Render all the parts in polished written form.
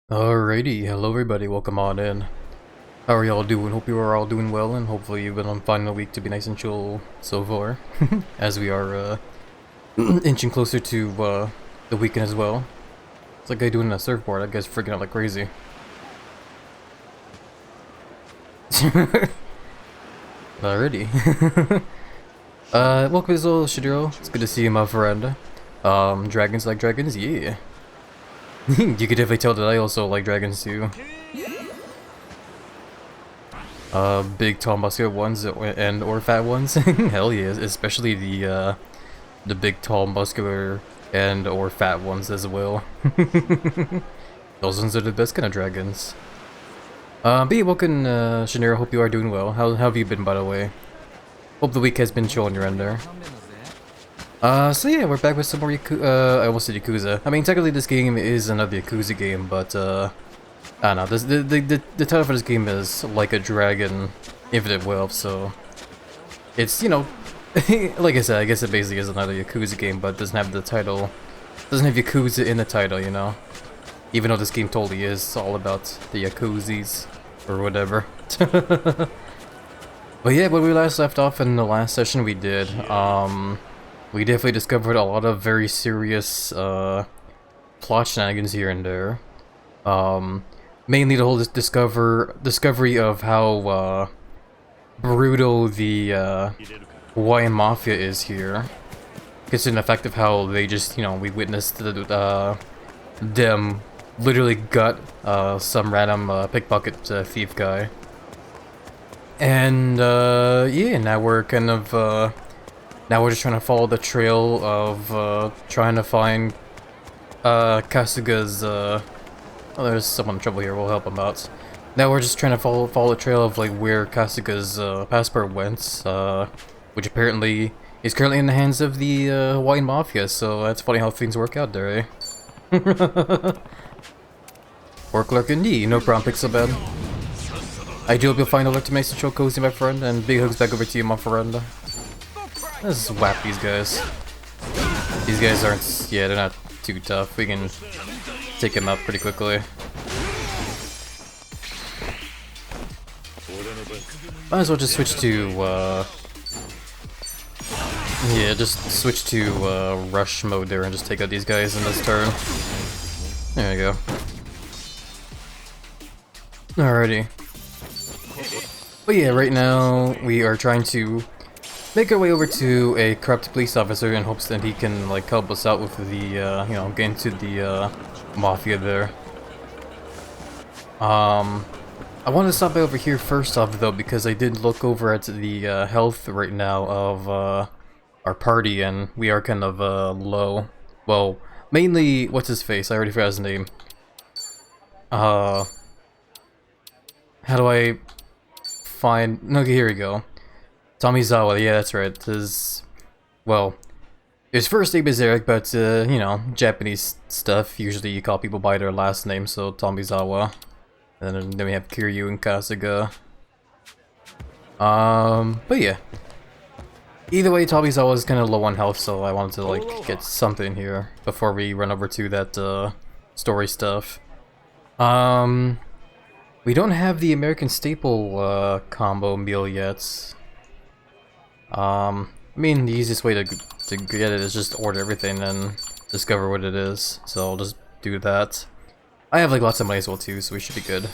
Alrighty, hello everybody, welcome on in. How are y'all doing? Hope you are all doing well, and hopefully you've been on finding a week to be nice and chill so far. As we are inching closer to the weekend as well. It's like a guy doing a surfboard, that guy's freaking out like crazy. Alrighty. Welcome as well, Shadiro. It's good to see you, my friend. Dragons like dragons? Yeah. You could definitely tell that I also like dragons too. Big, tall, muscular ones and or fat ones. Hell yeah, especially the big, tall, muscular and or fat ones as well. Those ones are the best kind of dragons. But yeah, welcome, Shanira. Hope you are doing well. How have you been, by the way? Hope the week has been chill on your end there. So yeah, we're back with some more I almost said Yakuza. I mean, technically this game is another Yakuza game, but I don't know. The title for this game is Like a Dragon, Infinite Wealth, so it's, you know, like I said, I guess it basically is another Yakuza game, but doesn't have the title, doesn't have Yakuza in the title, you know. Even though this game totally is all about the Yakuzis or whatever. But yeah, when we last left off in the last session we did, we definitely discovered a lot of very serious plot shenanigans here and there. Mainly the whole discovery of how brutal the Hawaiian Mafia is here. Considering the fact of how they just, you know, we witnessed them literally gut some random pickpocket thief guy. And yeah, now we're kind of now we're just trying to follow the trail of trying to find Kasuga's oh, there's someone in trouble here, we'll help him out. Now we're just trying to follow the trail of like where Kasuga's passport went, which apparently is currently in the hands of the Hawaiian Mafia, so that's funny how things work out there, eh? Work lurk indeed, no problem, Pixel Bed. I do hope you'll find a lurk to make some chill cozy, my friend, and big hugs back over to you, my friend. Let's just whap these guys. These guys aren't, yeah, they're not too tough. We can take them out pretty quickly. Might as well just switch to, yeah, just switch to, rush mode there and just take out these guys in this turn. There we go. Alrighty. But yeah, right now we are trying to make our way over to a corrupt police officer in hopes that he can like help us out with the you know, get into the mafia there. I want to stop by over here first off though, because I did look over at the health right now of our party, and we are kind of low. Well, mainly what's his face? I already forgot his name. How do I find? No, okay, here we go. Tomizawa, yeah, that's right. Well, his first name is Eric, but, you know, Japanese stuff, usually you call people by their last name, so Tomizawa. And then we have Kiryu and Kasuga. But yeah. Either way, Tomizawa is kind of low on health, so I wanted to, like, get something here before we run over to that, story stuff. We don't have the American staple, combo meal yet. I mean, the easiest way to get it is just order everything and discover what it is. So I'll just do that. I have like lots of money as well too, so we should be good.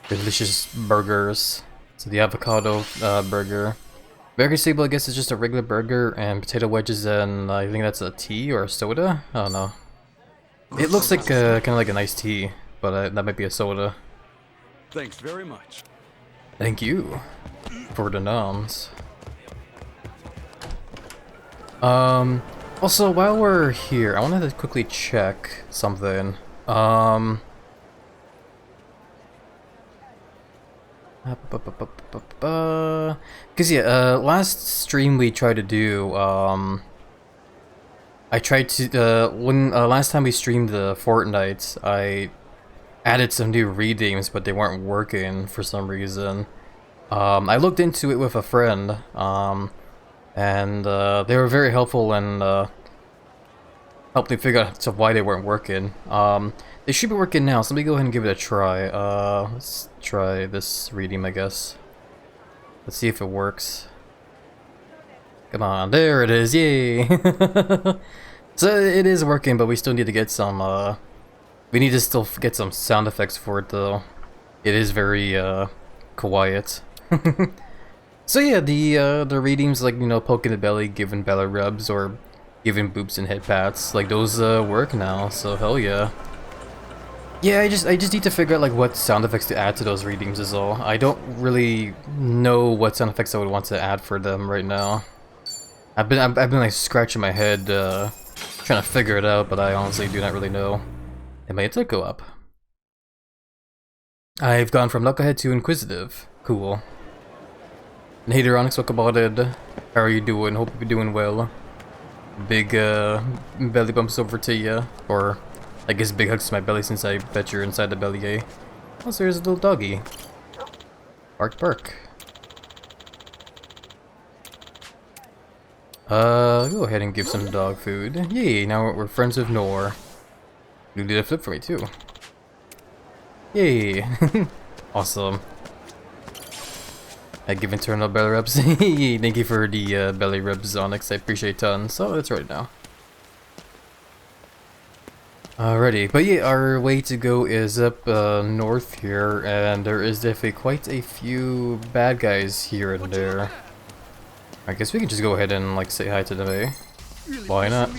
Delicious burgers. So the avocado burger. American staple, I guess, is just a regular burger and potato wedges, and I think that's a tea or a soda. I don't know. It looks like kind of like an iced tea, but that might be a soda. Thanks very much. Thank you for the noms. Also, while we're here, I wanted to quickly check something. Cause yeah, last stream we tried to do, I tried to, last time we streamed the Fortnite, I added some new redeems, but they weren't working for some reason. I looked into it with a friend, and they were very helpful in helped me figure out why they weren't working. They should be working now, so let me go ahead and give it a try. Let's try this redeem, I guess. Let's see if it works. Come on, there it is, yay! So it is working, but we still need to get some, we need to still get some sound effects for it, though. It is very, quiet. So yeah, the redeems, like, you know, poking the belly, giving belly rubs, or giving boops and head pats, like, those, work now, so hell yeah. Yeah, I just need to figure out, like, what sound effects to add to those redeems is all. I don't really know what sound effects I would want to add for them right now. I've been like scratching my head, trying to figure it out, but I honestly do not really know. And my intellect go up. I've gone from knucklehead to inquisitive. Cool. And hey, Deronix, welcome about it. How are you doing? Hope you're doing well. Big belly bumps over to ya, or I guess big hugs to my belly since I bet you're inside the belly, eh? Oh, so there's a little doggy. Bark, bark. Go ahead and give some dog food. Yay, now we're friends with Nor. You did a flip for me too. Yay! Awesome. I give internal belly rubs. Thank you for the belly rubs, Onyx. I appreciate tons. So that's right now. Alrighty, but yeah, our way to go is up north here, and there is definitely quite a few bad guys here and there. I guess we can just go ahead and like say hi to them, eh? Why not?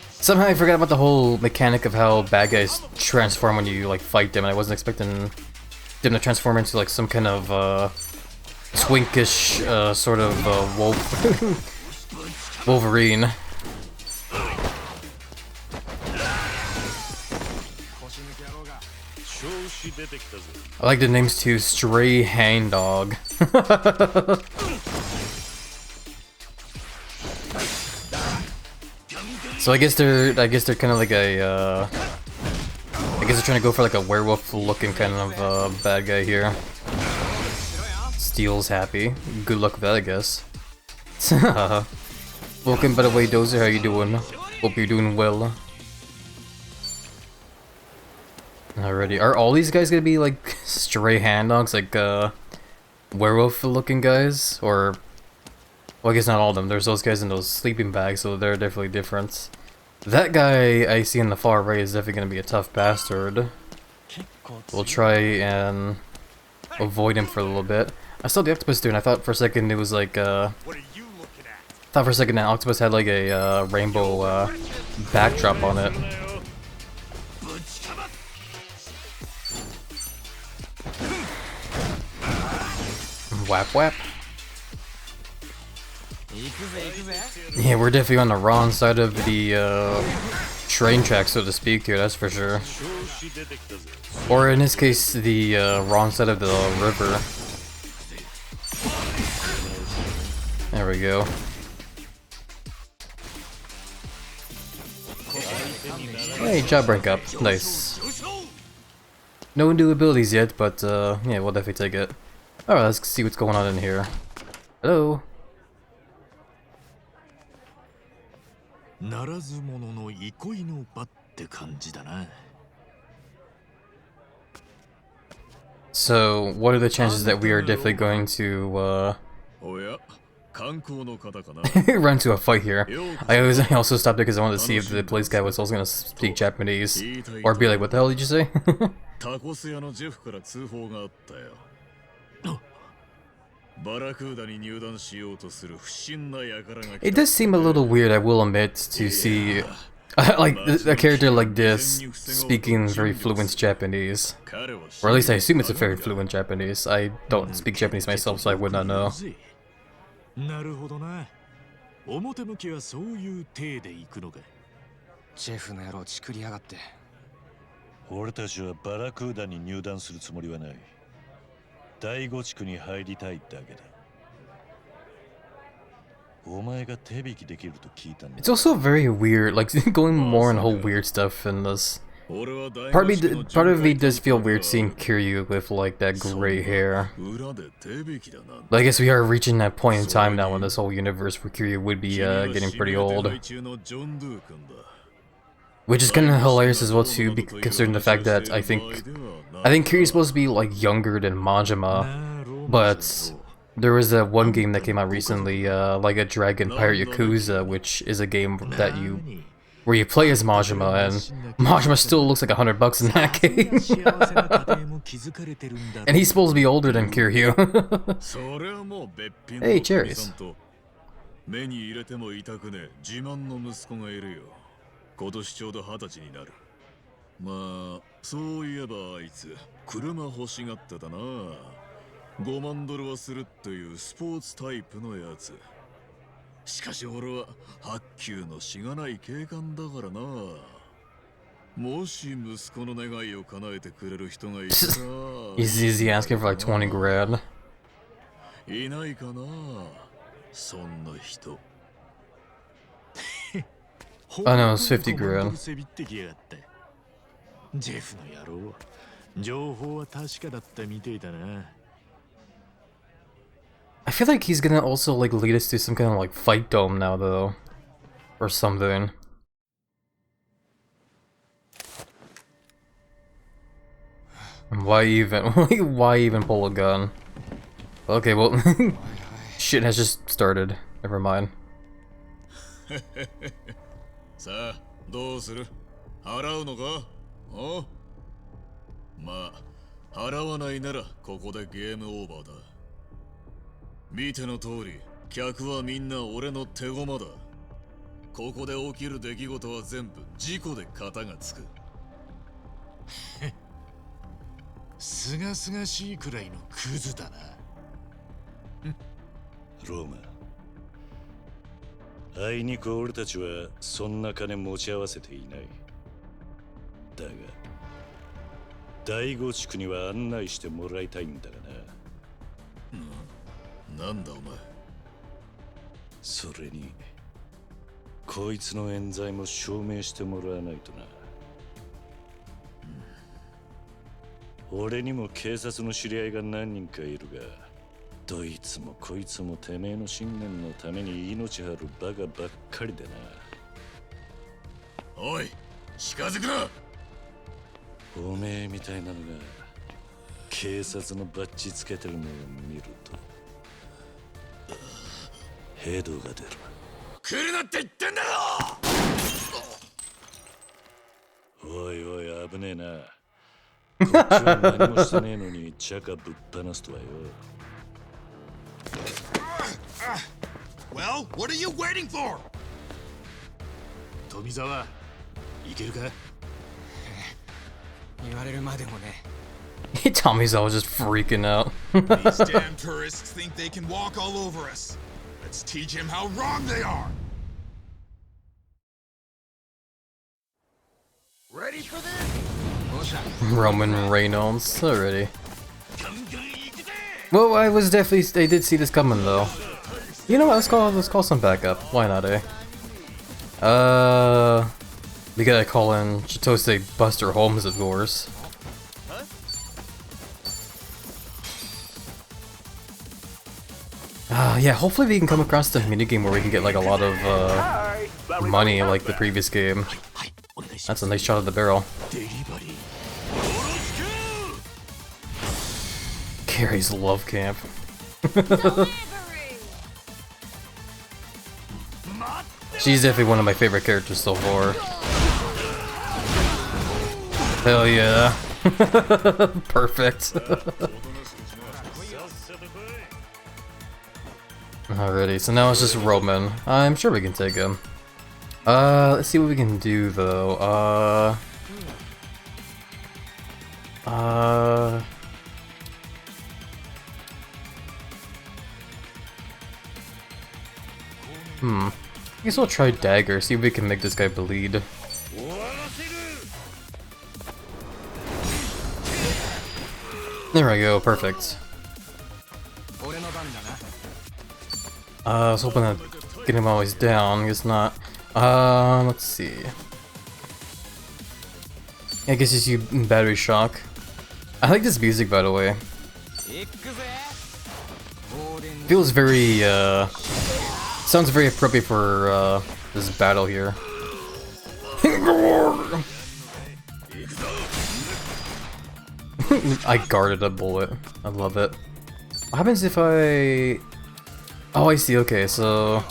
Somehow I forgot about the whole mechanic of how bad guys transform when you like fight them, and I wasn't expecting them to transform into like some kind of twinkish sort of Wolverine. I like the names too, Stray Hang Dog. So I guess they're kind of like a I guess they're trying to go for like a werewolf looking kind of bad guy here. Steel's happy. Good luck with that, I guess. Welcome, by the way, Dozer. How you doing? Hope you're doing well. Alrighty, are all these guys gonna be like stray hand dogs, like werewolf looking guys? Or, well, I guess not all of them. There's those guys in those sleeping bags, so they're definitely different. That guy I see in the far right is definitely gonna be a tough bastard. We'll try and avoid him for a little bit. I saw the octopus dude, and I thought for a second it was like thought for a second that octopus had like a rainbow backdrop on it. Whap whap. Yeah, we're definitely on the wrong side of the train track, so to speak here, that's for sure. Or in this case, the wrong side of the river. There we go. Hey, job rank up. Nice. No new abilities yet, but yeah, we'll definitely take it. Alright, let's see what's going on in here. Hello? So, what are the chances that we are definitely going to run to a fight here? I also stopped it because I wanted to see if the police guy was also going to speak Japanese. Or be like, what the hell did you say? It does seem a little weird, I will admit, to see like a character like this speaking very fluent Japanese. Or at least I assume it's a very fluent Japanese. I don't speak Japanese myself, so I would not know. It's also very weird, like going more on whole weird stuff in this. Part of me does feel weird seeing Kiryu with like that gray hair. But I guess we are reaching that point in time now in this whole universe where Kiryu would be getting pretty old. Which is kind of hilarious as well too, considering the fact that I think Kiryu's supposed to be like younger than Majima, but there was that one game that came out recently, like a Dragon Pirate Yakuza, which is a game that where you play as Majima, and Majima still looks like $100 in that game. And he's supposed to be older than Kiryu. Hey, cherries. 今年ちょうど20歳になる。まあ、そういえばあいつ車欲しがってたな。5万ドルはするっていうスポーツタイプのやつ。しかし俺は8級のしがない警官だからな。もし息子の願いを叶えてくれる人がいたら He's asking for like 20 grand. いないかな、そんな人。Oh no, it's 50 grand. ジェフの野郎、情報は確かだったみてえだな。I feel like he's gonna also like lead us to some kind of like fight dome now though, or something. And why even pull a gun? Okay, well, shit has just started. Never mind. さあ、どうする？払うのか？お？まあ、払わないならここでゲームオーバーだ。見ての通り、客はみんな俺の手駒だ。ここで起きる出来事は全部事故で片がつく。すがすがしいくらいのクズだな。ローマ。あいにく俺たちはそんな金持ち合わせていない。だが第五地区には案内してもらいたいんだがな。なんだお前。それにこいつの冤罪も証明してもらわないとな。俺にも警察の知り合いが何人かいるが、どいつもこいつもてめえの信念のために命張るバカばっかりだな。おい、近づくな。おめえみたいなのが警察のバッジつけてるのを見るとヘドが出る。来るなって言ってんだろ。おいおい、危ねえな。こっちは何もしてねえのにチャカぶっ放すとはよ。Well, what are you waiting for? 富澤、いけるか？言われるまでもね。Tommy's all just freaking out. These damn tourists think they can walk all over us. Let's teach him how wrong they are. Ready for this? Roman Reigns already. Well, I did see this coming though. You know what? Let's call some backup. Why not, eh? We gotta call in Chitose Buster Holmes, of course. Yeah, hopefully we can come across the minigame where we can get like a lot of money like the previous game. That's a nice shot of the barrel. Carrie's love camp. She's definitely one of my favorite characters so far. Hell yeah. Perfect. Alrighty, so now it's just Roman. I'm sure we can take him. Let's see what we can do though. I guess we'll try Dagger, see if we can make this guy bleed. There we go, perfect. I was hoping to get him always down, I guess not. Let's see. I guess just you battery shock. I like this music, by the way. Feels very, sounds very appropriate for, this battle here. I guarded a bullet. I love it. What happens if I... Oh, I see. Okay, so...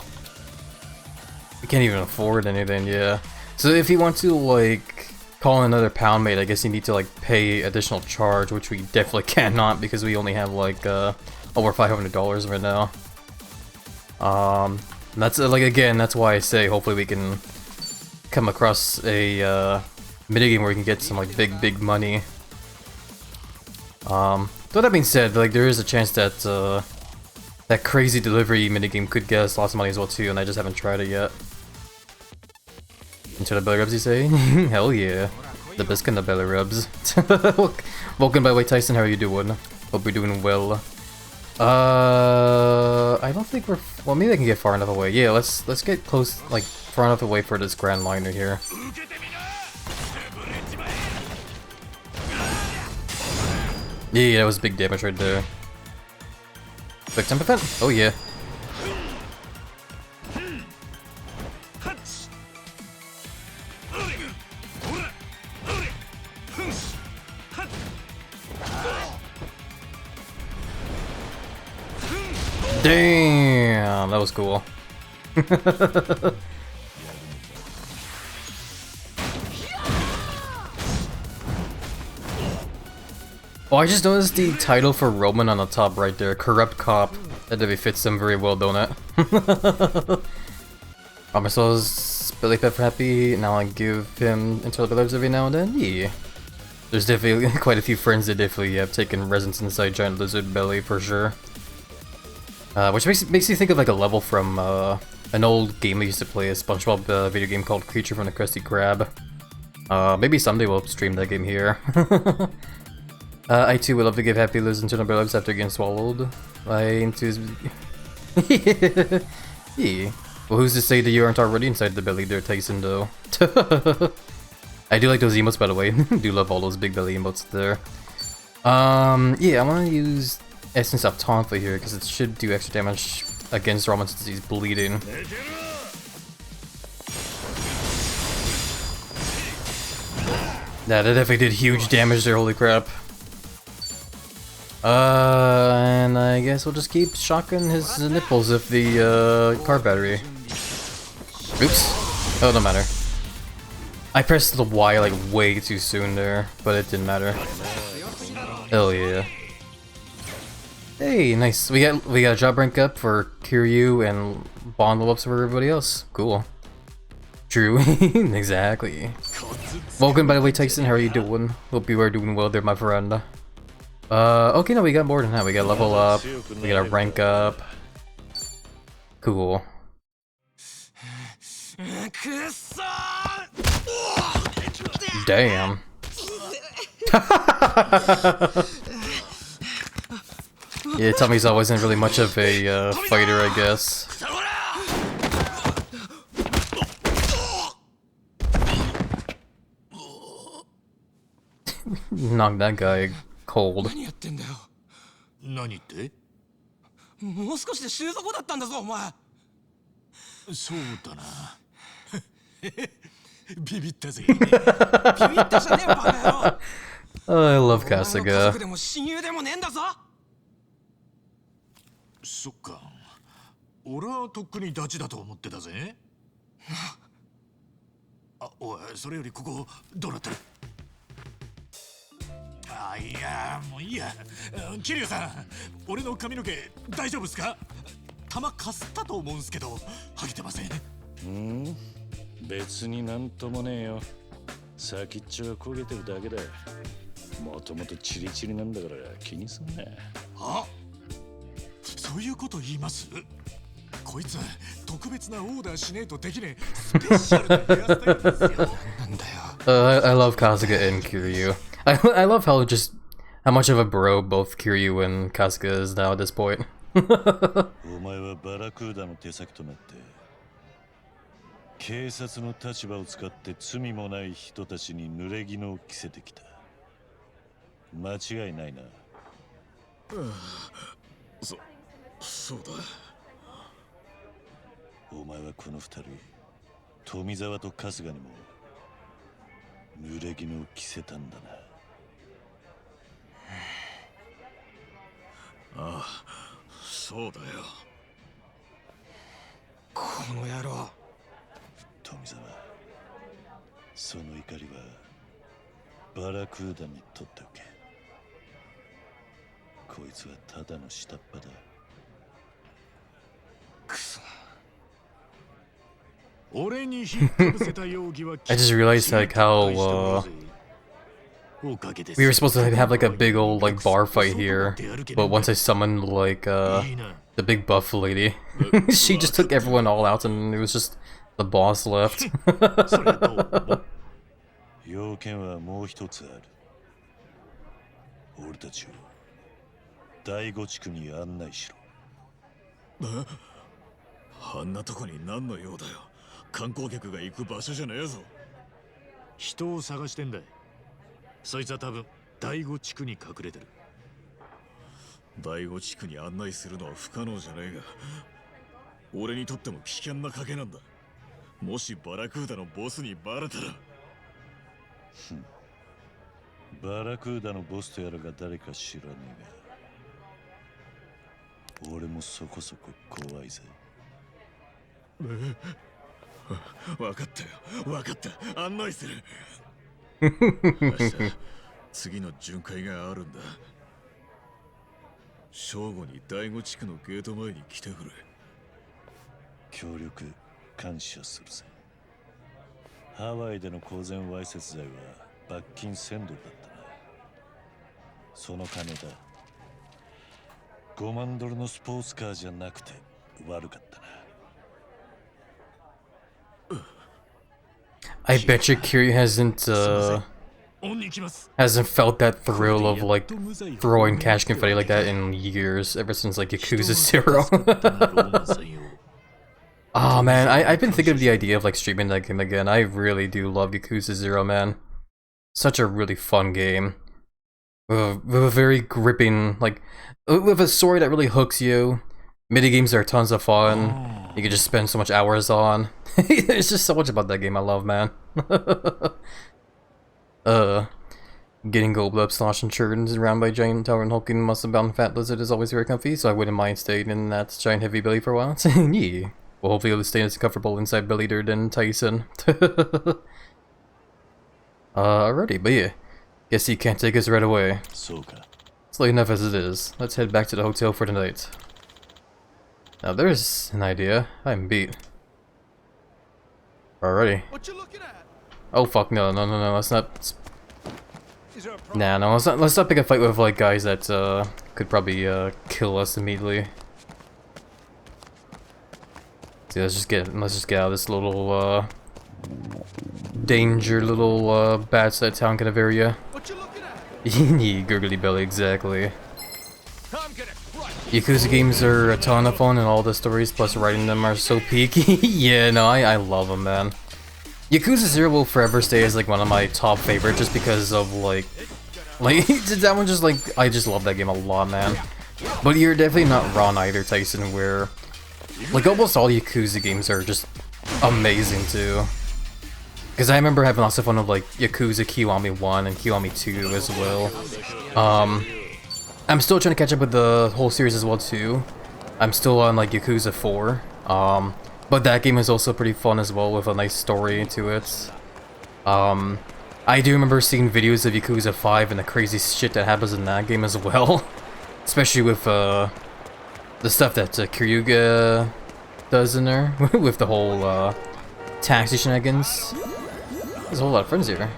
I can't even afford anything, yeah. So if you want to, like, call in another pound mate, I guess you need to, like, pay additional charge, which we definitely cannot because we only have, like, over $500 right now. That's, like, again, that's why I say hopefully we can come across a, minigame where we can get some, like, big money. Though that being said, like, there is a chance that, that crazy delivery minigame could get us lots of money as well too, and I just haven't tried it yet. Into the belly rubs, you say? Hell yeah. The best kind of belly rubs. Welcome by the way, Tyson, how are you doing? Hope you're doing well. I don't think we're... Well, maybe I can get far enough away. Yeah, let's get close, like, far enough away for this Grand Liner here. Yeah, that was big damage right there. Quick 10%? Oh yeah. Damn, that was cool. Oh, I just noticed the title for Roman on the top right there, Corrupt Cop. That really fits him very well, don't it? Armaso's belly pet for Happy, now I give him internal bellies every now and then, yeah. There's definitely quite a few friends that definitely have taken residence inside Giant Lizard Belly for sure. Which makes you think of like a level from an old game I used to play, a SpongeBob video game called Creature from the Krusty Krab. Maybe someday we'll stream that game here. I too would love to give HappyLizard internal bellies after getting swallowed. Yeah. Well, who's to say that you aren't already inside the belly there, Tyson, though? I do like those emotes, by the way. Do love all those big belly emotes there. Yeah, I want to use Essence of Tonfa here, because it should do extra damage against Roman since he's bleeding. Yeah, that definitely did huge damage there, holy crap. And I guess we'll just keep shocking his nipples with the, car battery. Oops. Oh, don't matter. I pressed the Y, like, way too soon there, but it didn't matter. Hell yeah. Hey, nice. We got a job rank up for Kiryu and bond level ups for everybody else. Cool. True. Exactly. Welcome, by the way, Tyson. How are you doing? Hope you are doing well there, my friend. Okay, no, we got more than that. We got level up. We got a rank up. Cool. Damn. Yeah, Tommy's always wasn't really much of a fighter, I guess. Knock that guy cold. 何ってもう少しで収束だったんだぞお前そうだなビビったぜビビったじゃねえバカ野郎 I love Kasuga. 家族でも親友でもねえんだぞそっか俺はとっくにダチだと思ってたぜあ、おい、それよりここどうなってるあ、いや、もういいや桐生さん、俺の髪の毛大丈夫っすか玉かすったと思うんすけどハゲてません別になんともねえよ先っちょが焦げてるだけだもともとチリチリなんだから気にすんなあそういうこと言いますこいつ特別なオーダーしねえとできねえスペシャルなヘアスタイルですよなんだよ I love Kasuga and Kiryu. I love how much of a bro both Kiryu and Kasuga is now at this point. お前はバラクーダの手先となって警察の立場を使って罪もない人たちに濡れ衣を着せてきた。間違いないな。そうだ。お前はこの二人、富澤と春日にも濡れ衣を着せたんだな。ああ、そうだよ。この野郎。富澤、その怒りはバラクーダに取っておけ。こいつはただの下っ端だ。くそ。俺に引っかぶせた容疑は I just realized like how we were supposed to like, have like a big old like bar fight here, but once I summoned like the big buff lady, she just took everyone all out and it was just the boss left. 要件はもう一つある。俺たちを第五地区に案内しろ。あんなとこに何の用だよ。観光客が行く場所じゃねえぞ。人を探してんだ。そいつは多分第五地区に隠れてる。第五地区に案内するのは不可能じゃねえが、俺にとっても危険な賭けなんだ。もしバラクーダのボスにバレたら。バラクーダのボスとやらが誰か知らねえが、俺もそこそこ怖いぜ。分かったよ、分かった。案内する。明日次の巡回があるんだ。正午に第五地区のゲート前に来てくれ。協力感謝するぜ。ハワイでの公然わいせつ罪は罰金$1000だったな。その金だ。5万ドルのスポーツカーじゃなくて悪かったな。I bet you Kiryu hasn't felt that thrill of like throwing cash confetti like that in years, ever since like Yakuza 0. Oh man, I've been thinking of the idea of like streaming that game again. I really do love Yakuza 0, man. Such a really fun game. With a very gripping, like, with a story that really hooks you. Minigames are tons of fun. You can just spend so much hours on. There's just so much about that game I love, man. Getting gold up, sloshing churns around by giant tower and hulking muscle bound fat lizard is always very comfy, so I wouldn't mind staying in that giant heavy belly for a while. Yeah. Well, hopefully it'll stay as comfortable inside belly dirt than Tyson. Alrighty, but yeah. Guess he can't take us right away. It's late enough as it is. Let's head back to the hotel for tonight. Now there's an idea. I'm beat. Alrighty. What you looking at? Oh fuck, no, let's not. Nah, no, let's not pick a fight with like guys that could probably kill us immediately. See, let's just get out of this little danger little bats that town kind of area. What you looking at? Gurgly belly, exactly. Yakuza games are a ton of fun and all the stories plus writing them are so peaky. Yeah, no, I love them, man. Yakuza 0 will forever stay as like one of my top favorites just because of like that one just like, I just love that game a lot, man. But you're definitely not wrong either, Tyson, where like almost all Yakuza games are just amazing too. Because I remember having lots of fun with like Yakuza Kiwami 1 and Kiwami 2 as well. I'm still trying to catch up with the whole series as well too. I'm still on like Yakuza 4. But that game is also pretty fun as well with a nice story to it. I do remember seeing videos of Yakuza 5 and the crazy shit that happens in that game as well. Especially with the stuff that Kiryuga does in there. With the whole taxi shenanigans. There's a whole lot of friends here.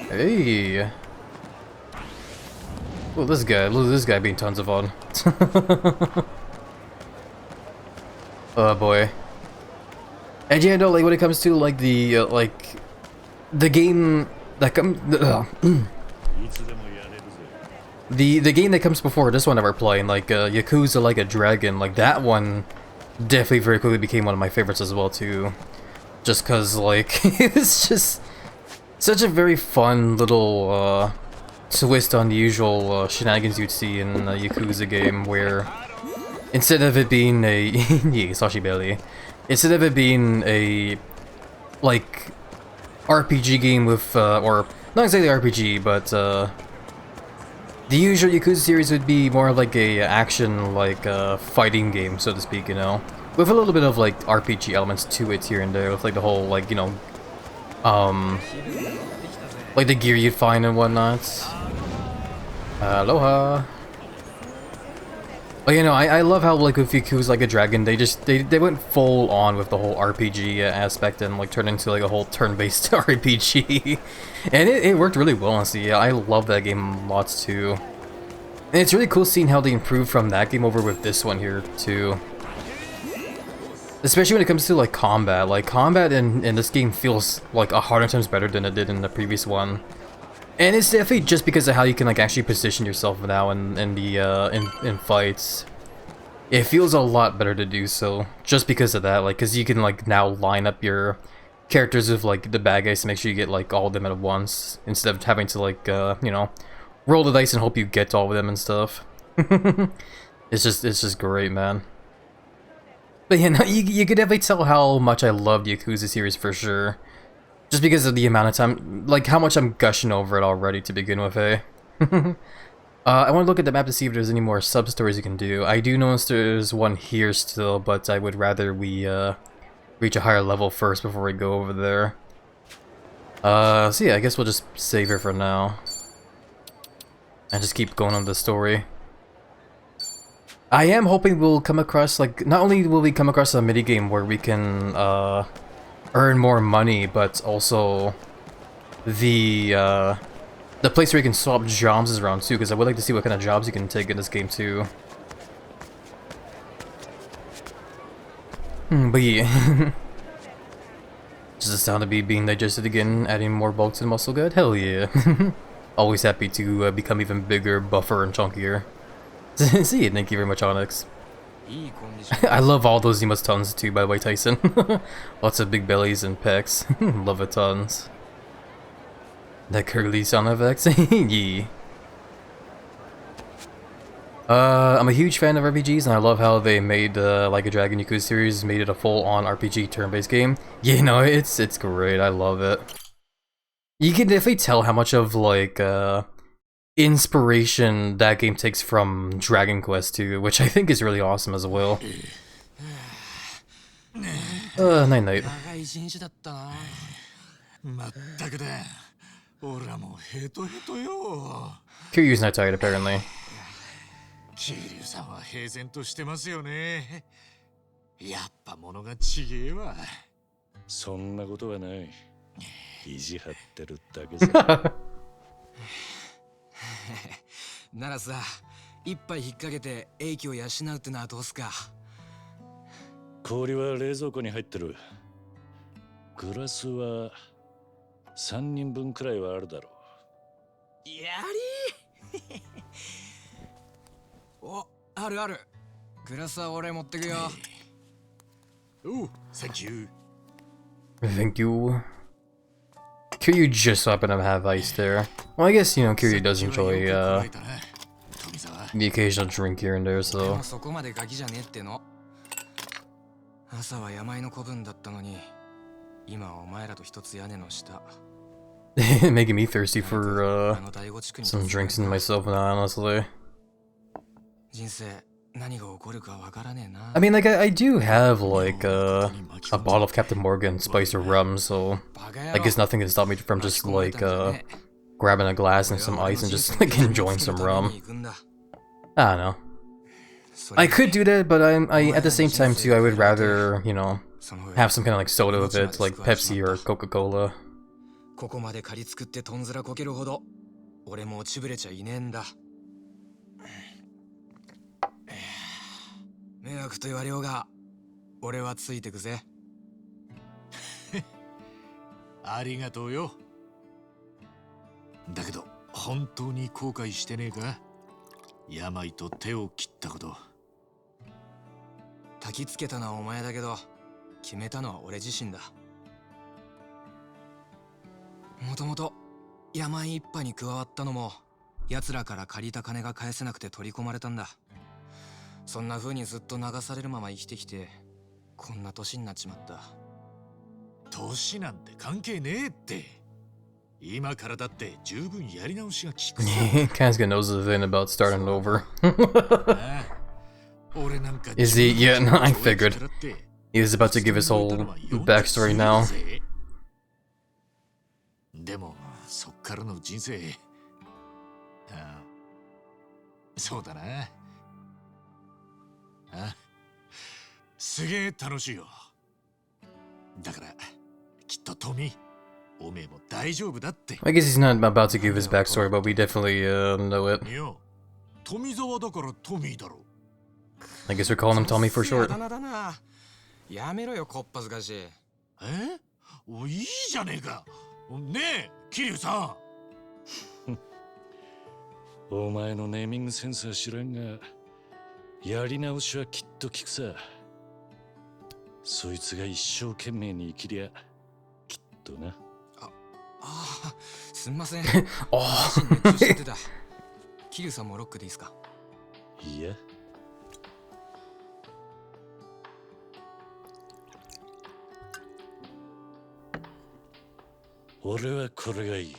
Hey! Look at this guy being tons of fun. Oh boy. And yeah, no, like when it comes to like the game that the game that comes before this one that we're playing, like Yakuza Like a Dragon, like that one definitely very quickly became one of my favorites as well too. Just cause like it's just such a very fun little twist on the usual shenanigans you'd see in a Yakuza game, where instead of it being a yeah, Sashi Belly, instead of it being a like RPG game with or not exactly RPG, but the usual Yakuza series would be more like a action like fighting game, so to speak, you know, with a little bit of like RPG elements to it here and there, with like the whole like, you know, like the gear you'd find and whatnot. Aloha. But you know, I love how like with Yakuza Like a Dragon, they went full on with the whole RPG aspect and like turned into like a whole turn-based RPG, and it worked really well. Honestly, yeah, I love that game lots too. And it's really cool seeing how they improved from that game over with this one here too. Especially when it comes to like combat. Like combat in this game feels like 100 times better than it did in the previous one. And it's definitely just because of how you can like actually position yourself now in fights. It feels a lot better to do so, just because of that, like, because you can like now line up your characters with like the bad guys to make sure you get like all of them at once, instead of having to like you know, roll the dice and hope you get all of them and stuff. It's just great, man. But you know, you could definitely tell how much I love the Yakuza series for sure. Just because of the amount of time, like how much I'm gushing over it already to begin with, eh? I want to look at the map to see if there's any more sub-stories you can do. I do notice there's one here still, but I would rather we reach a higher level first before we go over there. So yeah, I guess we'll just save here for now. And just keep going on the story. I am hoping we'll come across, like, not only will we come across a minigame where we can, earn more money, but also the place where you can swap jobs around too, because I would like to see what kind of jobs you can take in this game too. But yeah. Just the sound of me being digested again, adding more bulk to the muscle gut? Hell yeah. Always happy to become even bigger, buffer, and chunkier. See you, thank you very much, Onyx. I love all those emotes tons too, by the way, Tyson. Lots of big bellies and pecs. Love it tons. That curly sound effects. Yeah. I'm a huge fan of RPGs, and I love how they made Like a Dragon Yakuza series, made it a full-on RPG turn-based game. Yeah, no, it's great. I love it. You can definitely tell how much of like inspiration that game takes from Dragon Quest 2, which I think is really awesome as well. Night night. Kiryu's not tired apparently. 桐生さんは平然としてますよね。やっぱ物が違えわ。そんなことはない。意地張ってるだけさ。ならさ、一杯引っ掛けて英気を養うってのはどうすか。氷は冷蔵庫に入ってる。グラスは3人分くらいはあるだろう。やりお、あるある。グラスは俺持ってくよ。お、Thank you. Thank you. Kiryu just so happened to have ice there. Well, I guess, you know, Kiryu does enjoy the occasional drink here and there, so. そこまでガキじゃねえっての。朝は山の子分だったのに、今はお前らと一つ屋根の下。Making me thirsty for some drinks in myself now, honestly. 人生何が起こるかわからねえな。 I mean, like, I do have, like, a bottle of Captain Morgan spiced with rum, so I guess nothing can stop me from just, like, grabbing a glass and some ice and just, like, enjoying some rum. I don't know. I could do that, but at the same time, too, I would rather, you know, have some kind of, like, soda with it, like Pepsi or Coca-Cola. ここまで借り作ってとんずらこけるほど俺も落ちぶれちゃいねえんだ。迷惑と言われようが俺はついてくぜ。ありがとうよ。だけど本当に後悔してねえか。病と手を切ったこと。焚きつけたのはお前だけど、決めたのは俺自身だ。もともと山一派に加わったのも、奴らから借りた金が返せなくて取り込まれたんだ。そんな風にずっと流されるまま生きてきて、こんな年になっちまった。年なんて関係ねえって。今からだって十分やり直しが効くさ。Kansuke knows the thing about starting over. 俺なんか Is he? Yeah, no, I figured. He was about to give his whole backstory now. でもそっからの人生、そうだな。すげえ楽しいよ。だからきっとトミー、おめえも大丈夫だって。I guess he's not about to give his backstory, but we definitely know it. 富澤だからトミーだろ。I guess we're calling him Tommy for short. やめろよ、こっぱずかしい。いいじゃねえか。ねえ、桐生さん。お前のネーミングセンスは知らんが、やり直しはきっと効くさ。そいつが一生懸命に生きりゃ、きっとな。すんません。Oh. 熱中してた。桐生さんもロックでいいですか？いや。俺はこれがいい。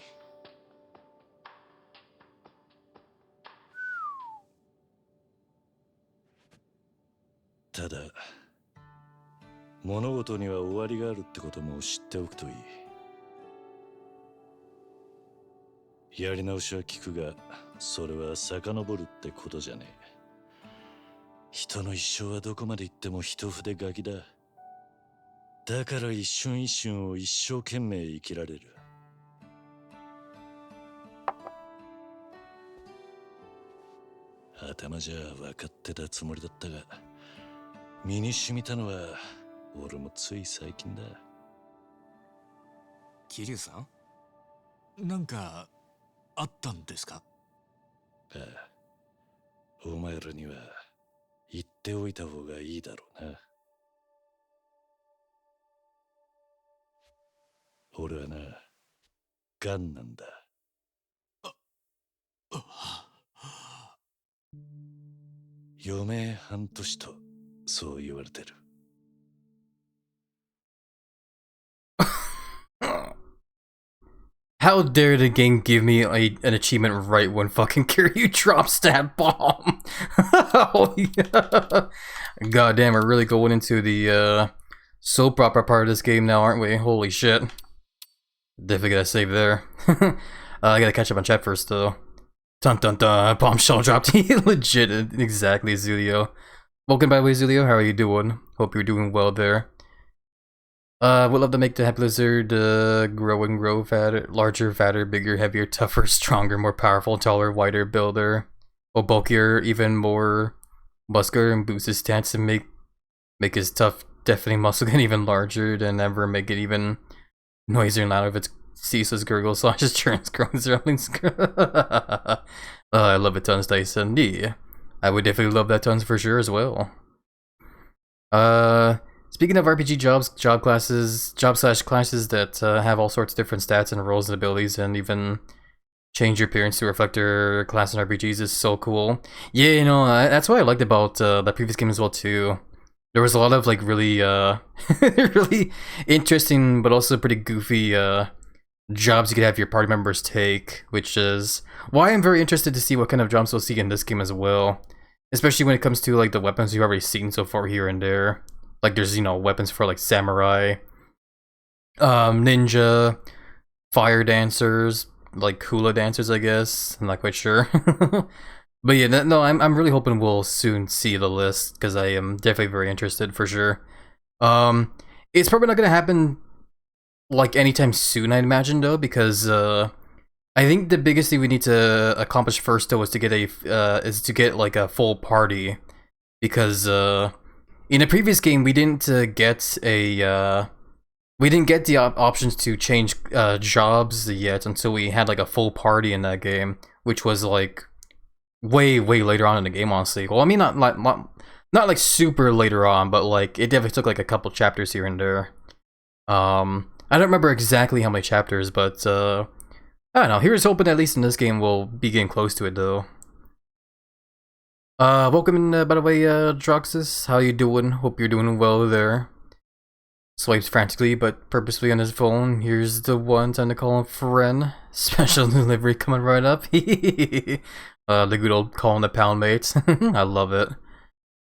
ただ、物事には終わりがあるってことも知っておくといい。やり直しは効くが、それは遡るってことじゃねえ。人の一生はどこまで行っても一筆書きだ。だから一瞬一瞬を一生懸命生きられる。頭じゃ分かってたつもりだったが、身に染みたのは俺もつい最近だ。桐生さん？なんかあったんですか？ああ、お前らには言っておいた方がいいだろうな。俺はな、ガンなんだ。余命半年とそう言われてる。How dare the game give me an achievement right when fucking Kiryu drops that bomb? Oh, yeah. God damn, we're really going into the soap opera part of this game now, aren't we? Holy shit. Definitely gotta save there. I gotta catch up on chat first, though. Dun dun dun, bombshell dropped. Legit, exactly, Zulio. Welcome by the way, Zulio. How are you doing? Hope you're doing well there. Would love to make the HappyLizard grow and grow fatter, larger, fatter, bigger, heavier, tougher, stronger, more powerful, taller, wider, builder, or bulkier, even more muscular, and boost his stats and make his tough, deafening muscle get even larger than ever, make it even noisier and louder if its ceaseless gurgle slashes, churns, groans, rumblings. I love it tons, Dyson. Yeah, I would definitely love that tons for sure as well. Speaking of RPG job classes that have all sorts of different stats and roles and abilities, and even change your appearance to reflect your class in RPGs is so cool. Yeah, you know, that's what I liked about the previous game as well too. There was a lot of like really, really interesting, but also pretty goofy jobs you could have your party members take, which is why I'm very interested to see what kind of jobs we'll see in this game as well. Especially when it comes to like the weapons we've already seen so far here and there. Like there's, you know, weapons for like samurai, ninja, fire dancers, like hula dancers, I guess. I'm not quite sure. But yeah, no, I'm really hoping we'll soon see the list, because I am definitely very interested for sure. It's probably not gonna happen like anytime soon, I'd imagine, though, because I think the biggest thing we need to accomplish first, though, is to get like a full party, because in a previous game we didn't get the options to change jobs yet until we had like a full party in that game, which was like way later on in the game, honestly. Well, I mean, not like super later on, but like it definitely took like a couple chapters here and there. I don't remember exactly how many chapters, but I don't know. Here's hoping at least in this game we'll be getting close to it though. Welcome in, by the way, Droxus. How you doing? Hope you're doing well there. Swipes frantically but purposefully on his phone. Here's the one, time to call him friend. Special delivery coming right up. The good old calling the pound mates. I love it.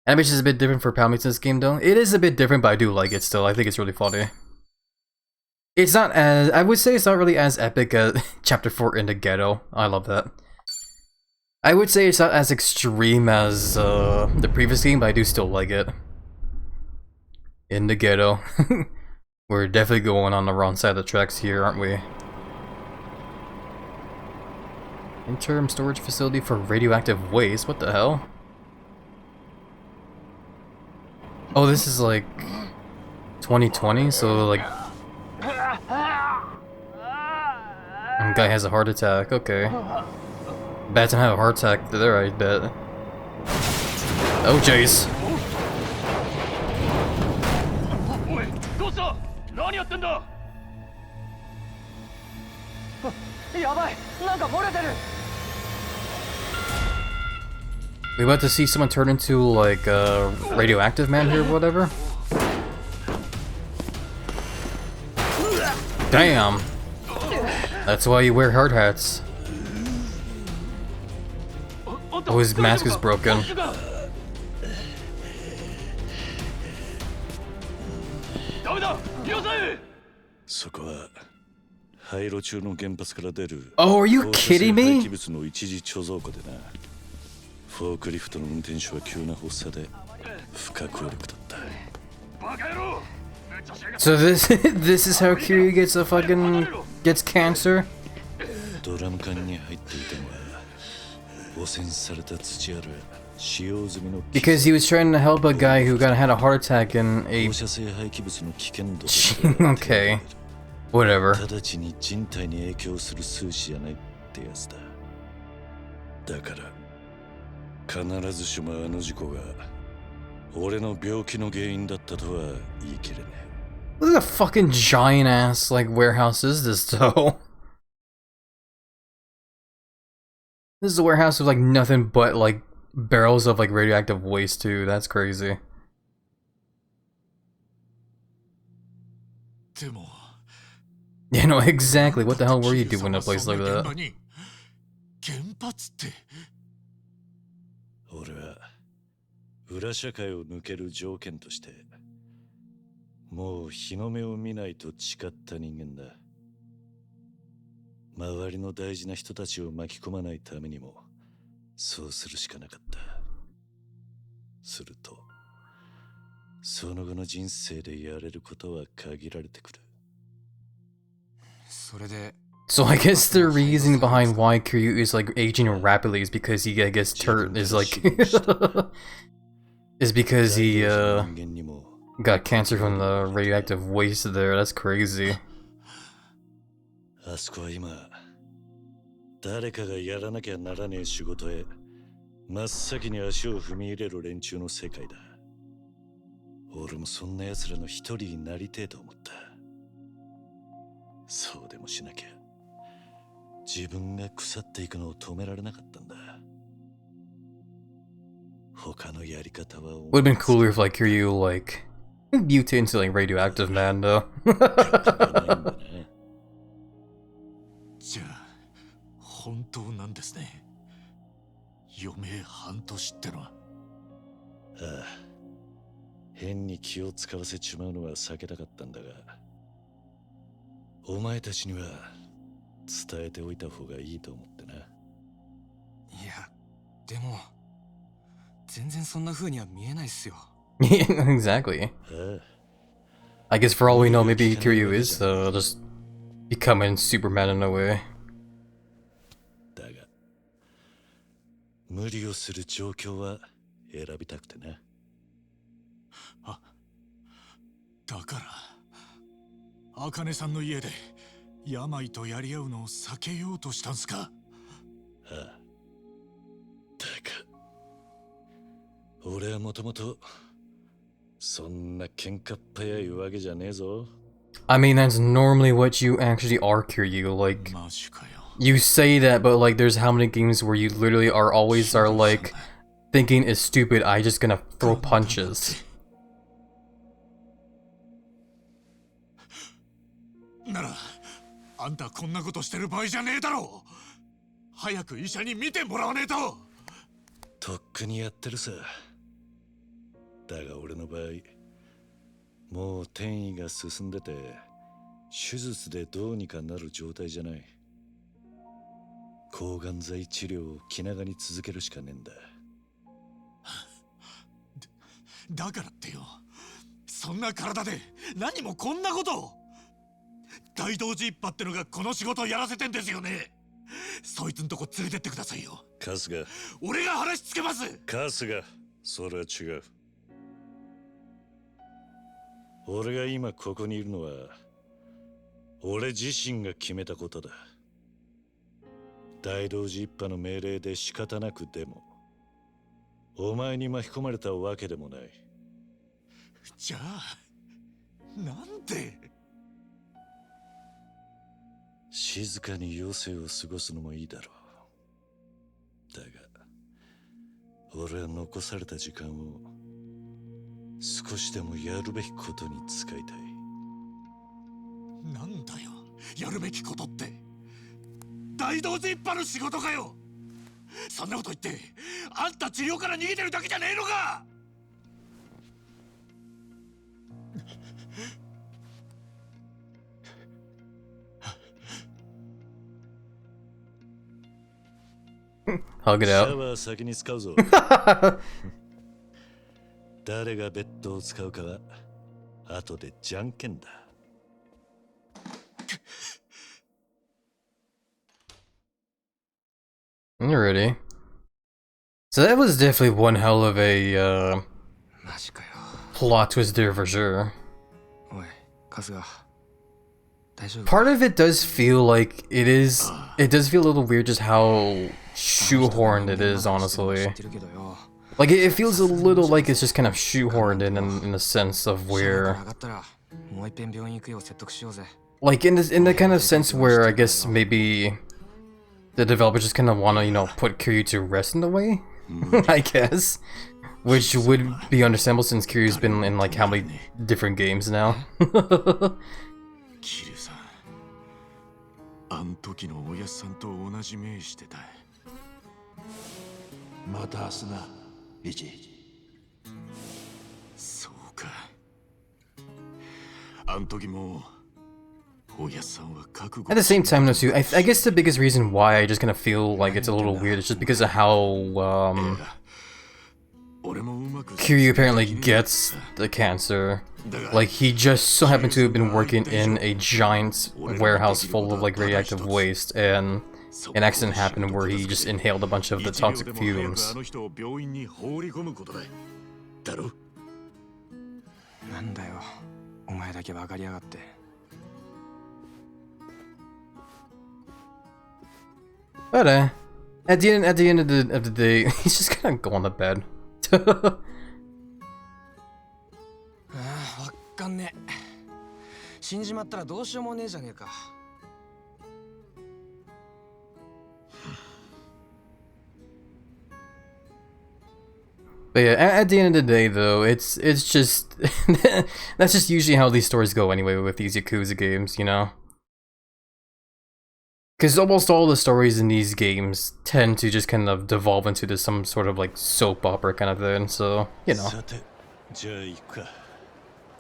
Animation is a bit different for pound mates in this game though. It is a bit different, but I do like it still. I think it's really funny. It's not as, I would say it's not really as epic as Chapter 4 in the Ghetto. I love that. I would say it's not as extreme as the previous game, but I do still like it. In the Ghetto. We're definitely going on the wrong side of the tracks here, aren't we? Interim storage facility for radioactive waste? What the hell? Oh, this is like 2020, so like some guy has a heart attack, okay. Bad time to have a heart attack there, I bet. Oh jeez. We about to see someone turn into like a radioactive man here or whatever? Damn! That's why you wear hard hats. Oh, his mask is broken. そこは廃炉中の原発から出る Oh, are you kidding me? 廃棄物の一時貯蔵庫でな。フォークリフトの運転手は急な発作で不可抗力だった。 So this is how Kiryu gets gets cancer? ドラム缶に入っていたのは汚染された土やら使用済みの Because he was trying to help a guy who had a heart attack in a 放射性廃棄物の危険度 okay. Whatever. 直ちに人体に影響する数値じゃないってやつだ。だから必ずしもあの事故が俺の病気の原因だったとは言い切れねえ。 What the fucking giant ass like warehouse is this though? This is a warehouse with like nothing but like barrels of like radioactive waste too. That's crazy. でも Yeah, no, exactly. What the hell were you doing in a place like that? 原発って。俺は裏社会を抜ける条件としてもう日の目を見ないと誓った人間だ。周りの大事な人たちを巻き込まないためにもそうするしかなかった。するとその後の人生でやれることは限られてくる。 So I guess the reason behind why Kiryu is like aging rapidly is because he I guess is like is because he got cancer from the radioactive waste there. That's crazy. あそこは今誰かがやらなきゃならねえ仕事へ真っ先に足を踏み入れる連中の世界だ。俺もそんな奴らの一人になりてえと思った。そうでもしなきゃ自分が腐っていくのを止められなかったんだ。他のやり方は Would have been cooler if like Kiryu like mutate into like radioactive man though. じゃあ本当なんですね。余命半年ってのは。ああ、変に気を使わせちまうのは避けたかったんだが、お前たちには伝えておいた方がいいと思ってな。いや、でも全然そんな風には見えないっすよ。Exactly. I guess for all we know, maybe Kiryu is just becoming Superman in a way. だが無理をする状況は選びたくてな。あ、だから茜さんの家で病とやり合うのを避けようとしたんすか。ああ、俺はもともとそんな喧嘩っ早いわけじゃねえぞ。 I mean, that's normally what you actually are, Kiryu. Like, マジかよ。 you say that, but like, there's how many games where you literally are always are like, thinking is stupid, I just gonna throw punches. なら、あんたこんなことしてる場合じゃねえだろう。早く医者に見てもらわねえと。とっくにやってるさ。だが俺の場合、もう転移が進んでて、手術でどうにかなる状態じゃない。抗がん剤治療を気長に続けるしかねえんだ。だからってよ、そんな体で何もこんなことを。大同時一派ってのがこの仕事をやらせてんですよね。そいつんとこ連れてってくださいよ。春日、俺が話つけます。春日、それは違う。俺が今ここにいるのは俺自身が決めたことだ。大同時一派の命令で仕方なくでもお前に巻き込まれたわけでもない。じゃあなんで。静かに余生を過ごすのもいいだろう。だが俺は残された時間を少しでもやるべきことに使いたい。なんだよ、やるべきことって。大同時一派の仕事かよ。そんなこと言ってあんた治療から逃げてるだけじゃねえのか。Hug it シャ out. ワー先に使うぞ。誰がベッドを使うかは後でじゃんけんだ。Alrighty. So that was definitely one hell of a マジかよ。 plot twist there for sure. おい、春日。大丈夫？ Part of it does feel like it does feel a little weird just how shoehorned it is, honestly. 知ってるけどよ。 Like it feels a little like it's just kind of shoehorned in the sense of シャワー where から上がったらもう一遍病院行くよう説得しようぜ。 like in the kind of sense where I guess maybe the developers just kind of want to, you know, put Kiryu to rest in a way, I guess, which would be understandable since Kiryu's been in like how many different games now. キリュウさん、あん時のおやっさんと同じ目してた。また明日な、イチ。そうか。あん時もおやっさんは覚悟。 At the same time, though, too, I guess the biggest reason why I just kind of feel like it's a little weird is just because of how Kiryu apparently gets the cancer. Like, he just so happened to have been working in a giant warehouse full of, like, radioactive waste, and an accident happened where he just inhaled a bunch of the toxic fumes. なんだよ、お前だけ分かりやがって。 But, at the end of the day, he's just gonna go on the bed. ああ、わかんねえ。死んじまったらどうしようもねえじゃねえか。 But yeah, at the end of the day, though, it's just that's just usually how these stories go anyway with these Yakuza games, you know. Because almost all the stories in these games tend to just kind of devolve into this some sort of like soap opera kind of thing, so you know. さて、じゃあ行くか。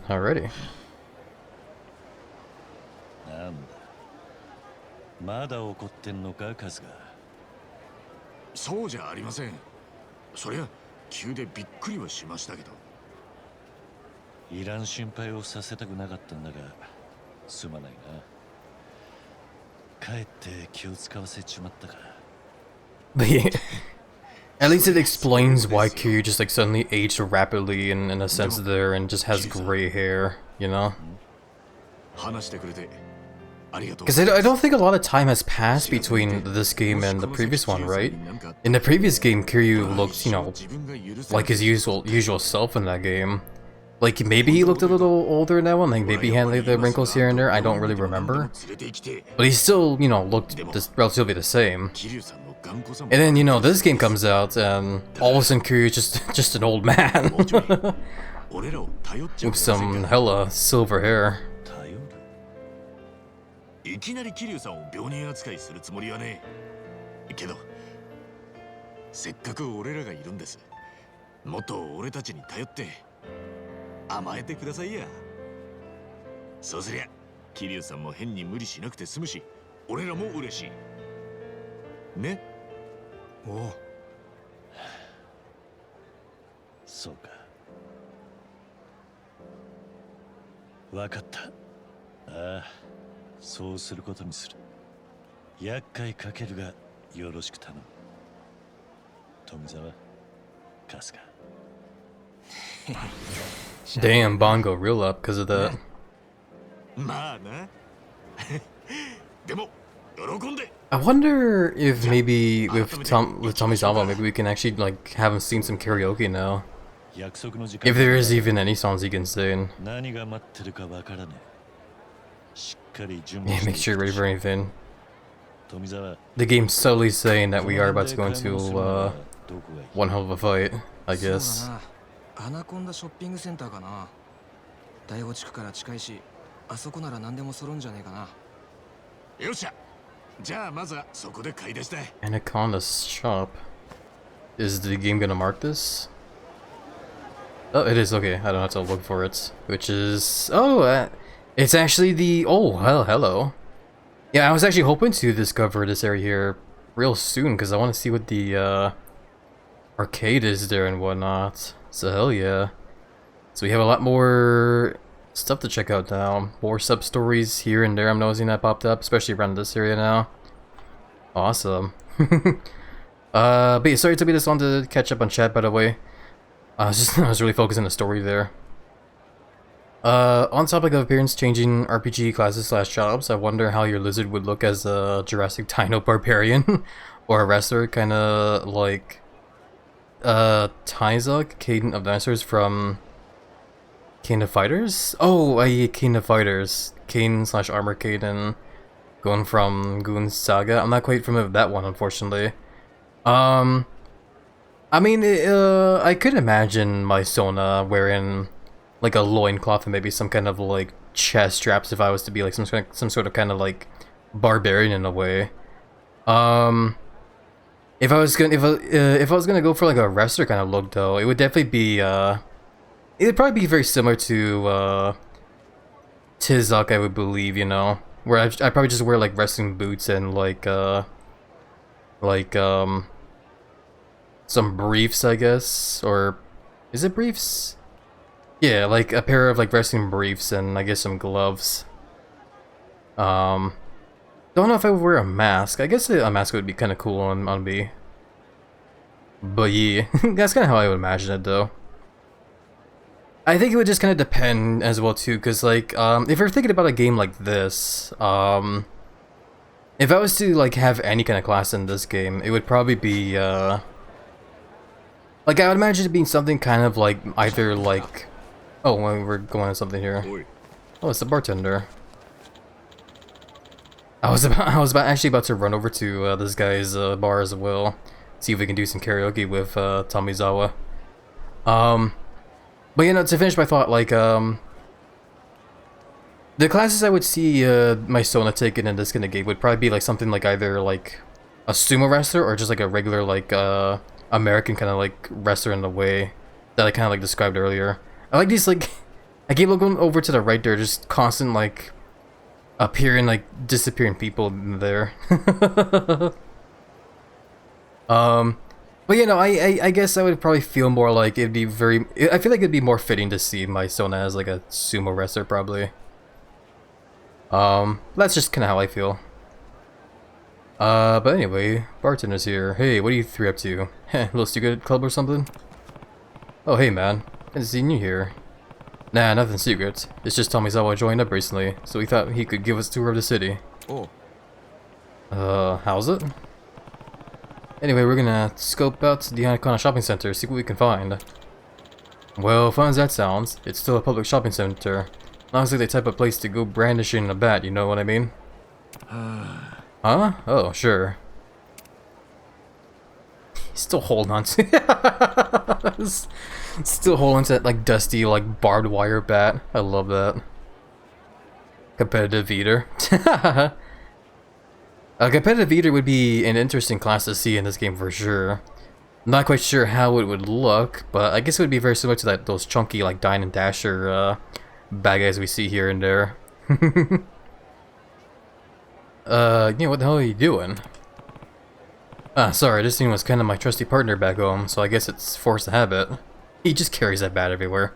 Alrighty. なんだ。まだ怒ってんのか、春日。そうじゃありません。そりゃ急でびっくりはしましたけど。いらん心配をさせたくなかったんだが、すまないな。かえって気を使わせちまったか。 But yeah, at least it explains why Kiryu just like suddenly aged rapidly in a sense there and just has gray hair, you know. 話してくれて Because I don't think a lot of time has passed between this game and the previous one, right? In the previous game, Kiryu looked, you know, like his usual self in that game. Like, maybe he looked a little older now, and like maybe he had like the wrinkles here and there, I don't really remember. But he still, you know, looked relatively the same. And then, you know, this game comes out, and all of a sudden Kiryu's just an old man. With some hella silver hair. いきなり桐生さんを病人扱いするつもりはねえけどせっかく俺らがいるんです。もっと俺たちに頼って甘えてくださいや。そうすりゃ桐生さんも変に無理しなくて済むし俺らも嬉しいね。おう。そうか。わかった。ああ、そうすることにする。厄介かけるがよろしく頼む。富澤、春日。Damn, Bongo real up because of that. まあな。でも喜んで。 I wonder if maybe with Tomizawa, maybe we can actually like have him sing some karaoke now. If there is even any songs he can sing. Yeah, make sure you're ready for anything. The game's subtly saying that we are about to go into one hell of a fight, I guess. アナコンダショッピングセンターかな。第5地区から近いし、あそこなら何でも揃うんじゃねえかな。よっしゃ。じゃあまずはそこで買い出したい。 Anaconda shop. Is the game gonna mark this? Oh, it is. Okay, I don't have to look for it. Which is... Oh, it's actually the... Oh, hello. Yeah, I was actually hoping to discover this area here real soon, because I want to see what the arcade is there and whatnot. So hell yeah. So we have a lot more stuff to check out now. More sub-stories here and there I'm noticing that popped up, especially around this area now. Awesome. But yeah, sorry to be this long to catch up on chat, by the way. I was really focused on the story there. On topic of appearance changing RPG classes / jobs, I wonder how your lizard would look as a Jurassic Dino Barbarian or a wrestler, kind of like Tyzok, King of Dinosaurs from King of Fighters? Oh, King of Fighters. Kane / Armor Caden, going from Goon Saga. I'm not quite familiar with that one, unfortunately. I mean, I could imagine my Sona wearing like a loincloth and maybe some kind of like chest straps if I was to be like some sort of kind of like barbarian in a way. If I was gonna go for like a wrestler kind of look though, it would definitely be it'd probably be very similar to Tizok, I would believe, you know, where I'd probably just wear like wrestling boots and like some briefs, I guess, or is it briefs? Yeah, like a pair of like wrestling briefs and I guess some gloves. Don't know if I would wear a mask. I guess a mask would be kind of cool on me. But yeah, that's kind of how I would imagine it though. I think it would just kind of depend as well too, because like if you're thinking about a game like this, if I was to like have any kind of class in this game, it would probably be like I would imagine it being something kind of like either like, oh, well, we're going on something here. Oh, it's the bartender. I was actually about to run over to this guy's bar as well, see if we can do some karaoke with Tomizawa. But you know, to finish my thought, like the classes I would see my Sona taking in this kind of game would probably be like something like either like a sumo wrestler or just like a regular like American kind of like wrestler in the way that I kind of like described earlier. I like these like I keep looking over to the right there, just constant like appearing like disappearing people in there. But you know, I guess I would probably feel more like it'd be very. I feel like it'd be more fitting to see my Sona as like a sumo wrestler probably. That's just kind of how I feel. But anyway, bartender's here. Hey, what are you three up to? Heh, little secret club or something? Oh, hey man, haven't seen you here. Nah, nothing secret. It's just Tomizawa joined up recently, so we thought he could give us a tour of the city. Oh. How's it? Anyway, we're gonna scope out the Icona shopping center, see what we can find. Well, fun as that sounds, it's still a public shopping center. Not exactly the type of place to go brandishing a bat, you know what I mean? Huh? Oh, sure. Still holding on to still holding to that like dusty like barbed wire bat. I love that. Competitive eater. A competitive eater would be an interesting class to see in this game for sure. I'm not quite sure how it would look, but I guess it would be very similar to that those chunky like Dine and Dasher bad guys we see here and there. You know, what the hell are you doing? Ah, sorry, this thing was kind of my trusty partner back home, so I guess it's forced to habit. He just carries that bat everywhere.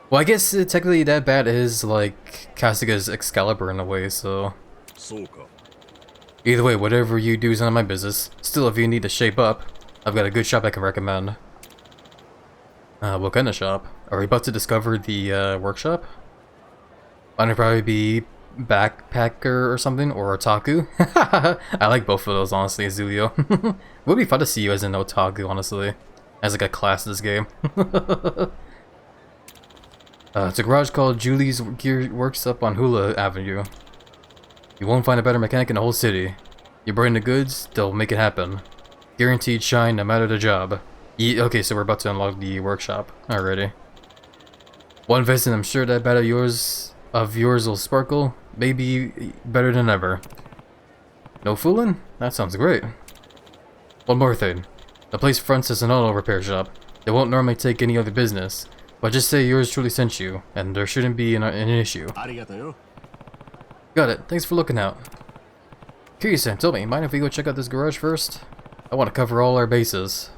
Well, I guess technically that bat is like Kasuga's Excalibur in a way, so... Either way, whatever you do is none of my business. Still, if you need to shape up, I've got a good shop I can recommend. What kind of shop? Are we about to discover the workshop? Might probably be backpacker or something, or otaku. I like both of those, honestly, Zulio. Would be fun to see you as an otaku, honestly, as like a class in this game. It's a garage called Julie's Gear Works up on Hula Avenue. You won't find a better mechanic in the whole city. You bring the goods, they'll make it happen. Guaranteed shine no matter the job. Okay, so we're about to unlock the workshop already. One visit, I'm sure that bat of yours will sparkle, maybe better than ever. No fooling? That sounds great. One more thing. The place fronts as an auto repair shop. They won't normally take any other business, but just say yours truly sent you, and there shouldn't be an issue. Got it. Thanks for looking out. Kiryu-san, tell me, mind if we go check out this garage first? I want to cover all our bases.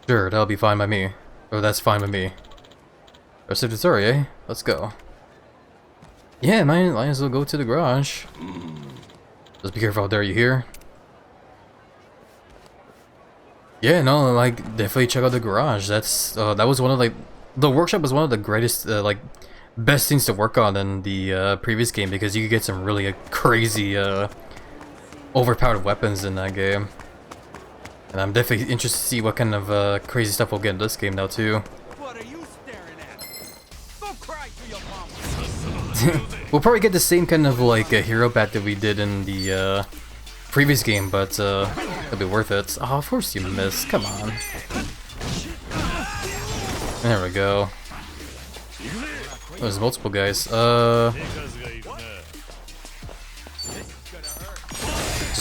Sure, that'll be fine by me. Or that's fine by me. Sorry, eh? Let's go. Yeah, might as well go to the garage. Just be careful out there, you hear? Yeah, no, like, definitely check out the garage. That's, that was one of, like, the workshop was one of the greatest, like, best things to work on in the, previous game, because you could get some really crazy, overpowered weapons in that game. And I'm definitely interested to see what kind of, crazy stuff we'll get in this game now, too. What are you staring at? Go cry to your mama. We'll probably get the same kind of, like, a hero bat that we did in the, previous game, but, it'll be worth it. Oh, of course you missed. Come on. There we go. There's multiple guys. Just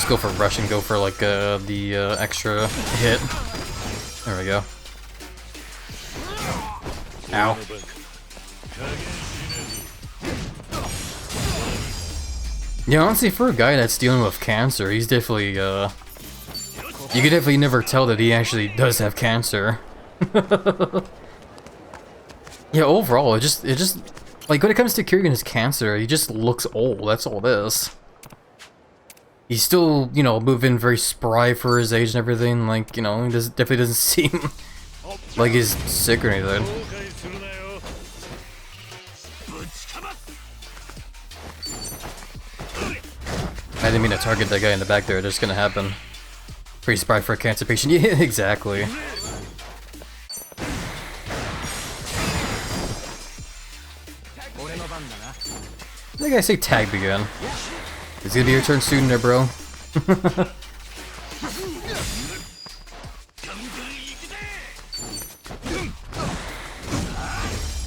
go for rush and go for like the extra hit. There we go. Ow. Yeah, honestly, for a guy that's dealing with cancer, he's definitely you can definitely never tell that he actually does have cancer. Yeah, overall, it just like when it comes to curing his cancer, he just looks old. That's all it is. He's still, you know, moving very spry for his age and everything. Like, you know, he definitely doesn't seem like he's sick or anything. I didn't mean to target that guy in the back there. That's gonna happen. Pretty spry for a cancer patient. Yeah, exactly. I think I say tag begin. It's gonna be your turn soon there, bro.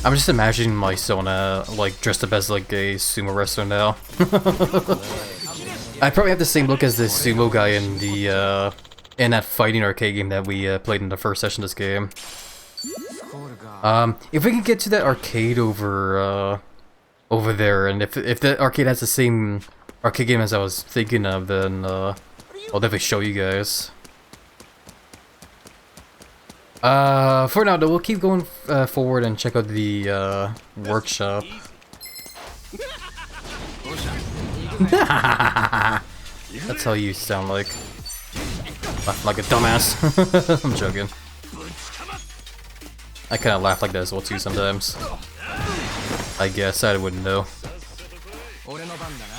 I'm just imagining my Sona like dressed up as like a sumo wrestler now. I probably have the same look as this sumo guy in the in that fighting arcade game that we played in the first session of this game. If we can get to that arcade over there, and if the arcade has the same arcade game as I was thinking of, then I'll definitely show you guys. For now though, we'll keep going forward and check out the workshop. That's how you sound like. Like a dumbass. I'm joking. I kind of laugh like that as well too sometimes. I guess I wouldn't know. 俺の番だな。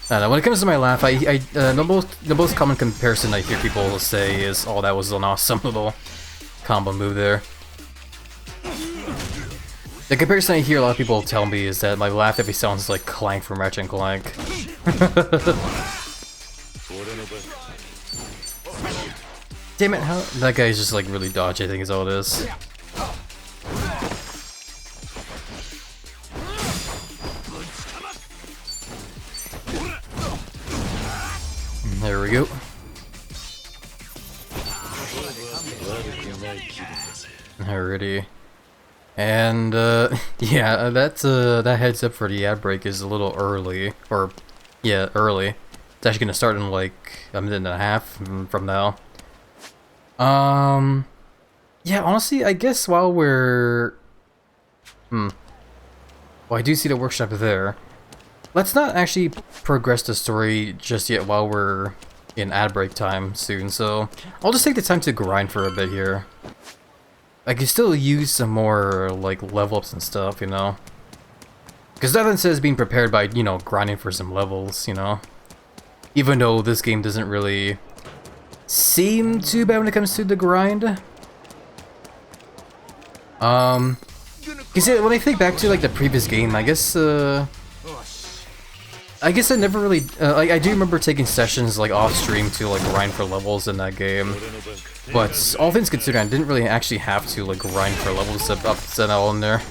I don't know, when it comes to my laugh, the most common comparison I hear people say is, oh, that was an awesome little combo move there. The comparison I hear a lot of people tell me is that my laugh definitely sounds like Clank from Ratchet and Clank. Damn it, how that guy's just like really dodgy, I think is all it is. There we go. Alrighty. And yeah, that heads up for the ad break is a little early, or yeah, early. It's actually gonna start in like a minute and a half from now. Yeah, honestly, I guess while we're well, I do see the workshop there. Let's not actually progress the story just yet while we're in ad break time soon, so I'll just take the time to grind for a bit here. I can still use some more, like, level ups and stuff, you know? Because nothing says being prepared by, you know, grinding for some levels, you know? Even though this game doesn't really seem too bad when it comes to the grind. You see, when I think back to, like, the previous game, I guess I never really, I do remember taking sessions, like, off-stream to, like, grind for levels in that game. But, all things considered, I didn't really actually have to, like, grind for levels up and all in there.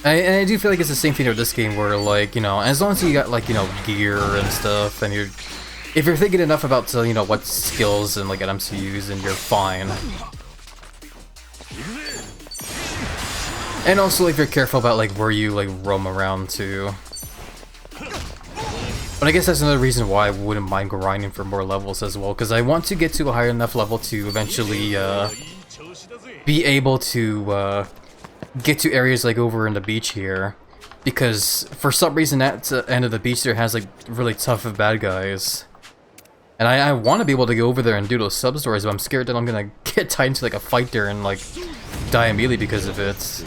And I do feel like it's the same thing with this game where, like, you know, as long as you got, like, you know, gear and stuff, and if you're thinking enough about, you know, what skills and, like, items to use, and you're fine. And also, if you're careful about, like, where you, like, roam around to. But I guess that's another reason why I wouldn't mind grinding for more levels as well, because I want to get to a high enough level to eventually, be able to, get to areas, like, over in the beach here. Because, for some reason, that end of the beach there has, like, really tough bad guys. And I want to be able to go over there and do those sub-stories, but I'm scared that I'm gonna get tied into, like, a fight there and, like, die immediately because of it.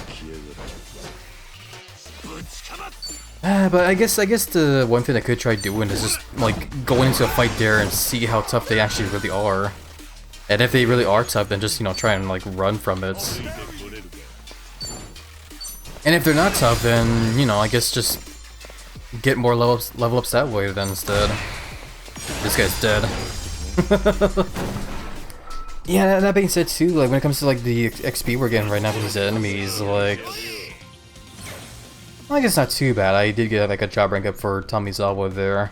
But I guess the one thing I could try doing is just, like, going into a fight there and see how tough they actually really are. And if they really are tough, then just, you know, try and, like, run from it. And if they're not tough, then, you know, I guess just get more level ups that way then instead. This guy's dead. Yeah, that being said too, like, when it comes to, like, the XP we're getting right now from these enemies, like, well, I guess not too bad. I did get, like, a job rank up for Tomizawa there.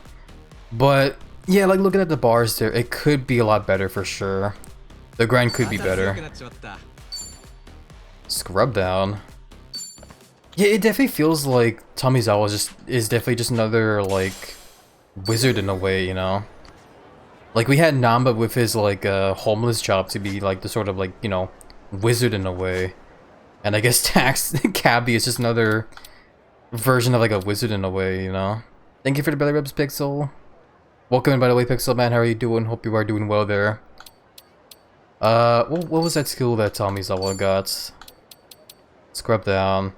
But, yeah, like, looking at the bars there, it could be a lot better for sure. The grind could be better. Scrub down. Yeah, it definitely feels like Tomizawa is definitely just another, like, wizard in a way, you know? Like, we had Namba with his, like, homeless job to be, like, the sort of, like, you know, wizard in a way. And I guess Cabby is just another version of, like, a wizard in a way, you know? Thank you for the belly rubs, Pixel. Welcome in, by the way, Pixel Man. How are you doing? Hope you are doing well there. What was that skill that Tomizawa got? Scrub down.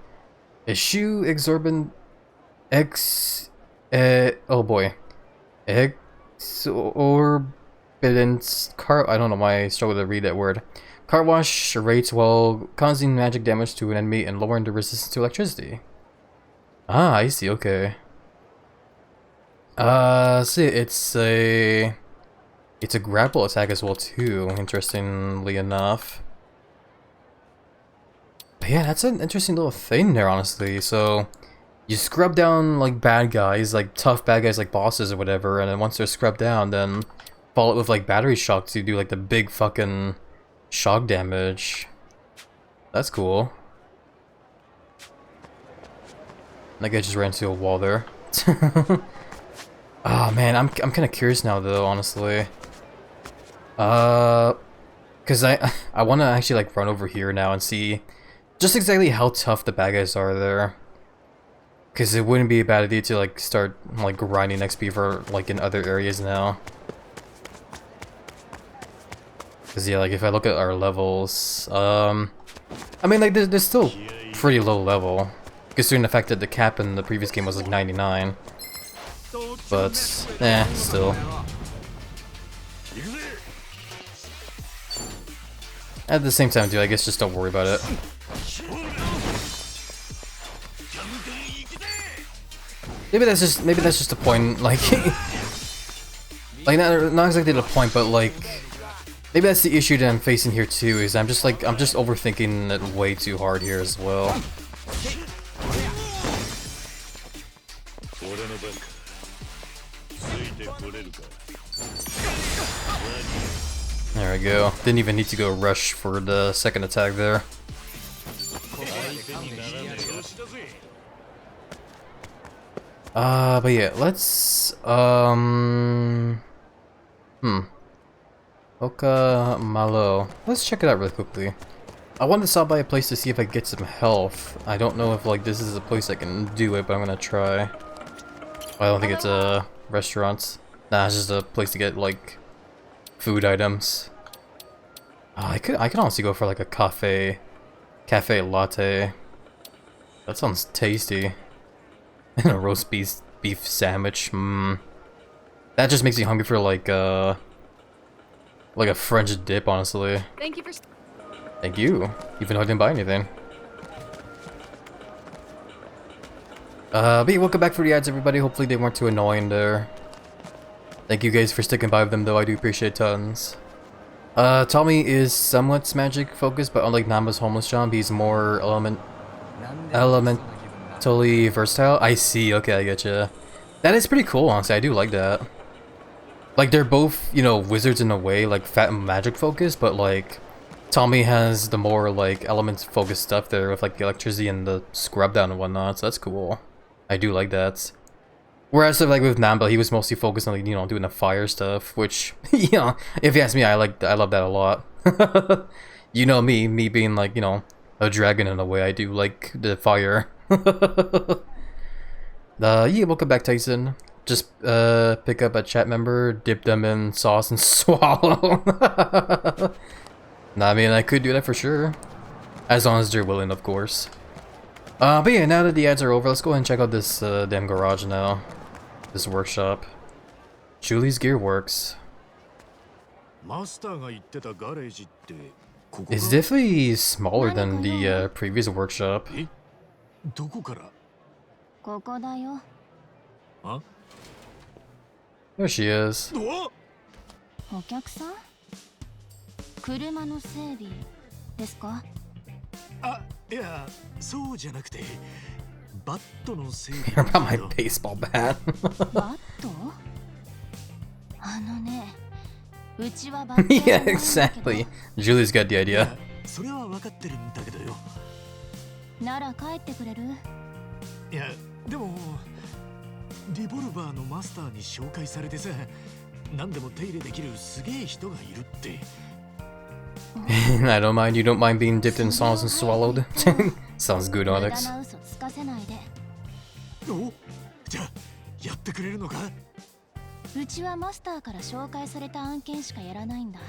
Eschew exorbitant oh boy. Exorbitant car. I don't know why I struggle to read that word. Car wash rates while causing magic damage to an enemy and lowering the resistance to electricity. Ah, I see. Okay. See, it's a grapple attack as well too. Interestingly enough. But yeah, that's an interesting little thing there, honestly. So, you scrub down, like, bad guys, like, tough bad guys, like bosses or whatever, and then once they're scrubbed down, then follow it with, like, battery shock to do, like, the big fucking shock damage. That's cool. That guy just ran into a wall there. Oh man, I'm kind of curious now though, honestly. Cause I want to actually, like, run over here now and see just exactly how tough the bad guys are there. Cause it wouldn't be a bad idea to, like, start, like, grinding XP for, like, in other areas now. Cause yeah, like if I look at our levels, I mean like they're still pretty low level, considering the fact that the cap in the previous game was like 99. But still. At the same time, dude, I guess just don't worry about it. Maybe that's just the point. Like, like not exactly the point, but like. Maybe that's the issue that I'm facing here too, is I'm just overthinking it way too hard here as well. There we go. Didn't even need to go rush for the second attack there. But yeah, let's Oka Malo. Let's check it out really quickly. I wanted to stop by a place to see if I get some health. I don't know if like this is a place I can do it, but I'm gonna try. I don't think it's a restaurant. Nah, it's just a place to get like food items. I could honestly go for like a cafe latte. That sounds tasty. And a roast beef sandwich. That just makes me hungry for like a French dip, honestly. Thank you for. Thank you. Even though I didn't buy anything. But yeah, welcome back for the ads, everybody. Hopefully they weren't too annoying there. Thank you guys for sticking by with them, though. I do appreciate tons. Tommy is somewhat magic focused, but unlike Namba's homeless job, he's more elementally versatile. I see. Okay, I getcha. That is pretty cool, honestly. I do like that. Like, they're both, you know, wizards in a way, like, fat and magic focused, but, like, Tommy has the more, like, elements focused stuff there with, like, the electricity and the scrub down and whatnot, so that's cool. I do like that. Whereas, like, with Namba, he was mostly focused on, like, you know, doing the fire stuff, which, you know, if you ask me, I love that a lot. You know me being, like, you know, a dragon in a way, I do like the fire. Yeah, welcome back, Tyson. Just pick up a chat member, dip them in sauce and swallow. Nah, I mean, I could do that for sure. As long as they're willing, of course. But yeah, now that the ads are over, let's go ahead and check out this damn garage now. This workshop. Julie's Gear Works. It's definitely smaller than the previous workshop. There she is. お客さん？車の整備ですか？あ、いや、そうじゃなくて、バットの整 Hear about my baseball bat. バット？あのね、うちはバット。Yeah, exactly. Julie's got the idea. それは分かってるんだけどよ。なら帰ってくれる？いや、でもリボルバーのマスターに紹介されてさ、何でも手入れできるすげえ人がいるって。I don't mind. You don't mind being dipped in sauce and swallowed. Sounds good, Onyx. お、じゃあやってくれるのか？うちはマスターから紹介された案件しかやらないんだ。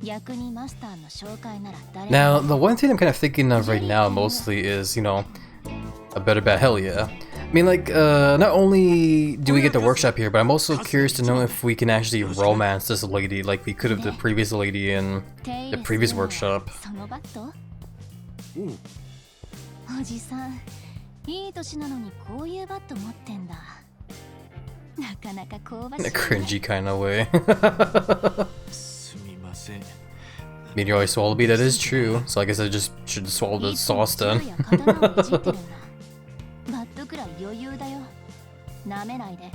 逆にマスターの紹介なら誰？ Now, the one thing I'm kind of thinking of right now mostly is, you know, a better bet. Hell yeah. I mean, like, not only do we get the workshop here, but I'm also curious to know if we can actually romance this lady like we could have the previous lady in the previous workshop. おじさん、いい年なのにこういうバット持ってんだ。なかなか香ばしい。 In a cringy kind of way. すみません。 Meteor swallow bee, that is true. So I guess I just should swallow the sauce then. バットくらい余裕だよ。なめないで。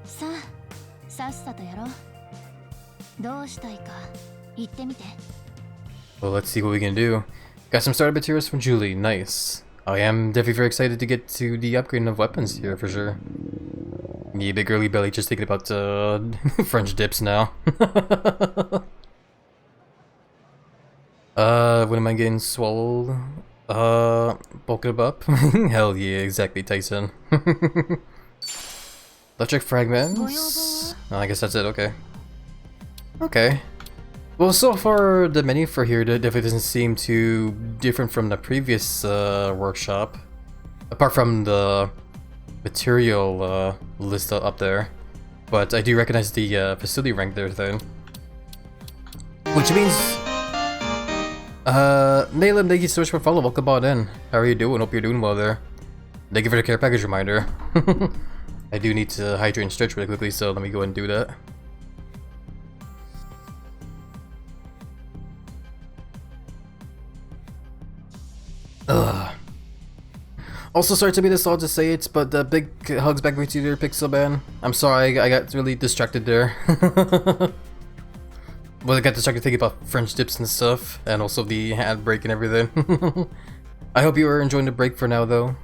さあ、さっさとやろう。どうしたいか言ってみて。 Well, let's see what we can do. Got some starter materials from Julie. Nice. I am definitely very excited to get to the upgrading of weapons here for sure. Yeah, big girly belly just thinking about French dips now. What am I getting swallowed? Bulk it up? Hell yeah, exactly, Tyson. Electric fragments? Oh, I guess that's it, okay. Okay. Well, so far the menu for here definitely doesn't seem too different from the previous workshop, apart from the material list up there. But I do recognize the facility rank there then. Which means, Naylim, thank you so much for follow. Welcome on in. How are you doing? Hope you're doing well there. Thank you for the care package reminder. I do need to hydrate and stretch really quickly, so let me go ahead and do that. Ugh. Also, sorry to be this all to say it, but big hugs back to you there, Pixel Man. I'm sorry, I got really distracted there. Well, I got distracted thinking about French dips and stuff, and also the ad break and everything. I hope you are enjoying the break for now, though.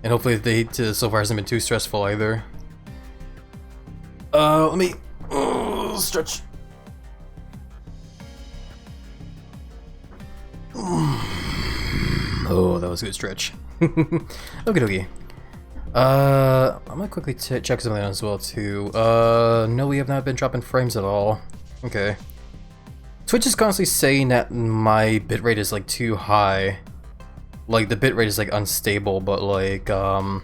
And hopefully the date so far hasn't been too stressful either. Let me stretch. Oh, that was a good stretch. Okay, dokie. I'm gonna quickly check something as well too. No, we have not been dropping frames at all. Okay. Twitch is constantly saying that my bitrate is like too high. Like the bitrate is like unstable, but like when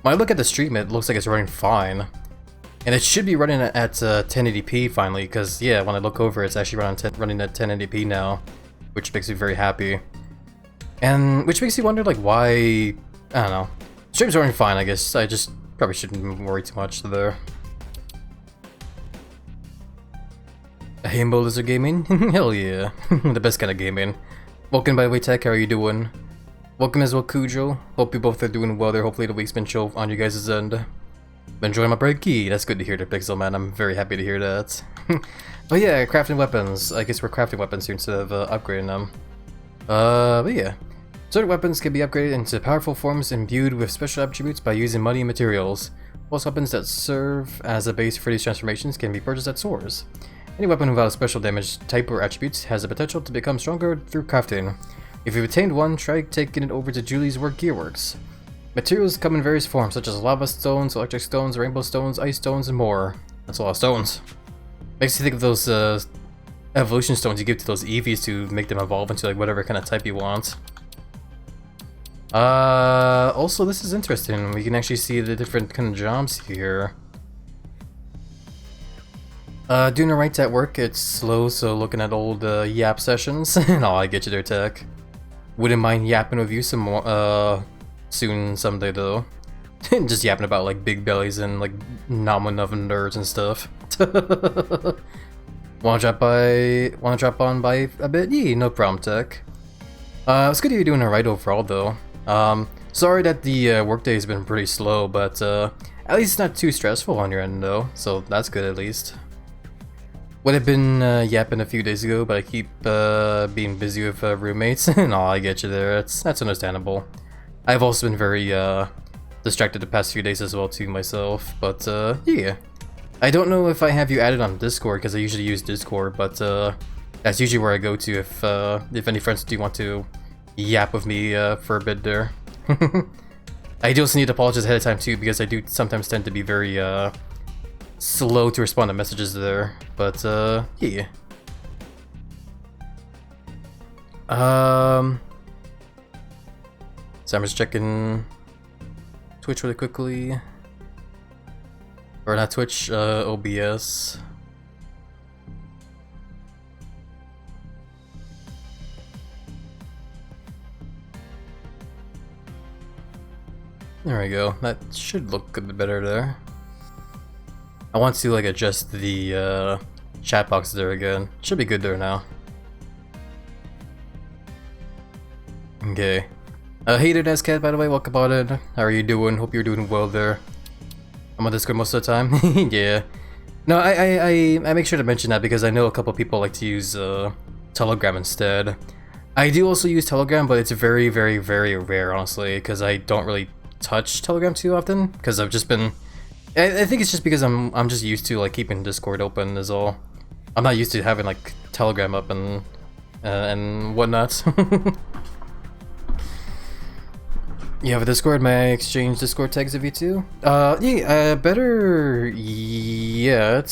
I look at the stream, it looks like it's running fine, and it should be running at 1080p finally. Because yeah, when I look over, it's actually running at 1080p now, which makes me very happy. And which makes me wonder like why, I don't know. Stream's running fine, I guess. I just probably shouldn't worry too much there. HappyLizard gaming? Hell yeah. The best kind of gaming. Welcome by the way, Tech. How are you doing? Welcome as well, Cujo. Hope you both are doing well there. Hopefully the week's been chill on you guys' end. Been enjoying my breaky. That's good to hear there, Pixel Man. I'm very happy to hear that. But yeah, crafting weapons. I guess we're crafting weapons here instead of upgrading them. But yeah. Certain weapons can be upgraded into powerful forms imbued with special attributes by using money and materials. Most weapons that serve as a base for these transformations can be purchased at stores. Any weapon without a special damage type or attributes has the potential to become stronger through crafting. If you've attained one, try taking it over to Julie's Gearworks. Materials come in various forms such as lava stones, electric stones, rainbow stones, ice stones, and more. That's a lot of stones. Makes you think of those evolution stones you give to those Eevees to make them evolve into like whatever kind of type you want. Also this is interesting. We can actually see the different kind of jobs here. Doing the right at work, it's slow, so looking at old yap sessions. No, I get you there, Tech. Wouldn't mind yapping with you some more soon someday though. Just yapping about like big bellies and like not enough nerds and stuff. Wanna drop on by a bit? Yeah, no problem, Tech. It's good that you're doing alright overall though. Sorry that the workday has been pretty slow, but at least it's not too stressful on your end though, so that's good at least. Would have been yapping a few days ago, but I keep being busy with roommates. No, I get you there. That's understandable. I've also been very distracted the past few days as well too myself. But yeah, I don't know if I have you added on Discord because I usually use Discord, but that's usually where I go to if any friends do want to yap with me for a bit there. I do also need to apologize ahead of time too because I do sometimes tend to be very slow to respond to messages there, but yeah. So I'm just checking Twitch really quickly, or not Twitch, OBS. There we go. That should look a bit better there. I want to like adjust the chat box there again. Should be good there now. Okay. Hey there, Nescat, by the way. Welcome on in. How are you doing? Hope you're doing well there. I'm on Discord most of the time. Yeah. No, I make sure to mention that because I know a couple people like to use Telegram instead. I do also use Telegram, but it's very, very, very rare, honestly, because I don't really touch Telegram too often. Because I've just been. I think it's just because I'm just used to like keeping Discord open is all. I'm not used to having like Telegram up and whatnot. You have a Discord? May I exchange Discord tags with you too? Yeah, better yet.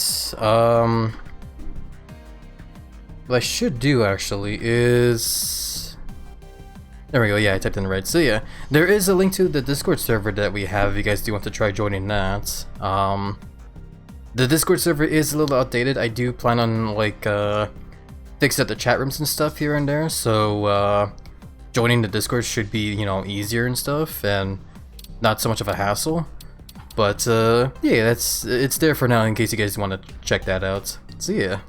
what I should do actually is... There we go, yeah, I typed in right. So yeah, there is a link to the Discord server that we have if you guys do want to try joining that. The Discord server is a little outdated. I do plan on like fix up the chat rooms and stuff here and there, so joining the Discord should be, you know, easier and stuff and not so much of a hassle. But yeah, it's there for now in case you guys want to check that out. So yeah.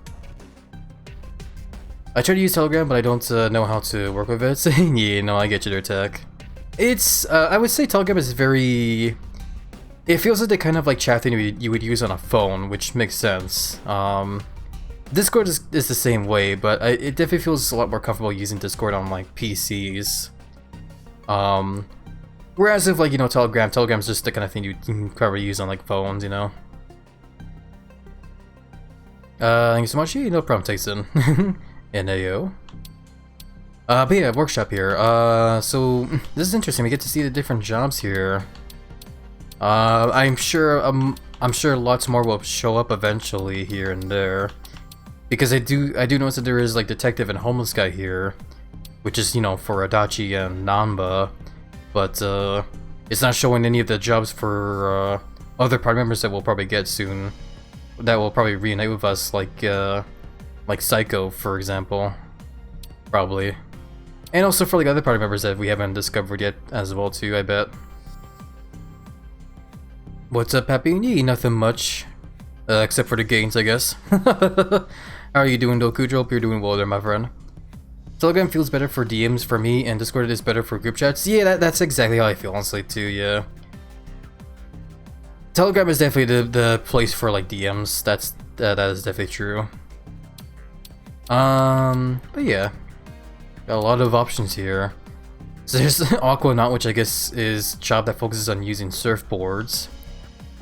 I try to use Telegram, but I don't know how to work with it. Yeah, no, I get you there, Tech. It's, I would say Telegram is very... It feels like the kind of like chat thing you would use on a phone, which makes sense. Discord is the same way, but it definitely feels a lot more comfortable using Discord on like PCs. Whereas if like, you know, Telegram's just the kind of thing you can probably use on like phones, you know. Thank you so much. Yeah, no problem, Tyson. NAO. But yeah, workshop here. So this is interesting. We get to see the different jobs here. I'm sure lots more will show up eventually here and there, because I do notice that there is like detective and homeless guy here, which is, you know, for Adachi and Namba, but it's not showing any of the jobs for other party members that we'll probably get soon, that will probably reunite with us, like Psycho, for example, probably. And also for like other party members that we haven't discovered yet as well too, I bet. What's up, Happy? Yeah, nothing much. Except for the gains, I guess. How are you doing, Dokujo? Hope you're doing well there, my friend. Telegram feels better for DMs for me, and Discord is better for group chats. Yeah, that's exactly how I feel, honestly, too, yeah. Telegram is definitely the place for like DMs. That is definitely true. But yeah, got a lot of options here. So there's Aquanaut, which I guess is job that focuses on using surfboards.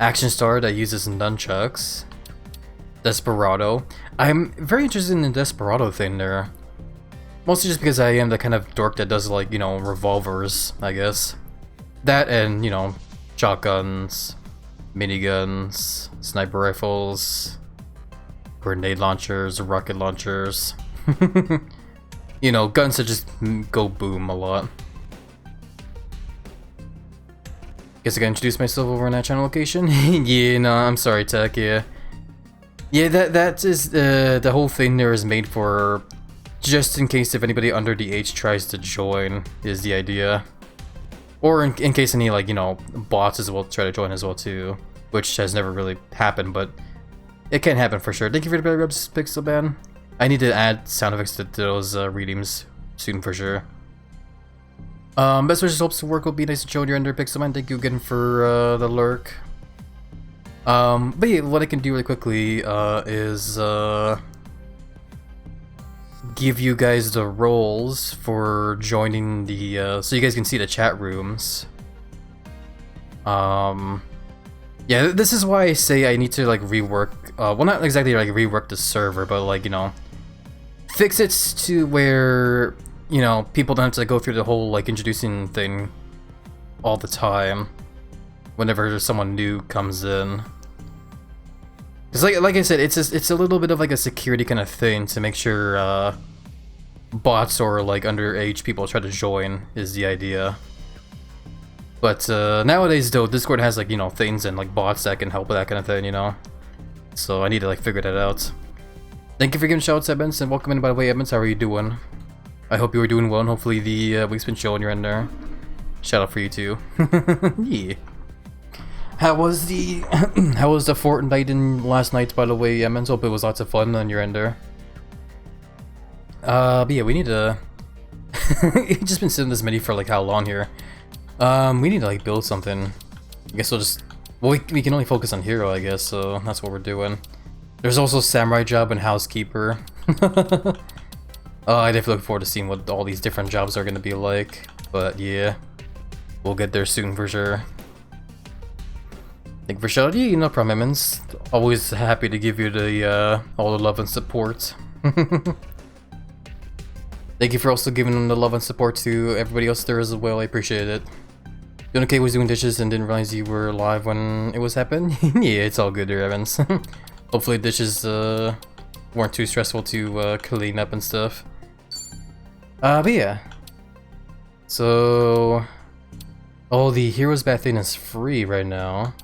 Action Star that uses nunchucks. Desperado. I'm very interested in the Desperado thing there. Mostly just because I am the kind of dork that does like, you know, revolvers, I guess. That and, you know, shotguns, miniguns, sniper rifles, grenade launchers, rocket launchers. You know, guns that just go boom a lot. Guess I gotta introduce myself over on that channel location. Yeah, no, I'm sorry, Tech, yeah. Yeah, that is, the whole thing there is made for just in case if anybody under the age tries to join, is the idea. Or in case any, like, you know, bots as well try to join as well too. Which has never really happened, but it can happen for sure. Thank you for the better rubs, Pixelban. I need to add sound effects to those readings soon for sure. Best wishes, hopes to work will be nice to show you under Pixelman. Thank you again for the lurk. But yeah, what I can do really quickly is give you guys the roles for joining the so you guys can see the chat rooms. Yeah, this is why I say I need to like rework, well, not exactly like rework the server, but like, you know, fix it to where, you know, people don't have to go through the whole like introducing thing all the time whenever someone new comes in. Because like I said, it's a little bit of like a security kind of thing to make sure bots or like underage people try to join is the idea. But nowadays though, Discord has like, you know, things and like bots that can help with that kind of thing, you know. So I need to like figure that out. Thank you for giving shoutouts, Evans, and welcome in, by the way, Evans. How are you doing? I hope you were doing well, and hopefully the week's been chilling you're in there. Shout out for you too. Yeah. How was the Fortnite in last night, by the way, Evans? Hope it was lots of fun on your end there. But yeah, we need to. It's just been sitting this many for like how long here? We need to like build something. I guess we'll just. Well, we can only focus on hero, I guess. So that's what we're doing. There's also samurai job and housekeeper. I definitely look forward to seeing what all these different jobs are gonna be like. But yeah, we'll get there soon for sure. Thank you for shouting. Yeah, no problem, Emmons. Always happy to give you the all the love and support. Thank you for also giving them the love and support to everybody else there as well. I appreciate it. Doing okay, was doing dishes and didn't realize you were live when it was happening. Yeah, it's all good there, Evans. Hopefully dishes were weren't too stressful to clean up and stuff. But yeah. So, oh, the Hero's Bath thing is free right now.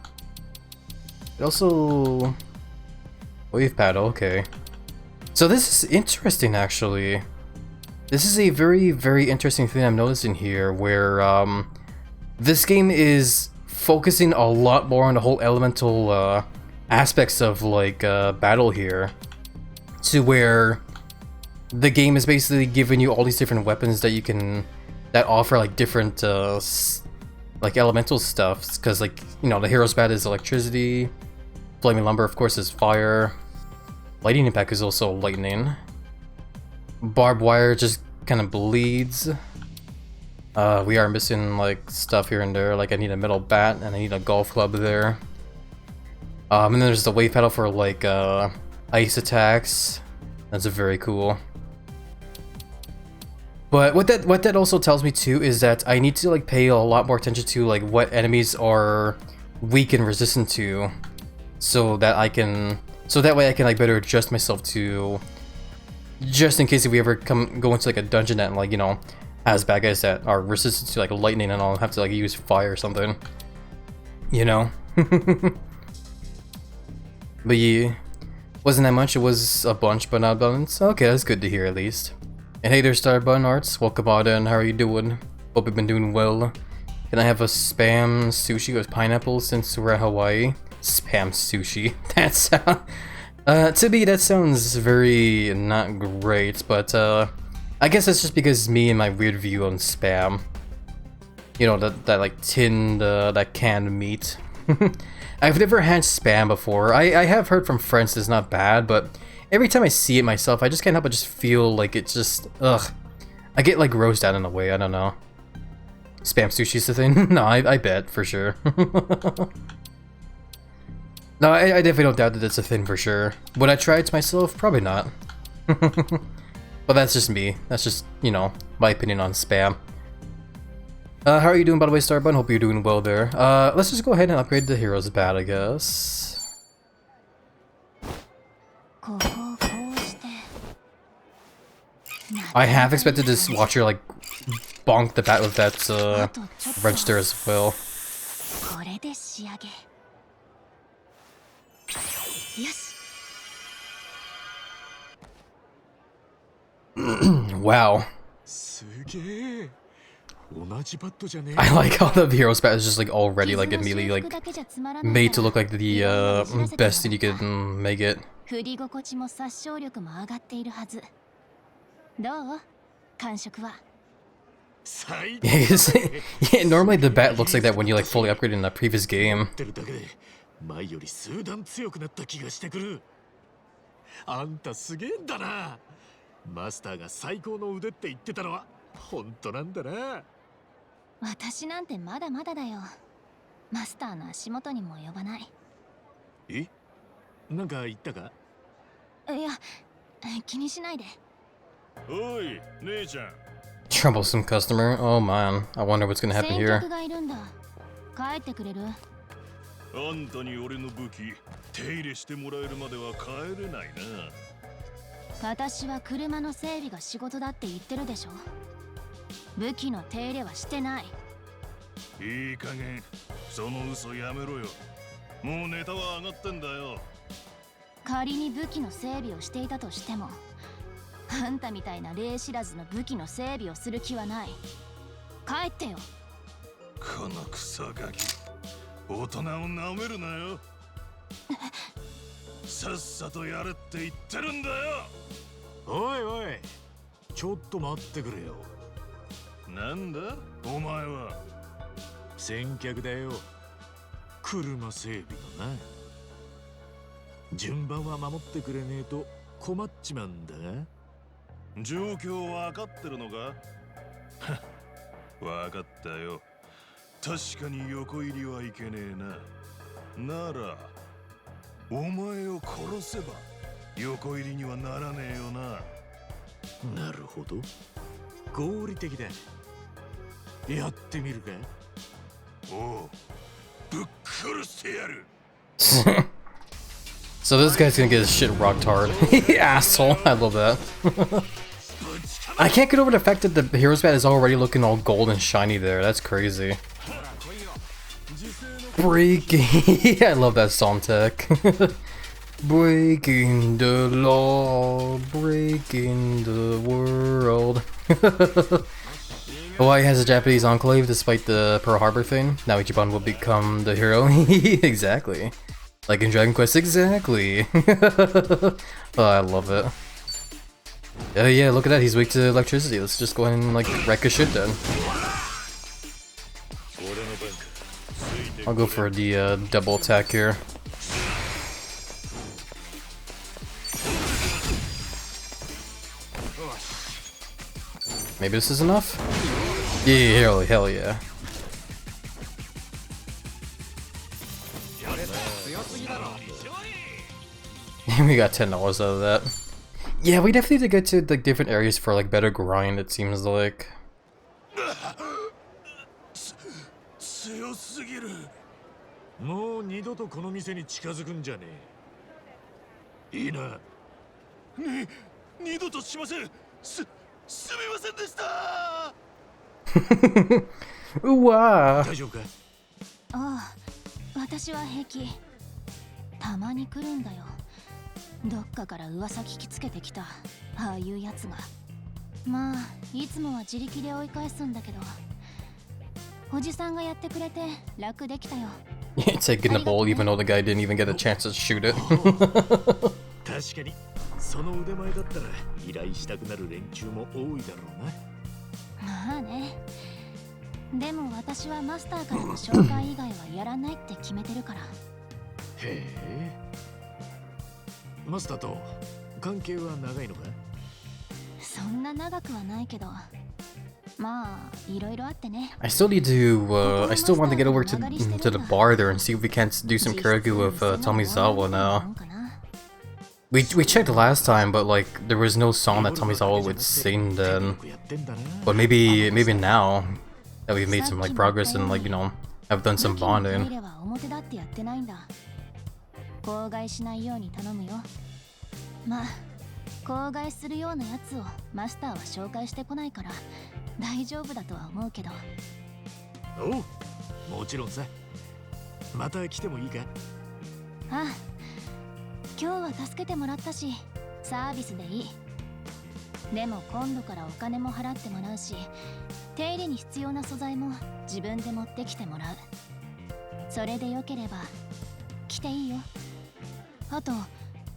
Also, wave paddle. Okay. So this is interesting, actually. This is a very, very interesting thing I'm noticing here, where this game is focusing a lot more on the whole elemental aspects of like battle here, to where the game is basically giving you all these different weapons that you can that offer like different like elemental stuff. Because like, you know, the hero's bat is electricity, flaming lumber of course is fire, lightning impact is also lightning, barbed wire just kind of bleeds. We are missing like stuff here and there, like I need a metal bat and I need a golf club there. And then there's the wave paddle for like ice attacks. That's very cool. But what that also tells me too is that I need to like pay a lot more attention to like what enemies are weak and resistant to, so that way I can like better adjust myself to, just in case if we ever go into like a dungeon that like, you know, has bad guys that are resistant to like lightning and I'll have to like use fire or something, you know. But yeah, wasn't that much. It was a bunch, but not abundance. Okay, that's good to hear at least. And hey there, Star Bun Arts. Welcome on in. How are you doing? Hope you've been doing well. Can I have a spam sushi with pineapple since we're at Hawaii? Spam sushi. That sounds... to me, that sounds very not great, but I guess that's just because me and my weird view on spam. You know, that like tinned, that canned meat. I've never had spam before. I have heard from friends it's not bad, but every time I see it myself, I just can't help but just feel like it's just, ugh. I get like grossed out in a way, I don't know. Spam sushi's the thing? No, I bet, for sure. No, I definitely don't doubt that it's a thing for sure. Would I try it to myself? Probably not. But that's just me. That's just, you know, my opinion on spam. How are you doing, by the way, Starbun? Hope you're doing well there. Let's just go ahead and upgrade the hero's bat, I guess. I have expected to watch her, like, bonk the bat with that, register as well. Wow. I like how the hero's bat is just like already like immediately like made to look like the best thing you can make it. Yeah, normally the bat looks like that when you like fully upgrade in the previous game. マスターが最高の腕って言ってたのは本当なんだな。私なんてまだまだだよ。マスターの足元にも及ばない。え？なんか言ったか？いや、気にしないで。おい、姉ちゃん。Troublesome customer. Oh man, I wonder what's gonna happen here. 先客がいるんだ。帰ってくれる？あんたに俺の武器手入れしてもらえるまでは帰れないな。 私は車の整備が仕事だって言ってるでしょ。武器の手入れはしてない。いい加減その嘘やめろよ。もうネタは上がってんだよ。仮に武器の整備をしていたとしても、あんたみたいな礼知らずの武器の整備をする気はない。帰ってよ。このクソガキ、大人を舐めるなよ。さっさとやれって言ってるんだよ。 おいおい、ちょっと待ってくれよ。なんだお前は。先客だよ。車整備のな。順番は守ってくれねえと困っちまうんだが。状況わかってるのか？わかったよ。確かに横入りはいけねえな。ならお前を殺せば 横入りにはならねえよな。なるほど。合理的だ。やってみるか。おう、ぶっ殺してやる。So this guy's gonna get his shit rocked hard. Asshole. I love that. I can't get over the fact that the hero's bat is already looking all gold and shiny there. That's crazy. Breaking. I love that song tech. Breaking the law, breaking the world. Hawaii has a Japanese enclave despite the Pearl Harbor thing. Now Ichiban will become the hero. Exactly. Like in Dragon Quest, exactly. Oh, I love it. Yeah, look at that, he's weak to electricity. Let's just go ahead and like wreck his shit then. I'll go for the double attack here. Maybe this is enough? Yeah, hell yeah. We got $10 out of that. Yeah, we definitely need to get to like different areas for like better grind, it seems like. 強すぎる。もう二度とこの店に近づくんじゃねえ。いいな。二度としません。すみませんでした。うわー。大丈夫か？ああ、私は平気。たまに来るんだよ。どっかから噂聞きつけてきた。ああいうやつが。まあ、いつもは自力で追い返すんだけど。おじさんがやってくれて楽できたよ。Taking the ball even though the guy didn't even get a chance to shoot it. 確かにその腕前だったら依頼したくなる連中も多いだろうな。まあね。でも私はマスターからの紹介以外はやらないって決めてるから。へえ。マスターと関係は長いのか？そんな長くはないけど。まあ、いろいろあってね。I still need to, I still want to get over to the bar there and see if we can't do some karaoke with Tomizawa now. We checked last time, but like there was no song that Tomizawa would sing then. But maybe now that we've made some like progress and like, you know, have done some bonding. 口外しないように頼むよ。まあ、口外するようなやつをマスターは紹介してこないから大丈夫だとは思うけど。おう、もちろんさ。また来てもいいか？ああ、今日は助けてもらったし、サービスでいい。でも今度からお金も払ってもらうし、手入れに必要な素材も自分で持ってきてもらう。それでよければ来ていいよ。あと、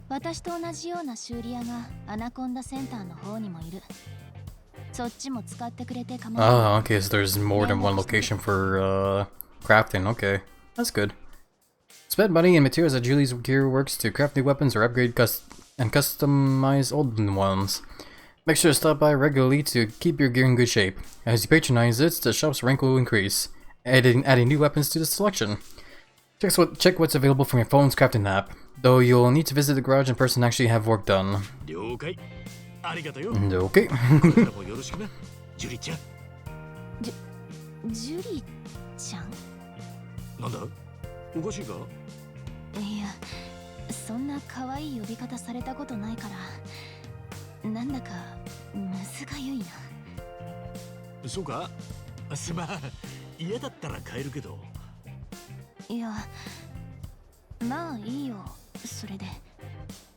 私と同じような修理屋がアナコンダセンターの方にもいる。そっちも使ってくれて構わない。Oh, okay, so there's more than one location for crafting. Okay, that's good. Spend money and materials at Julie's Gear Works to craft new weapons or upgrade and customize old ones. Make sure to stop by regularly to keep your gear in good shape. As you patronize it, the shop's rank will increase, adding new weapons to the selection. Check what's available from your phone's crafting app, though you'll need to visit the garage in person to actually have work done. 了解。ありがとうよ。 Okay. これからもよろしくな、ジュリちゃん。ジュリちゃん？なんだ？おかしいか？いや、そんな可愛い呼び方されたことないから、なんだかむずがゆいな。そうか？すまん。嫌だったら帰るけど。いや、まあいいよ、それで。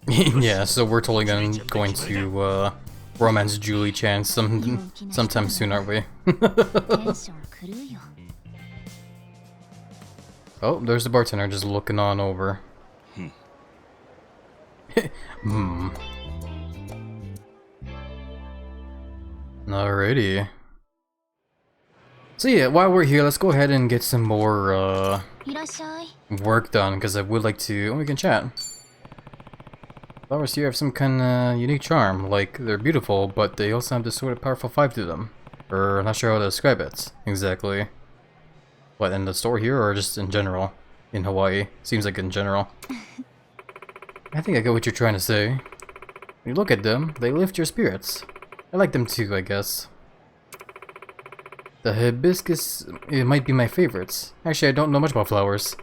Yeah, so we're totally going to romance Julie Chan sometime soon, aren't we? Oh, there's the bartender just looking on over. Alrighty. So yeah, while we're here, let's go ahead and get some more work done, because I would like to... Oh, we can chat. Flowers here have some kind of unique charm, like they're beautiful, but they also have this sort of powerful vibe to them. Or I'm not sure how to describe it exactly. What, in the store here or just in general? In Hawaii? Seems like in general. I think I get what you're trying to say. When you look at them, they lift your spirits. I like them too, I guess. The hibiscus, it might be my favorites. Actually, I don't know much about flowers.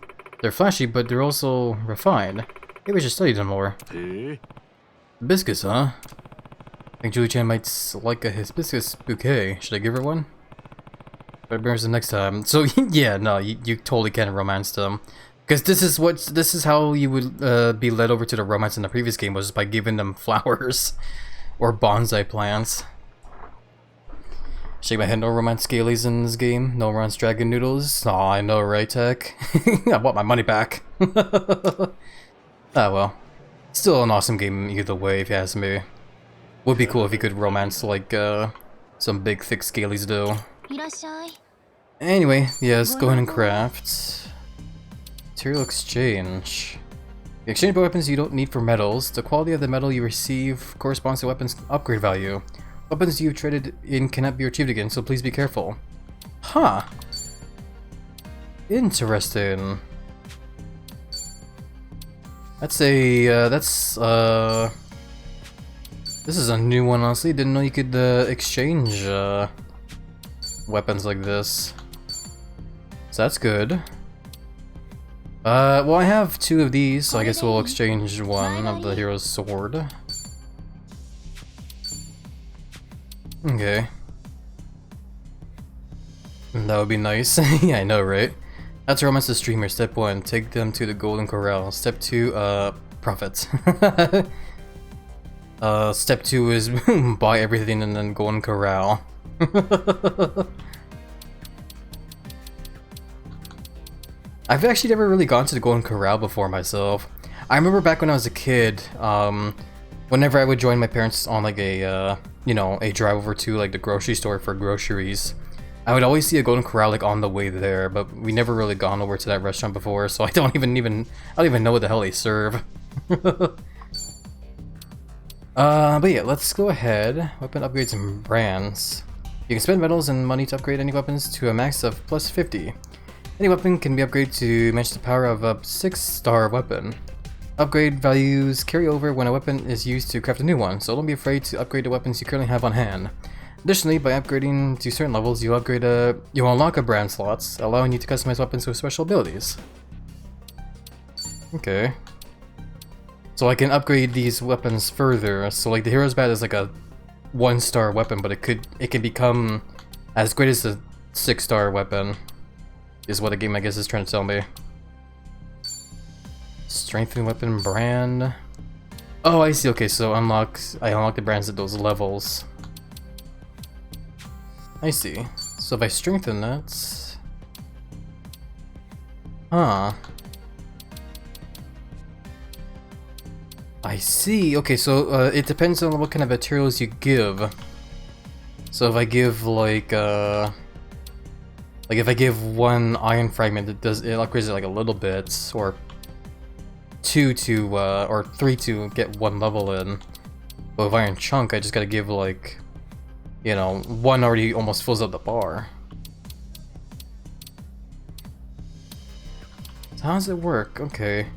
They're flashy, but they're also refined. Maybe I should study them more. Eh? Hibiscus, huh? I think Julie-chan might like a hibiscus bouquet. Should I give her one? But bears the next time. So yeah, no, you totally can romance them. Because this is how you would be led over to the romance in the previous game, was by giving them flowers. Or bonsai plants. Shake my head, no romance scalies in this game. No romance dragon noodles. Aw, I know, right, Tech? I want my money back. Ah, well. Still an awesome game either way, if you ask me. Would be cool if you could romance, like, some big, thick scalies, though. Anyway, yes, go ahead and craft. Material exchange. You exchange weapons you don't need for metals. The quality of the metal you receive corresponds to weapons upgrade value. Weapons you've traded in cannot be retrieved again, so please be careful. Huh. Interesting. That's a, this is a new one, honestly. Didn't know you could, exchange, weapons like this. So that's good. Well, I have 2 of these, so I guess we'll exchange one of the hero's sword. Okay. That would be nice. Yeah, I know, right? That's romance the streamer. Step 1, take them to the Golden Corral. Step 2, profits. Step 2 is buy everything and then Golden Corral. I've actually never really gone to the Golden Corral before myself. I remember back when I was a kid, whenever I would join my parents on like a, you know, a drive over to like the grocery store for groceries, I would always see a Golden Corral like on the way there, but we never really gone over to that restaurant before, so I don't even know what the hell they serve. But yeah, let's go ahead. Weapon upgrades and brands. You can spend metals and money to upgrade any weapons to a max of plus 50. Any weapon can be upgraded to match the power of a 6-star weapon. Upgrade values carry over when a weapon is used to craft a new one, so don't be afraid to upgrade the weapons you currently have on hand. Additionally, by upgrading to certain levels, you'll unlock a brand slots, allowing you to customize weapons with special abilities. Okay. So I can upgrade these weapons further. So like the Hero's Bat is like a 1-star weapon, but it can become as great as a 6-star weapon. Is what the game, I guess, is trying to tell me. Strengthen weapon brand. Oh, I see. Okay, so I unlock the brands at those levels. I see. So if I strengthen that... Huh. I see. Okay, so it depends on what kind of materials you give. So if I give like if I give 1 iron fragment, it upgrades it like a little bit, or 2 to or 3 to get 1 level in. But with iron chunk, I just gotta give like, you know, 1 already almost fills up the bar. So how does it work? Okay.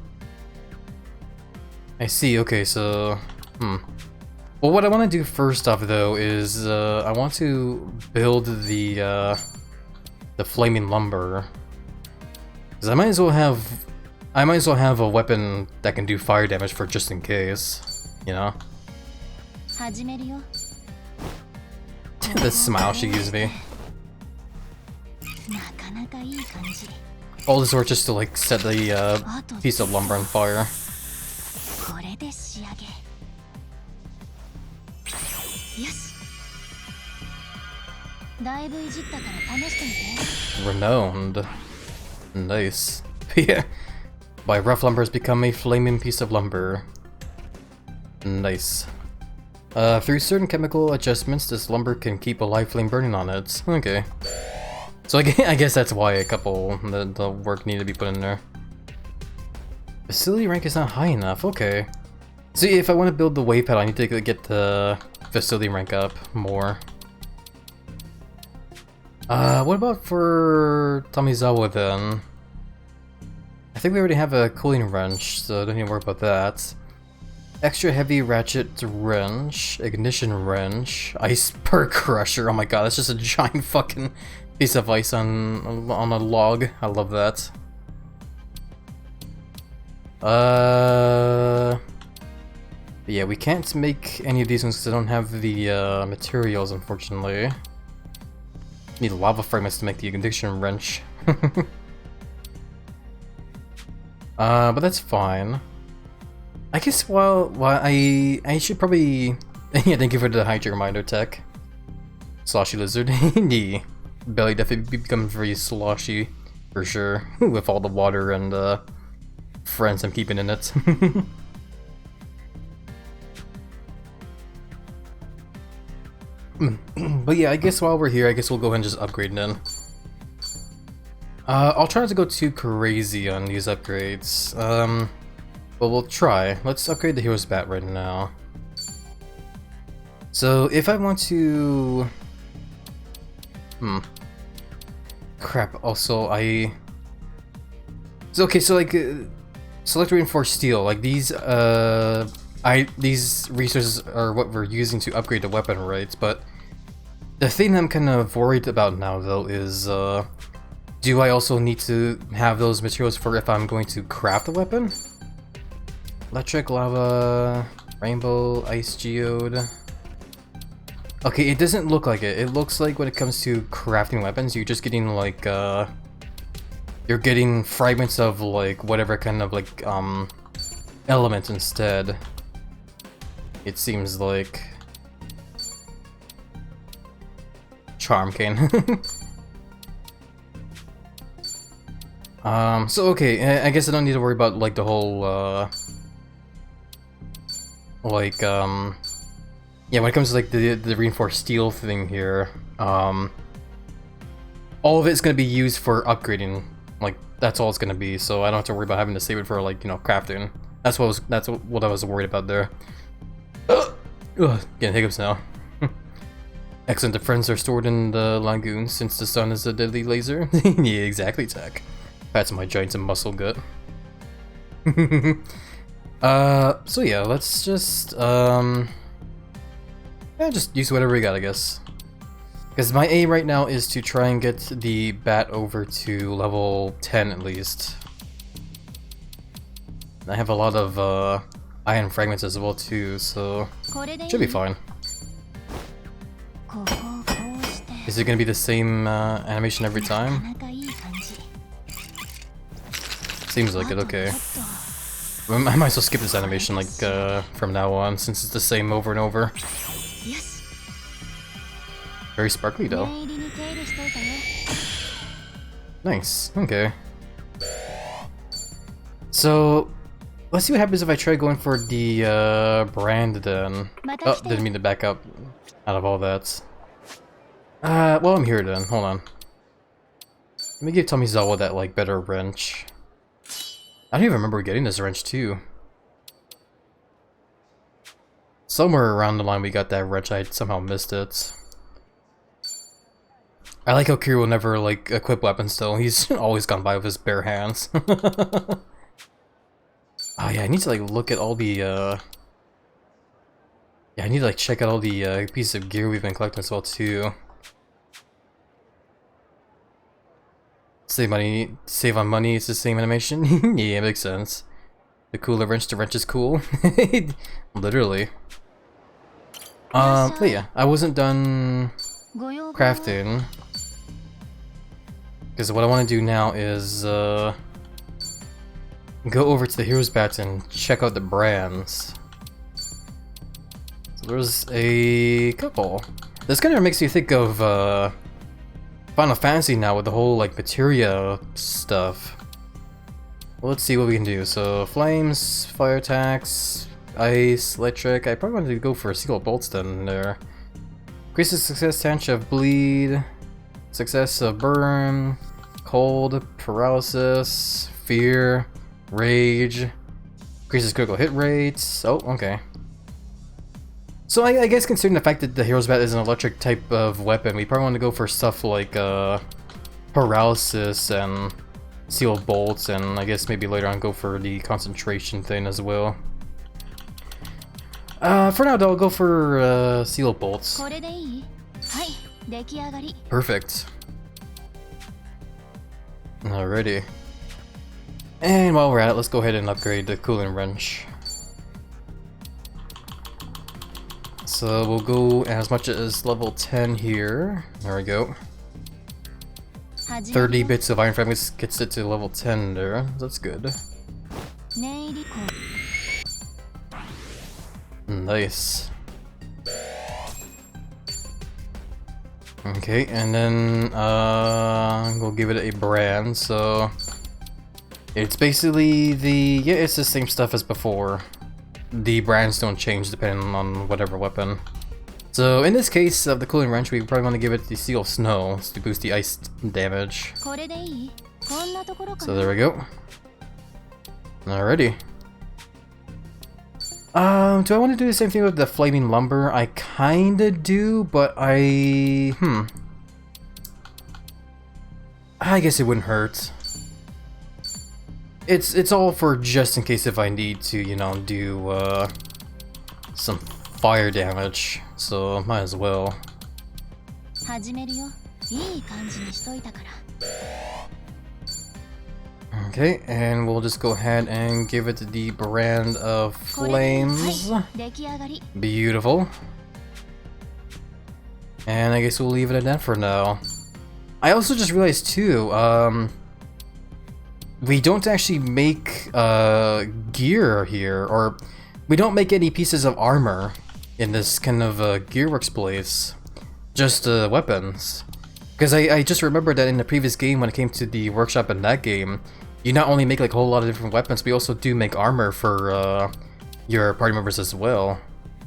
I see. Okay, so well, what I want to do first off though is I want to build the flaming lumber, because I might as well have a weapon that can do fire damage for just in case, you know. The smile she gives me. All this work just to like set the piece of lumber on fire. Renowned. Nice. Yeah. By rough lumber has become a flaming piece of lumber. Nice. Through certain chemical adjustments, this lumber can keep a live flame burning on it. Okay. So I guess that's why the work needed to be put in there. Facility rank is not high enough. Okay. See, if I want to build the wave pad, I need to get the facility rank up more. What about for Tamizawa then? I think we already have a cooling wrench, so I don't need to worry about that. Extra heavy ratchet wrench, ignition wrench, iceberg crusher. Oh my god, that's just a giant fucking piece of ice on a log. I love that. But yeah, we can't make any of these ones because I don't have the materials, unfortunately. Need lava fragments to make the ignition wrench. But that's fine. I guess while I should probably yeah, thank you for the hydrate reminder tech. Sloshy lizard. The belly definitely becomes very sloshy for sure with all the water and friends I'm keeping in it. But yeah, I guess while we're here, I guess we'll go ahead and just upgrade then. I'll try not to go too crazy on these upgrades. But we'll try. Let's upgrade the hero's bat right now. So if I want to... Crap, also So okay, so like... select reinforced steel. Like these, these resources are what we're using to upgrade the weapon, right? But the thing I'm kind of worried about now, though, is do I also need to have those materials for if I'm going to craft a weapon? Electric, lava, rainbow, ice geode. Okay, it doesn't look like it. It looks like when it comes to crafting weapons, you're just getting like you're getting fragments of like whatever kind of like element instead. It seems like charm cane. So okay, I guess I don't need to worry about like the whole like yeah, when it comes to like the reinforced steel thing here, all of it's gonna be used for upgrading. Like that's all it's gonna be, so I don't have to worry about having to save it for like, you know, crafting. That's what I was worried about there. Ugh, getting hiccups now. Excellent, the friends are stored in the lagoon since the sun is a deadly laser. Yeah, exactly, Tech. Pats my joints and muscle gut. So yeah, let's just yeah, just use whatever we got, I guess. Because my aim right now is to try and get the bat over to level 10 at least. I have a lot of iron fragments as well too, so should be fine. Is it gonna be the same animation every time? Seems like it, okay. I might as well skip this animation like from now on, since it's the same over and over. Very sparkly though. Nice, okay. So, let's see what happens if I try going for the brand then. Oh, didn't mean to back up out of all that. Well, I'm here then, hold on. Let me give Tomizawa that like better wrench. I don't even remember getting this wrench too. Somewhere around the line we got that wrench, I somehow missed it. I like how Kiryu will never like equip weapons though, he's always gone by with his bare hands. Oh yeah, I need to like look at all the yeah, I need to like check out all the pieces of gear we've been collecting as well too. Save money, save on money, it's the same animation. Yeah, it makes sense. The cooler wrench, the wrench is cool. Literally. But yeah, I wasn't done crafting. Because what I want to do now is go over to the Hero's Bats and check out the brands. So there's a couple. This kind of makes me think of Final Fantasy now with the whole like materia stuff. Well, let's see what we can do. So flames, fire attacks, ice, electric. I probably wanted to go for a Seal Bolts then there. Increases success chance of bleed, success of burn, cold, paralysis, fear, rage. Increases critical hit rates. Oh, okay. So I guess considering the fact that the Hero's Bat is an electric type of weapon, we probably want to go for stuff like paralysis and Seal Bolts, and I guess maybe later on go for the concentration thing as well. For now though, I'll go for Seal Bolts. Perfect. Alrighty. And while we're at it, let's go ahead and upgrade the cooling wrench. so we'll go as much as level 10 here. There we go. 30 bits of iron fragments gets it to level 10 there. That's good. Nice. Okay, and then we'll give it a brand. So it's basically it's the same stuff as before. The brands don't change depending on whatever weapon. So in this case of the cooling wrench, we probably want to give it the Seal of Snow to boost the ice damage. So there we go. Alrighty. Do I want to do the same thing with the Flaming Lumber? I kinda do, but I guess it wouldn't hurt. It's all for just in case if I need to, you know, do some fire damage, so might as well. Okay, and we'll just go ahead and give it the brand of Flames. Beautiful. And I guess we'll leave it at that for now. I also just realized too, we don't actually make gear here, or we don't make any pieces of armor in this kind of Gearworks place, just weapons. Because I just remembered that in the previous game, when it came to the workshop in that game, you not only make like a whole lot of different weapons, but you also do make armor for your party members as well.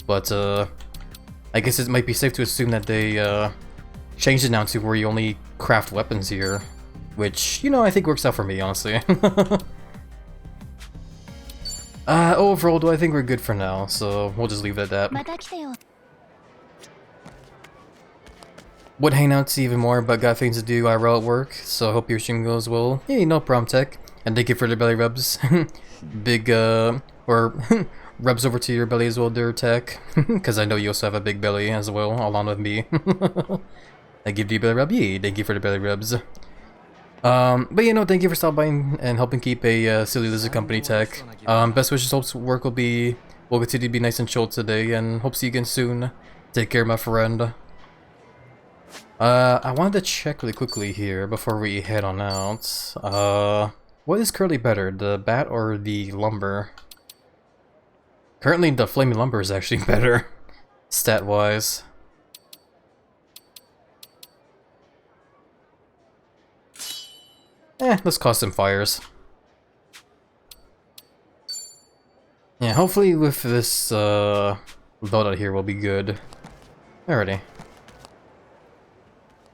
But I guess it might be safe to assume that they changed it now to where you only craft weapons here. Which, you know, I think works out for me, honestly. Overall, though, I think we're good for now, so we'll just leave it at that. Would hang out to see even more, but got things to do IRL at work, so I hope your stream goes well. Hey, no problem, Tech. And thank you for the belly rubs. Big, or rubs over to your belly as well, dear Tech. Because I know you also have a big belly as well, along with me. I give you a belly rub. Yay, thank you for the belly rubs. But you know, thank you for stopping by and helping keep a silly lizard company, Tech. Best wishes, hopes work will continue to be nice and chill today, and hope to see you again soon. Take care, my friend. I wanted to check really quickly here before we head on out. What is currently better, the bat or the lumber? Currently, the flaming lumber is actually better, stat-wise. Let's cause some fires. Yeah, hopefully with this loadout here will be good. Alrighty.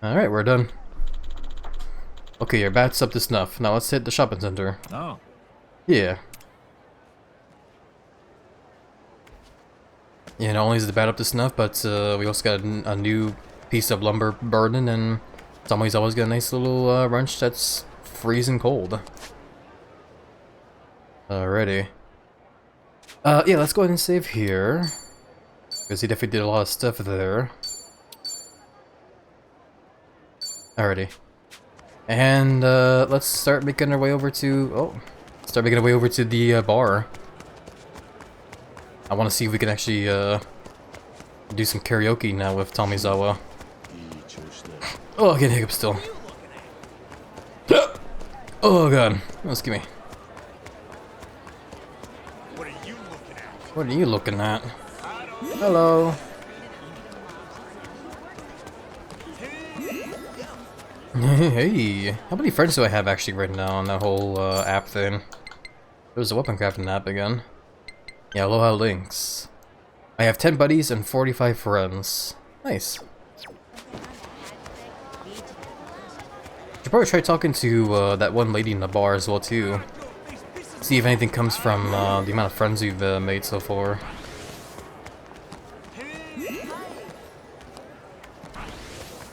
Alright, we're done. Okay, your bat's up to snuff. Now let's hit the shopping center. Oh. Yeah. Yeah, not only is the bat up to snuff, but we also got a new piece of lumber burning, and somebody's always got a nice little wrench that's freezing cold. Alrighty. Yeah, let's go ahead and save here, because he definitely did a lot of stuff there. Alrighty. And let's start making our way over to the bar. I want to see if we can actually do some karaoke now with Tomizawa. Oh, I get hiccups still. Oh god, let's give me. What are you looking at? Hello. Hey, how many friends do I have actually right now on that whole app thing? There's a weapon crafting app again. Yeah, Aloha Links. I have 10 buddies and 45 friends. Nice. Should probably try talking to that one lady in the bar as well too. See if anything comes from the amount of friends you've made so far.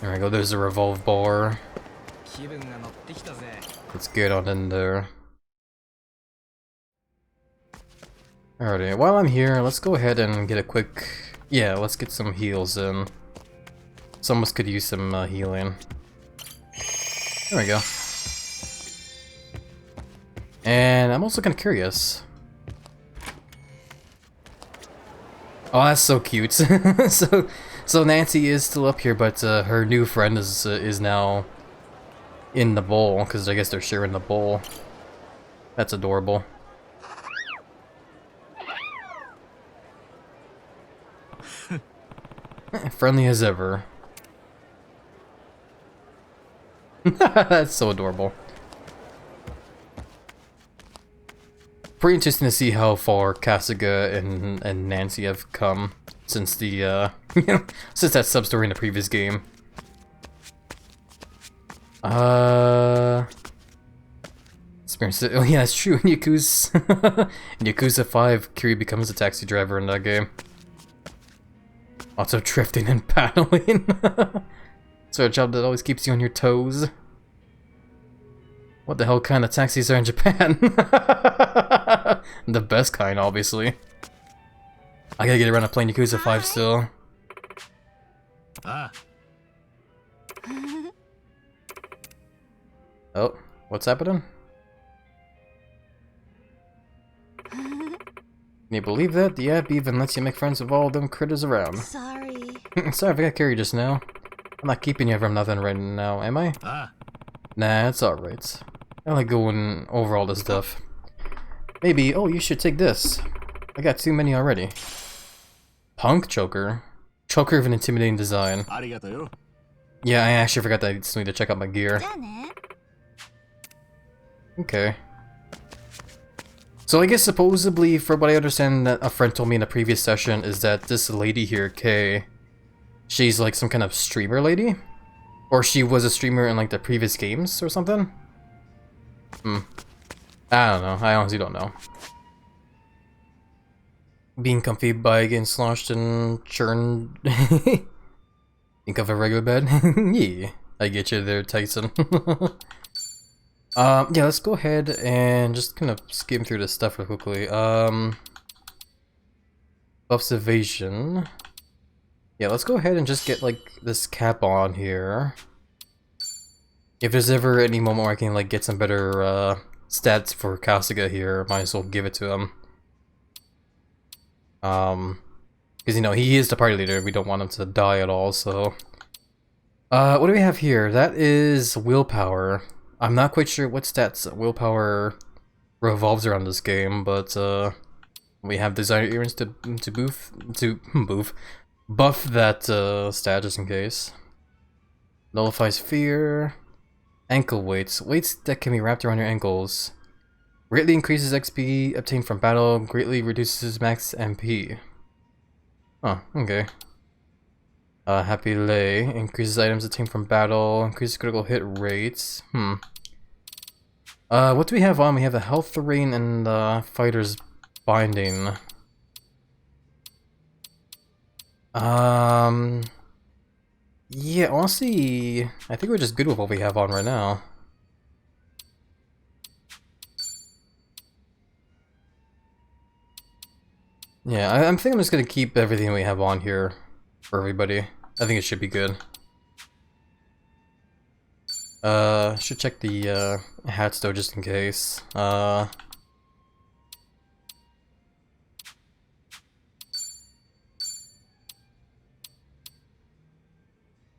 There we go, there's a revolve bar. Let's get on in there. Alrighty, while I'm here, let's go ahead and get a quick... Yeah, let's get some heals in. Some of us could use some healing. There we go. And I'm also kind of curious. Oh, that's so cute. So Nancy is still up here, but her new friend is now in the bowl because I guess they're sharing the bowl. That's adorable. Friendly as ever. That's so adorable. Pretty interesting to see how far Kasuga and Nancy have come since the you know, since that sub story in the previous game. Experience it. Oh yeah, that's true. In Yakuza, in Yakuza 5, Kiryu becomes a taxi driver in that game. Lots of drifting and paddling. So a job that always keeps you on your toes. What the hell kind of taxis are in Japan? The best kind, obviously. I gotta get around to playing Yakuza 5 still. Ah. Oh, what's happening? Can you believe that? The app even lets you make friends with all them critters around. Sorry. Sorry if I got carried just now. I'm not keeping you from nothing right now, am I? Ah. Nah, it's alright. I like going over all this stuff. Maybe, oh, you should take this. I got too many already. Punk choker? Choker of an intimidating design. Arigato. Yeah, I actually forgot that I still need to check out my gear. Okay. So I guess supposedly, for what I understand that a friend told me in a previous session, is that this lady here, Kay, she's like some kind of streamer lady? Or she was a streamer in like the previous games or something? I don't know. I honestly don't know. Being comfy by getting sloshed and churned. Think of a regular bed? Yeah, I get you there, Tyson. Yeah, let's go ahead and just kind of skim through this stuff real quickly. Buffs evasion. Yeah, let's go ahead and just get like this cap on here. If there's ever any moment where I can like get some better stats for Kasuga here, might as well give it to him. Because you know he is the party leader. We don't want him to die at all. So, what do we have here? That is willpower. I'm not quite sure what stats willpower revolves around this game, but we have designer earrings to buff that stat just in case. Nullifies fear. Ankle weights. Weights that can be wrapped around your ankles. Greatly increases XP obtained from battle. Greatly reduces max MP. Oh, okay. Happy Lay. Increases items obtained from battle. Increases critical hit rates. What do we have on? We have the health terrain and the fighter's binding. Yeah, honestly, I think we're just good with what we have on right now. Yeah, I think I'm just gonna keep everything we have on here for everybody. I think it should be good. Should check the hats though, just in case.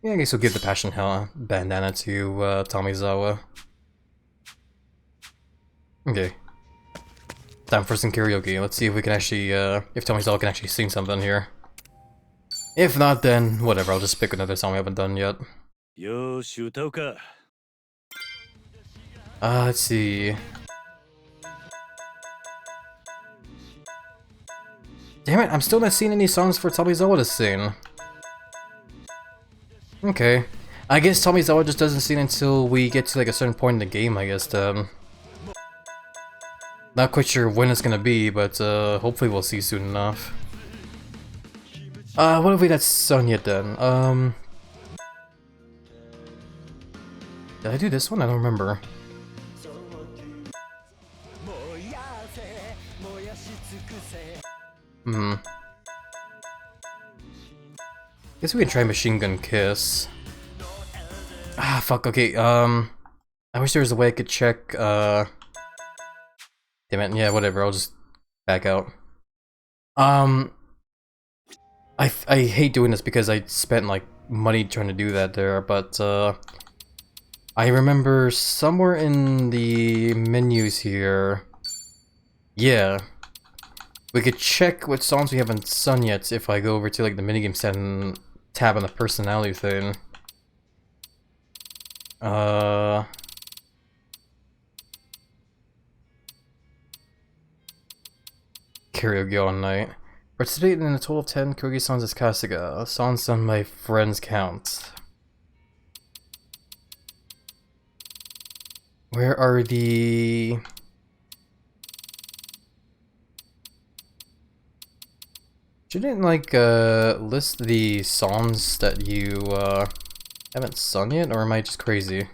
Yeah, I guess we'll give the Passion Hell bandana to Tomizawa. Okay. Time for some karaoke. Let's see if we can actually, if Tomizawa can actually sing something here. If not, then whatever, I'll just pick another song we haven't done yet. Let's see. Damn it, I'm still not seeing any songs for Tomizawa to sing. Okay. I guess Tomizawa just doesn't sing until we get to like a certain point in the game, I guess. Not quite sure when it's gonna be, but hopefully we'll see soon enough. What have we not done yet then? Did I do this one? I don't remember. Guess we can try Machine Gun Kiss. Ah, fuck, okay, I wish there was a way I could check, damn it, yeah, whatever, I'll just back out. I hate doing this because I spent like money trying to do that there, but I remember somewhere in the menus here. Yeah. We could check what songs we haven't sung yet if I go over to like the minigame set and tab on the personality thing. Karaoke all night. Participate in a total of 10 karaoke songs as Kasuga. Songs sung by friends count. Where are the... Shouldn't like list the songs that you haven't sung yet, or am I just crazy?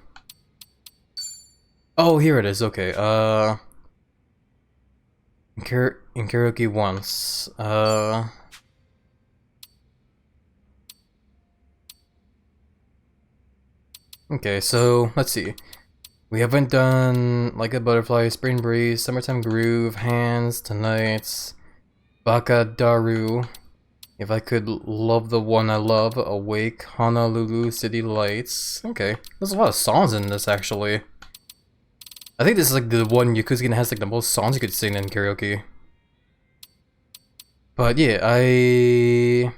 Oh, here it is. Okay. In karaoke once. Okay, so let's see. We haven't done Like a Butterfly, Spring Breeze, Summertime Groove, Hands, Tonight, Baka Daru, If I Could Love the One I Love, Awake, Honolulu, City Lights. Okay, there's a lot of songs in this actually. I think this is like the one Yakuza game that has like the most songs you could sing in karaoke. But yeah, I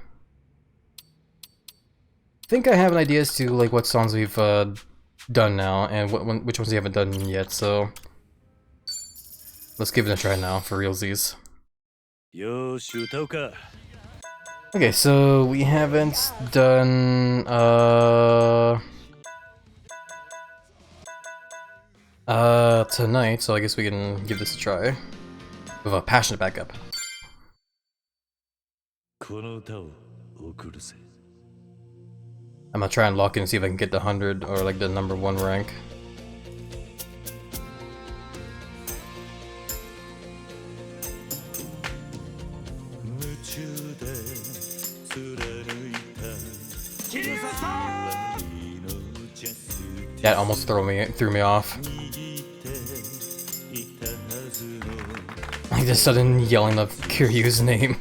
think I have an idea as to like what songs we've done now and which ones we haven't done yet. So let's give it a try now for realsies. Okay, so we haven't done Tonight, so I guess we can give this a try with a passionate backup. I'm gonna try and lock in and see if I can get the 100 or like the #1 rank. That almost threw me off. Like the sudden yelling of Kiryu's name.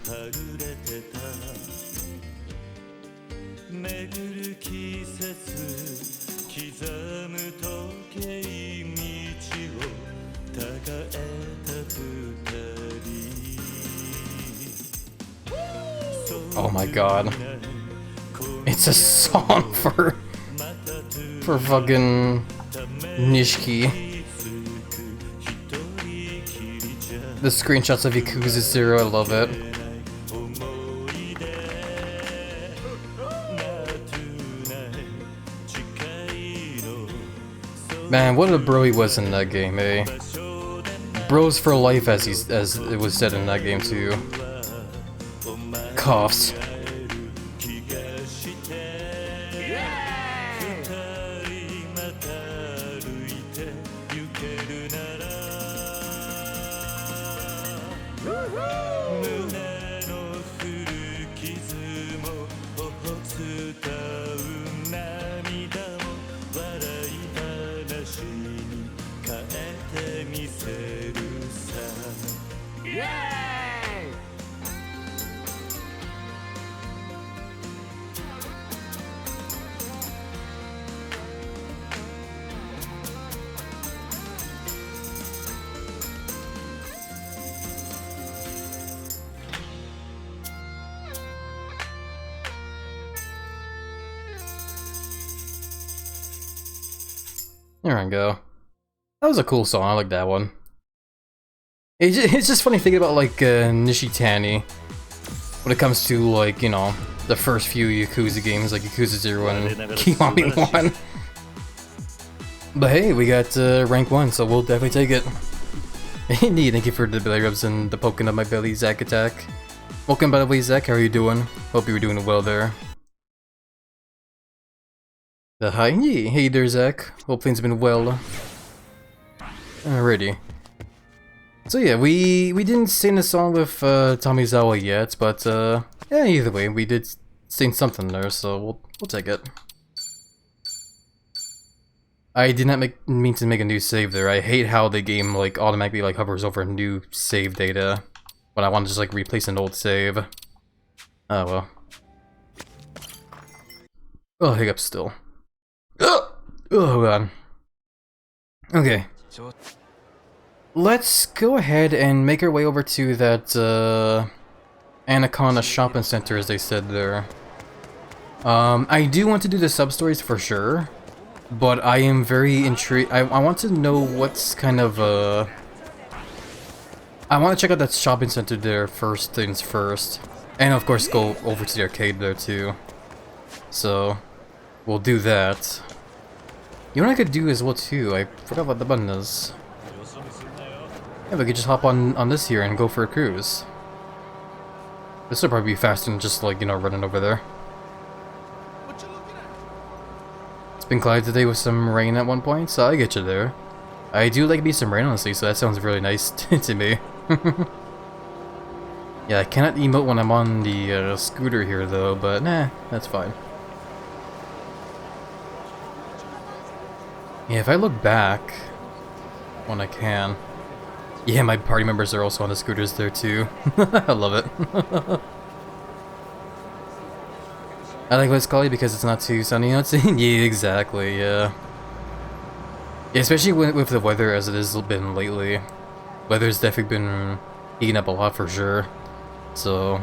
Oh my god. It's a song for fucking Nishiki. The screenshots of Yakuza 0, I love it. Man, what a bro he was in that game, eh? Bros for life, as it was said in that game too. Coughs. There we go. That was a cool song, I like that one. It's just funny thinking about like Nishitani when it comes to like, you know, the first few Yakuza games like Yakuza 0 and Kiwami 1. But hey, we got rank 1, so we'll definitely take it. Indeed, thank you for the belly rubs and the poking of my belly, Zach attack. Welcome by the way, Zach, how are you doing? Hope you were doing well there. Hi, hey there, Zach. Hope things have been well. Alrighty. So yeah, we didn't sing a song with Tomizawa yet, but yeah, either way, we did sing something there, so we'll take it. I did not mean to make a new save there. I hate how the game like automatically like hovers over new save data when I want to just like replace an old save. Oh well. Oh, hiccup still. Oh god. Okay. Let's go ahead and make our way over to that Anaconda shopping center, as they said there. I do want to do the sub-stories for sure, but I am very intrigued. I want to know what's kind of I want to check out that shopping center there first things first. And of course go over to the arcade there too. So, we'll do that. You know what I could do as well too? I forgot what the button is. Yeah, we could just hop on this here and go for a cruise. This will probably be faster than just like, you know, running over there. It's been cloudy today with some rain at one point, so I get you there. I do like me some rain honestly, so that sounds really nice to me. Yeah, I cannot emote when I'm on the scooter here though, but nah, that's fine. Yeah, if I look back when I can. Yeah, my party members are also on the scooters there too. I love it. I like West Cali because it's not too sunny outside. Yeah, exactly, yeah. Yeah, especially with the weather as it has been lately. Weather's definitely been heating up a lot for sure. So,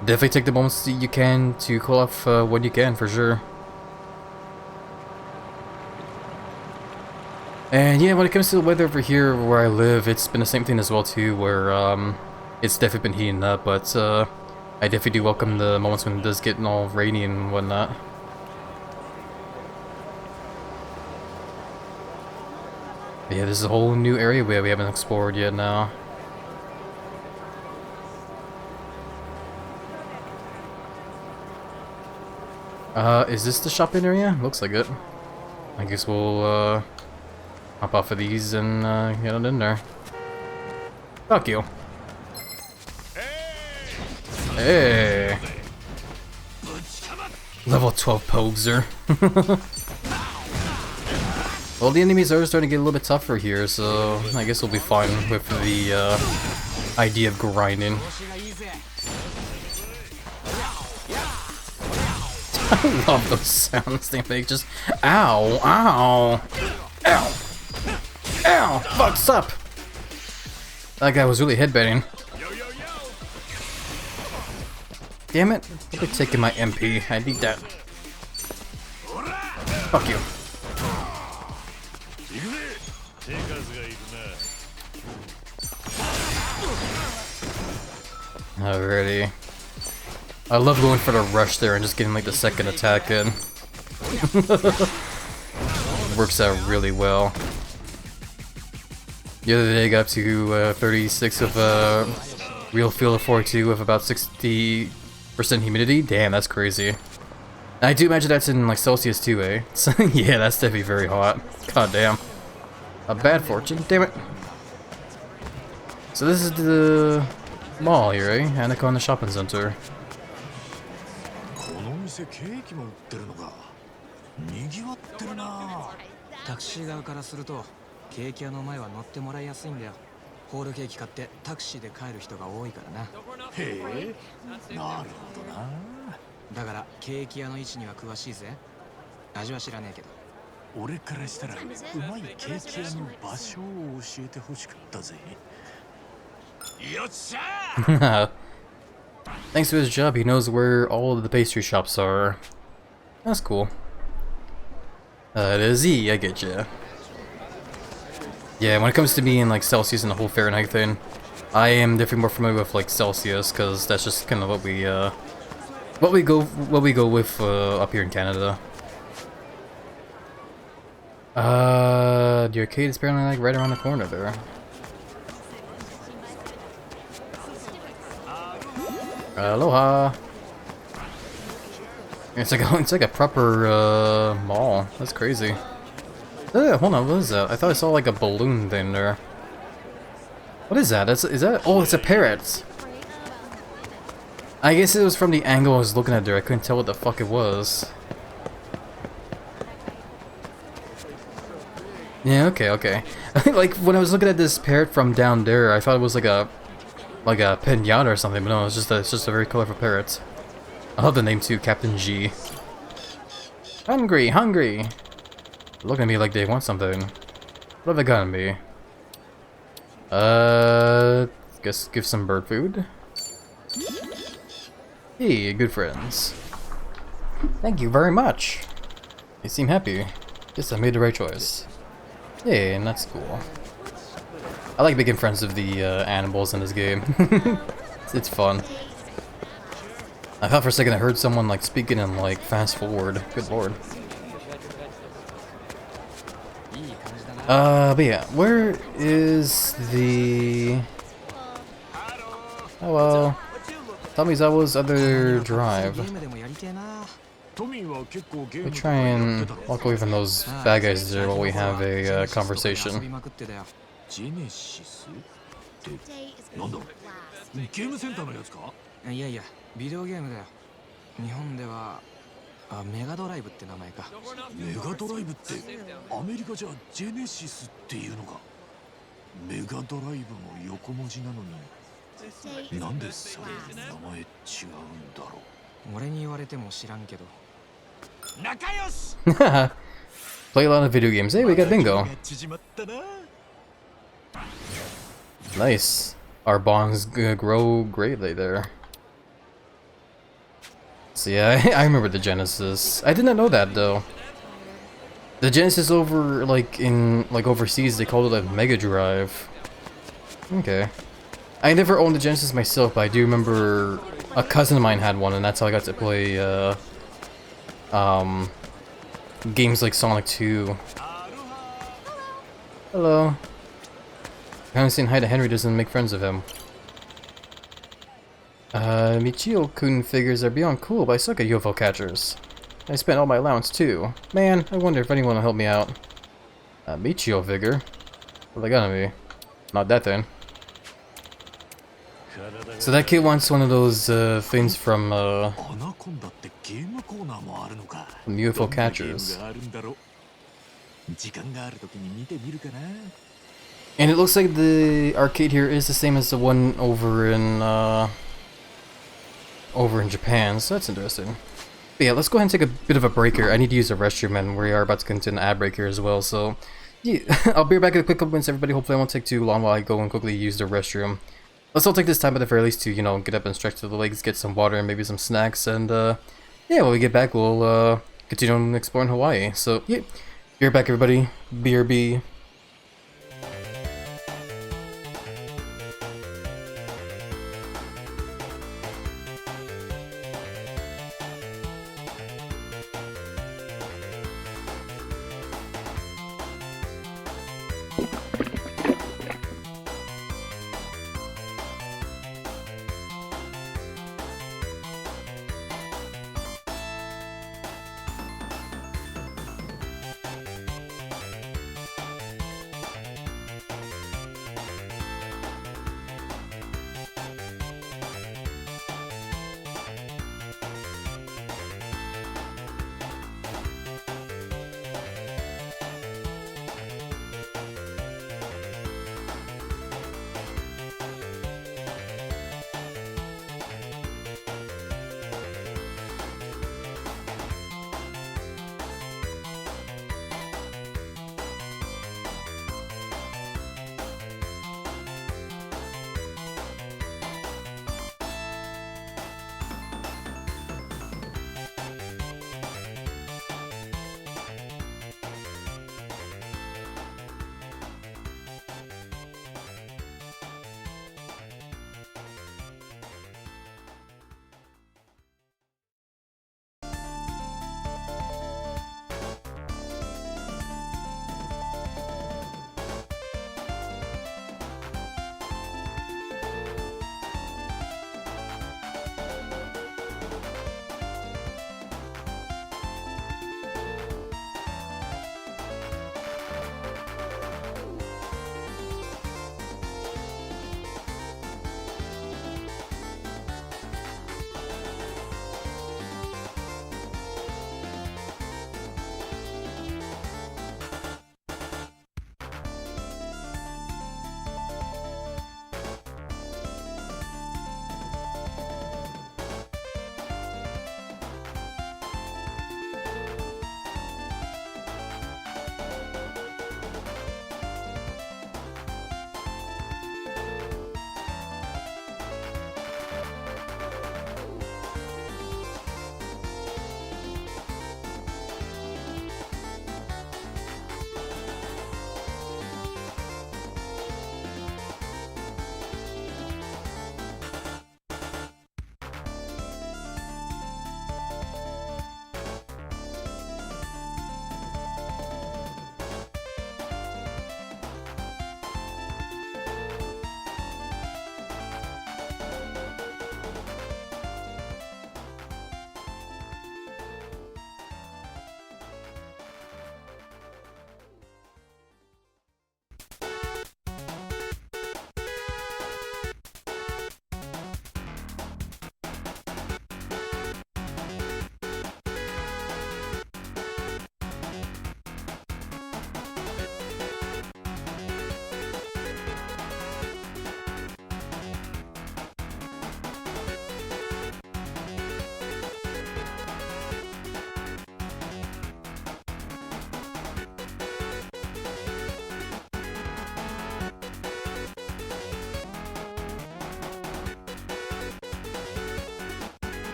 definitely take the moments that you can to cool off when you can for sure. And yeah, when it comes to the weather over here where I live, it's been the same thing as well too, where it's definitely been heating up, but I definitely do welcome the moments when it does get all rainy and whatnot. But yeah, this is a whole new area we haven't explored yet now. Is this the shopping area? Looks like it. I guess we'll hop off of these and get on in there. Fuck you. Hey! Level 12 poser. Well, the enemies are starting to get a little bit tougher here, so I guess we'll be fine with the idea of grinding. I love those sounds they make, just ow, ow, ow, ow, fuck's up. That guy was really headbanging. Damn it, I'll be taking my MP, I need that. Fuck you. Alrighty. I love going for the rush there and just getting like the second attack in. Works out really well. The other day I got up to 36 of real feel of 42 with about 60% humidity. Damn, that's crazy. I do imagine that's in like Celsius too, eh? So, yeah, that's definitely very hot. God damn. A bad fortune, damn it. So this is the mall here, eh? Anaconda Shopping Center. ケーキも売ってるのか。賑わってるな。タクシー側からするとケーキ屋の前は乗ってもらいやすいんだよ。ホールケーキ買ってタクシーで帰る人が多いからな。へえ、なるほどな。だからケーキ屋の位置には詳しいぜ。味は知らねえけど。俺からしたらうまいケーキ屋の場所を教えてほしかったぜ。よっしゃー。Thanks to his job, he knows where all of the pastry shops are. That's cool. It is E, I get ya. Yeah, when it comes to being like Celsius and the whole Fahrenheit thing, I am definitely more familiar with like Celsius because that's just kind of what we go with up here in Canada. The arcade is apparently like right around the corner there. Aloha. It's like a proper mall. That's crazy. Hold on, what is that? I thought I saw like a balloon thing there. What is that? Is that? Oh, it's a parrot. I guess it was from the angle I was looking at there. I couldn't tell what the fuck it was. Yeah, okay. Like when I was looking at this parrot from down there, I thought it was like a pinata or something, but no, it's just a very colorful parrot. I love the name too, Captain G. Hungry, hungry. Look at me like they want something. What have they gotten me? Guess give some bird food. Hey, good friends. Thank you very much. They seem happy. Guess I made the right choice. Hey, and that's cool. I like making friends with the animals in this game. It's fun. I thought for a second I heard someone like speaking in like fast forward. Good lord. But yeah, where is the... Oh well. Tomizawa's other drive. トミーは結構ゲー We ムと try かやって and たろ walk away from those bad guys there while we have a conversation. ジェネシスってなんだゲームセンターのやつかいやいやビデオゲームだよ。日本ではメガドライブって名前か。メガドライブってアメリカじゃジェネシスっていうのかメガドライブも横文字なのになんでそれ名前違うんだろう俺に言われても知らんけど。 仲良し Play a lot of video games. Hey, we got bingo. 縮まったな Nice. Our bonds grow greatly there. So yeah, I remember the Genesis. I did not know that though. The Genesis over overseas they called it a Mega Drive. Okay. I never owned the Genesis myself, but I do remember a cousin of mine had one, and that's how I got to play games like Sonic 2. Hello. Kind of saying hi to Henry doesn't make friends with him. Michio-kun figures are beyond cool, but I suck at UFO catchers. I spent all my allowance too. Man, I wonder if anyone will help me out. Michio figure? What they gonna be? Not that thing. So that kid wants one of those things from アナコンダってゲームコーナーもあるのか from UFO どんなゲーム catchers. があるんだろう時間があるときに見てみるかな And it looks like the arcade here is the same as the one over in Japan, so that's interesting. But yeah, let's go ahead and take a bit of a break here. I need to use the restroom, and we are about to continue an ad break here as well. So yeah, I'll be back in a quick couple minutes, everybody. Hopefully, it won't take too long while I go and quickly use the restroom. Let's all take this time at the very least to, you know, get up and stretch to the legs, get some water and maybe some snacks, and yeah, when we get back, we'll continue on exploring Hawaii. So yeah, be right back, everybody. BRB.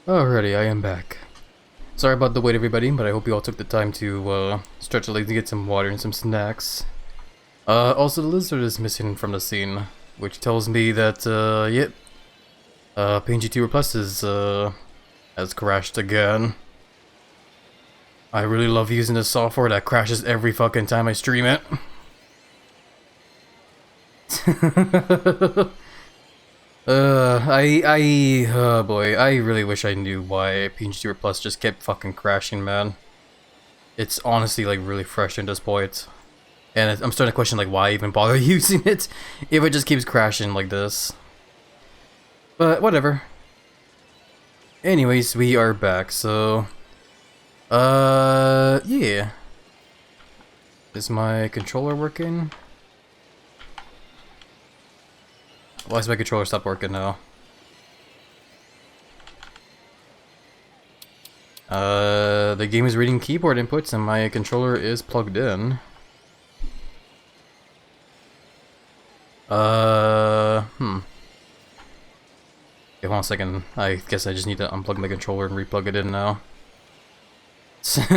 Alrighty, I am back. Sorry about the wait, everybody, but I hope you all took the time to stretch your legs to get some water and some snacks. Also, the lizard is missing from the scene, which tells me that, yep, PNG2 Plus has crashed again. I really love using this software that crashes every fucking time I stream it. Oh boy, I really wish I knew why PNG2 Plus just kept fucking crashing, man. It's honestly like really frustrating at this point. And I'm starting to question like why I even bother using it if it just keeps crashing like this. But whatever. Anyways, we are back, so yeah. Is my controller working? Why does my controller stop working now? The game is reading keyboard inputs and my controller is plugged in. Okay, hold on a second. I guess I just need to unplug my controller and replug it in now.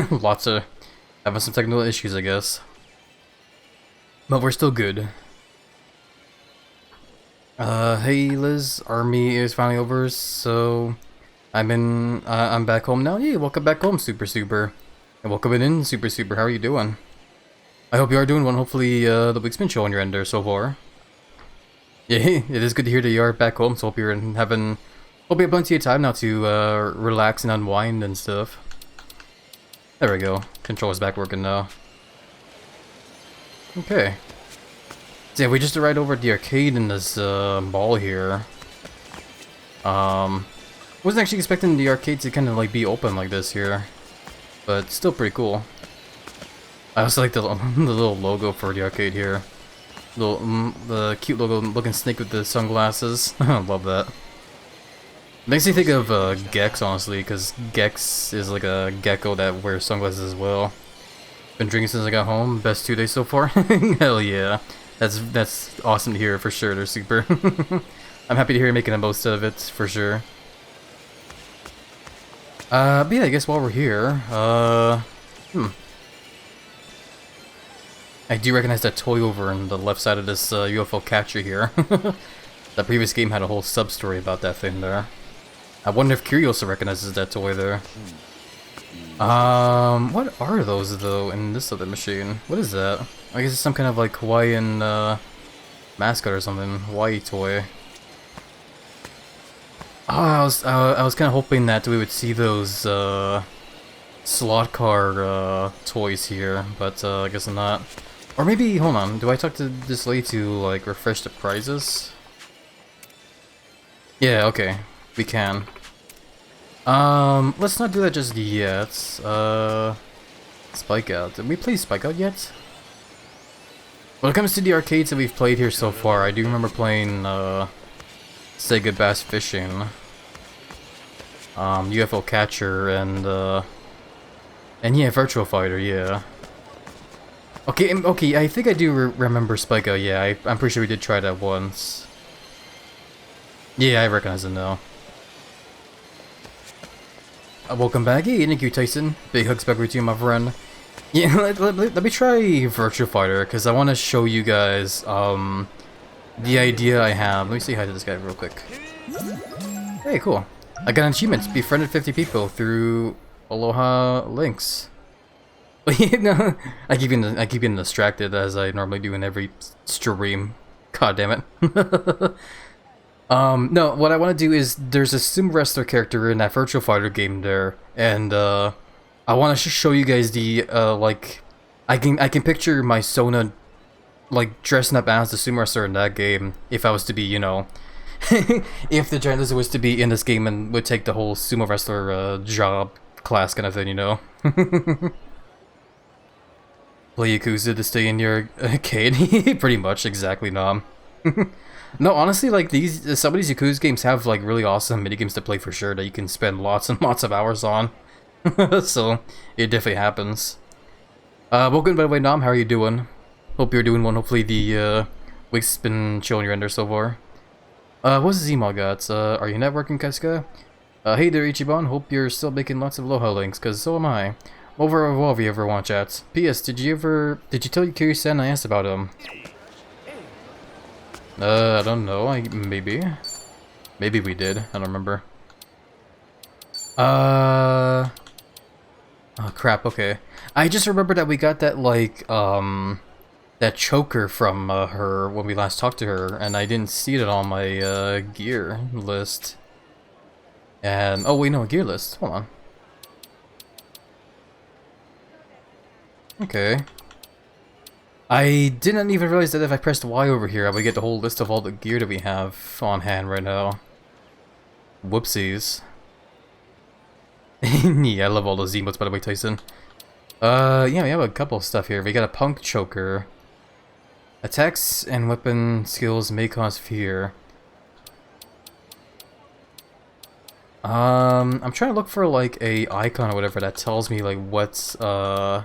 Lots of having some technical issues, I guess. But we're still good. Hey Liz, army is finally over, so I'm back home now. Yeah, welcome back home, Super. And welcome in, Super. How are you doing? I hope you are doing well. Hopefully, the week's been chill on your end there so far. Yeah, it is good to hear that you are back home, so hope you have plenty of time now to, relax and unwind and stuff. There we go. Controller's back working now. Okay. So yeah, we just arrived over at the arcade in this mall here. Wasn't actually expecting the arcade to kind of like be open like this here, but still pretty cool. I also like the little logo for the arcade here. The cute logo looking snake with the sunglasses. I love that. Makes me think of Gex, honestly, because Gex is like a gecko that wears sunglasses as well. Been drinking since I got home. Best 2 days so far. Hell yeah. That's awesome to hear for sure. They're super. I'm happy to hear you're making the most of it for sure. But yeah, I guess while we're here, I do recognize that toy over on the left side of this UFO catcher here. The previous game had a whole sub-story about that thing there. I wonder if Curioso recognizes that toy there. What are those though in this other machine? What is that? I guess it's some kind of like Hawaiian mascot or something. Hawaii toy. Oh, I was kind of hoping that we would see those slot car toys here, but I guess not. Or maybe, hold on, do I talk to this lady to like refresh the prizes? Yeah, okay, we can. Let's not do that just yet. Spike Out. Did we play Spike Out yet? When it comes to the arcades that we've played here so far, I do remember playing Sega Bass Fishing, UFO Catcher, and yeah, Virtual Fighter, yeah. Okay, I think I do remember Spike Out, yeah, I'm pretty sure we did try that once. Yeah, I recognize it now. Welcome back, hey, thank you, Tyson. Big hugs back with you, my friend. Yeah, let me try Virtual Fighter, because I want to show you guys, the idea I have. Let me say hi to this guy real quick. Hey, cool. I got an achievement, befriended 50 people through Aloha links. But no, I keep getting distracted as I normally do in every stream. God damn it. No, what I want to do is there's a sim wrestler character in that Virtual Fighter game there, and I want to show you guys the like I can picture my Sona like dressing up as the sumo wrestler in that game if I was to be, you know, if the Giant Lizard was to be in this game and would take the whole sumo wrestler job class kind of thing, you know. Play Yakuza to stay in your arcade. Pretty much, exactly, Nom. No, honestly, like some of these Yakuza games have like really awesome minigames to play for sure that you can spend lots and lots of hours on. So it definitely happens. Welcome, by the way, Nom. How are you doing? Hope you're doing well. Hopefully the week's been chill on your end there so far. What's Zemo got? Are you networking, Casca? Hey there, Ichiban. Hope you're still making lots of Aloha links, cause so am I. Over a while if you ever want chats. P.S. Did you tell Kiryu-san I asked about him? I don't know. Maybe. Maybe we did. I don't remember. Oh crap. Okay. I just remember that we got that like that choker from her when we last talked to her, and I didn't see it on my gear list. And oh wait, no, gear list. Hold on. Okay. I didn't even realize that if I pressed Y over here, I would get the whole list of all the gear that we have on hand right now. Whoopsies. Yeah, I love all those emotes, by the way, Tyson. Yeah, we have a couple of stuff here. We got a punk choker. Attacks and weapon skills may cause fear. I'm trying to look for like a icon or whatever that tells me like what's okay,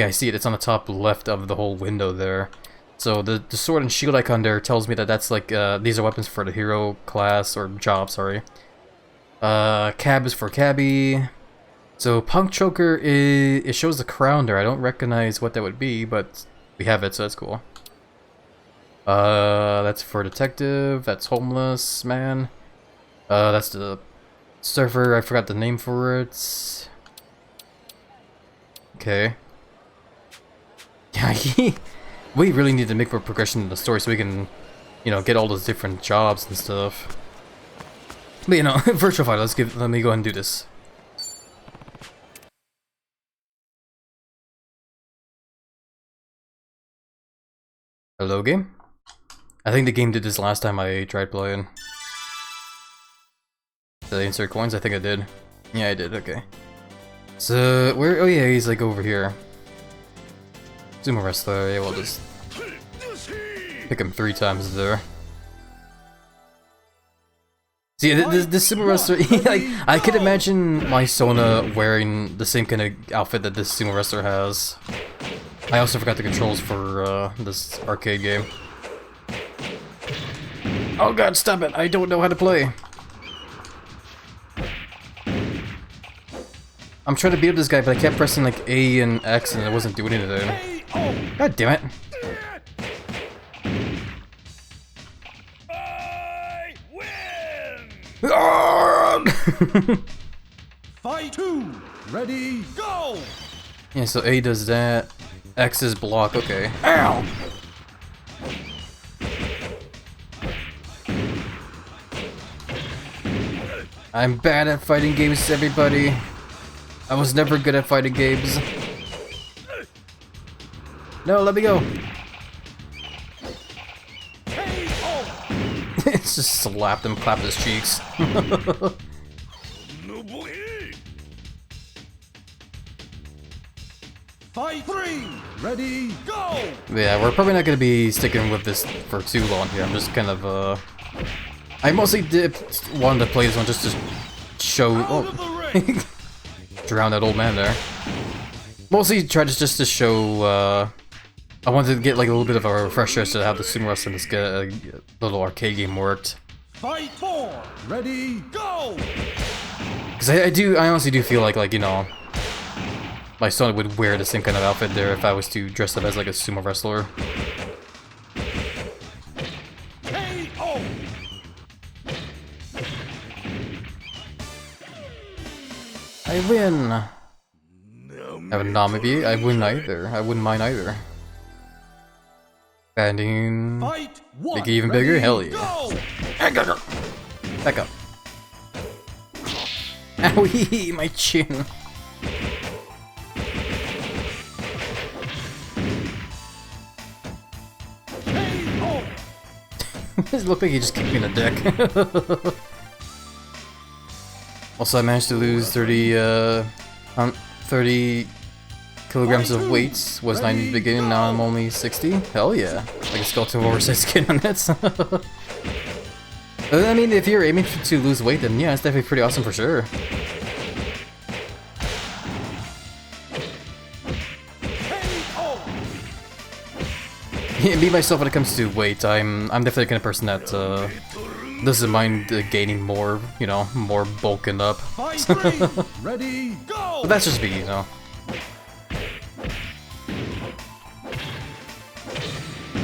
I see it. It's on the top left of the whole window there. So the sword and shield icon there tells me that that's like these are weapons for the hero class or job, sorry. Cab is for cabbie. So punk choker it shows the crown there. I don't recognize what that would be, but we have it, so that's cool. That's for detective. That's homeless man. That's the surfer. I forgot the name for it. Okay. Yeah, we really need to make more progression in the story so we can, you know, get all those different jobs and stuff. But you know, virtual fighter. Let me go ahead and do this. Hello, game. I think the game did this last time I tried playing. Did I insert coins? I think I did. Yeah, I did. Okay. So where? Oh yeah, he's like over here. Sumo wrestler. Yeah, we'll just pick him 3 times there. See, this sumo wrestler, like, I could imagine my Sona wearing the same kind of outfit that this sumo wrestler has. I also forgot the controls for this arcade game. Oh god, stop it! I don't know how to play. I'm trying to beat up this guy, but I kept pressing like A and X and it wasn't doing anything. God damn it. I win! Fight 2! Ready, go! Yeah, so A does that. X is block, okay. Ow! I'm bad at fighting games, everybody. I was never good at fighting games. No, let me go. It's just slapped him, clapped his cheeks. Fight 3! Ready, go! Yeah, we're probably not gonna be sticking with this for too long here. I'm just kind of, I mostly wanted to play this one just to show... Oh. Drown that old man there. Mostly tried just to show, I wanted to get like a little bit of a refresher as to how the sumo wrestling this little arcade game worked. Fight 4! Ready, go! Because I honestly do feel like, you know, my son would wear the same kind of outfit there if I was to dress up as like a sumo wrestler. I win! I would not maybe. I wouldn't either. I wouldn't mind either. Banding. Make it even bigger? Hell yeah. Back up. Owie, my chin. This looks like he just kicked me in the dick. Also, I managed to lose 30 kilograms of weight. Was 90 at the beginning, now I'm only 60. Hell yeah. Like a skeleton oversized skin on it. I mean, if you're aiming to lose weight, then yeah, it's definitely pretty awesome for sure. Me myself, when it comes to weight, I'm definitely the kind of person that doesn't mind gaining more, you know, more bulking up. Fight 3, ready, go! But that's just me, you know.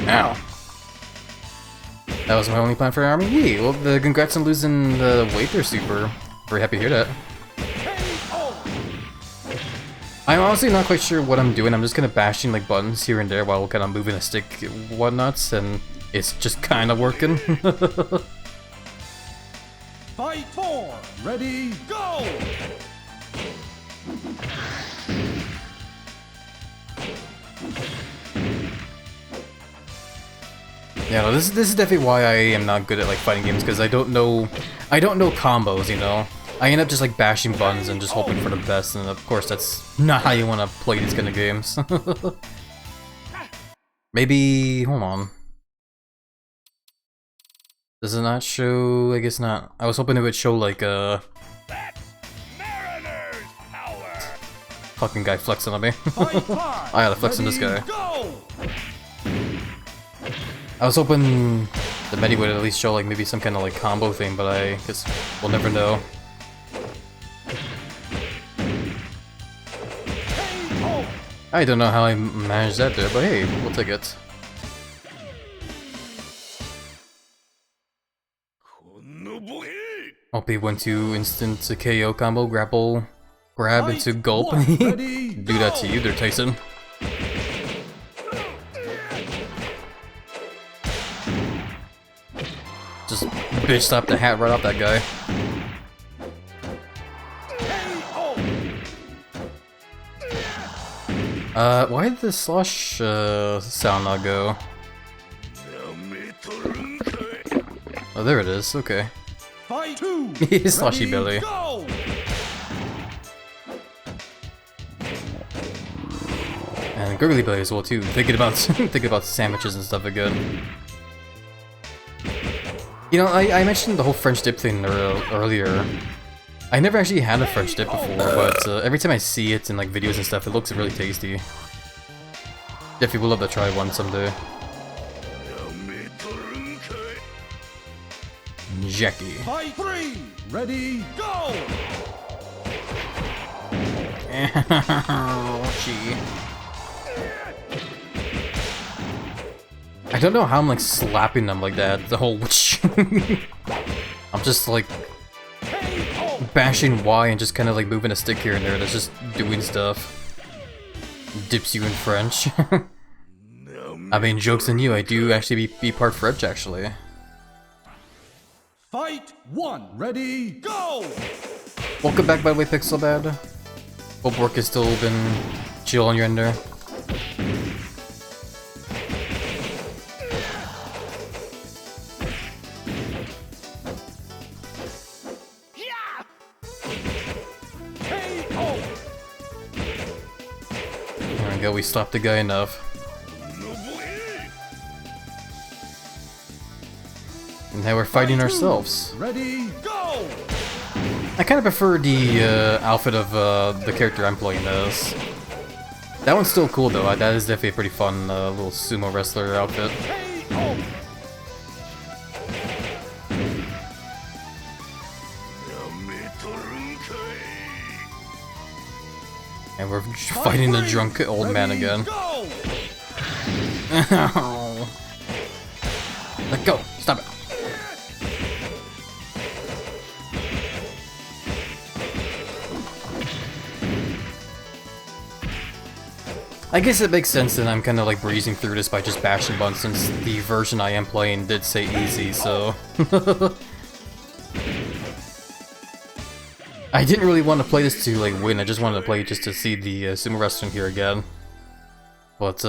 Ow! That was my only plan for army? Yee! Well, congrats on losing the weight there, Super. Very happy to hear that. I'm honestly not quite sure what I'm doing. I'm just kind of bashing like buttons here and there while kind of moving a stick whatnots, and it's just kind of working. Fight 4, ready, go! Yeah, no, this is definitely why I am not good at like fighting games, because I don't know combos, you know. I end up just like bashing buttons and just hoping for the best, and of course that's not how you want to play these kind of games. Maybe, hold on. Does it not show? I guess not. I was hoping it would show like fucking guy flexing on me. I gotta flex on this guy. I was hoping the menu would at least show like maybe some kind of like combo thing, but I guess we'll never know. I don't know how I managed that there, but hey, we'll take it. OP went to instant KO combo, grapple, grab into gulp. Do that to you there, Tyson. Just bitch slap the hat right off that guy. Why did the slosh sound not go? Oh, there it is. Okay. Fight 2, Sloshy belly. go! And gurgly belly as well too. Thinking about thinking about sandwiches and stuff again. You know, I mentioned the whole French dip thing earlier. I never actually had a French dip before, but every time I see it in like videos and stuff, it looks really tasty. Definitely would love to try one someday. Jackie. Fight 3, ready, go! Gee. I don't know how I'm like slapping them like that. The whole whoosh. I'm just like bashing Y and just kind of like moving a stick here and there. That's just doing stuff. Dips you in French. I mean, joke's on you. I do actually be part French actually. Fight 1, ready, go! Welcome back, by the way, Pixelbad. Hope work has still been chill on your end there. There we go, we stopped the guy enough. And now we're fighting ourselves. Ready, go! I kind of prefer the outfit of the character I'm playing as. That one's still cool though. That is definitely a pretty fun little sumo wrestler outfit. And we're fighting the drunk old man again. Let go! Stop it! I guess it makes sense that I'm kind of like breezing through this by just bashing buttons, since the version I am playing did say easy, so... I didn't really want to play this to like win, I just wanted to play just to see the sumo wrestling here again. But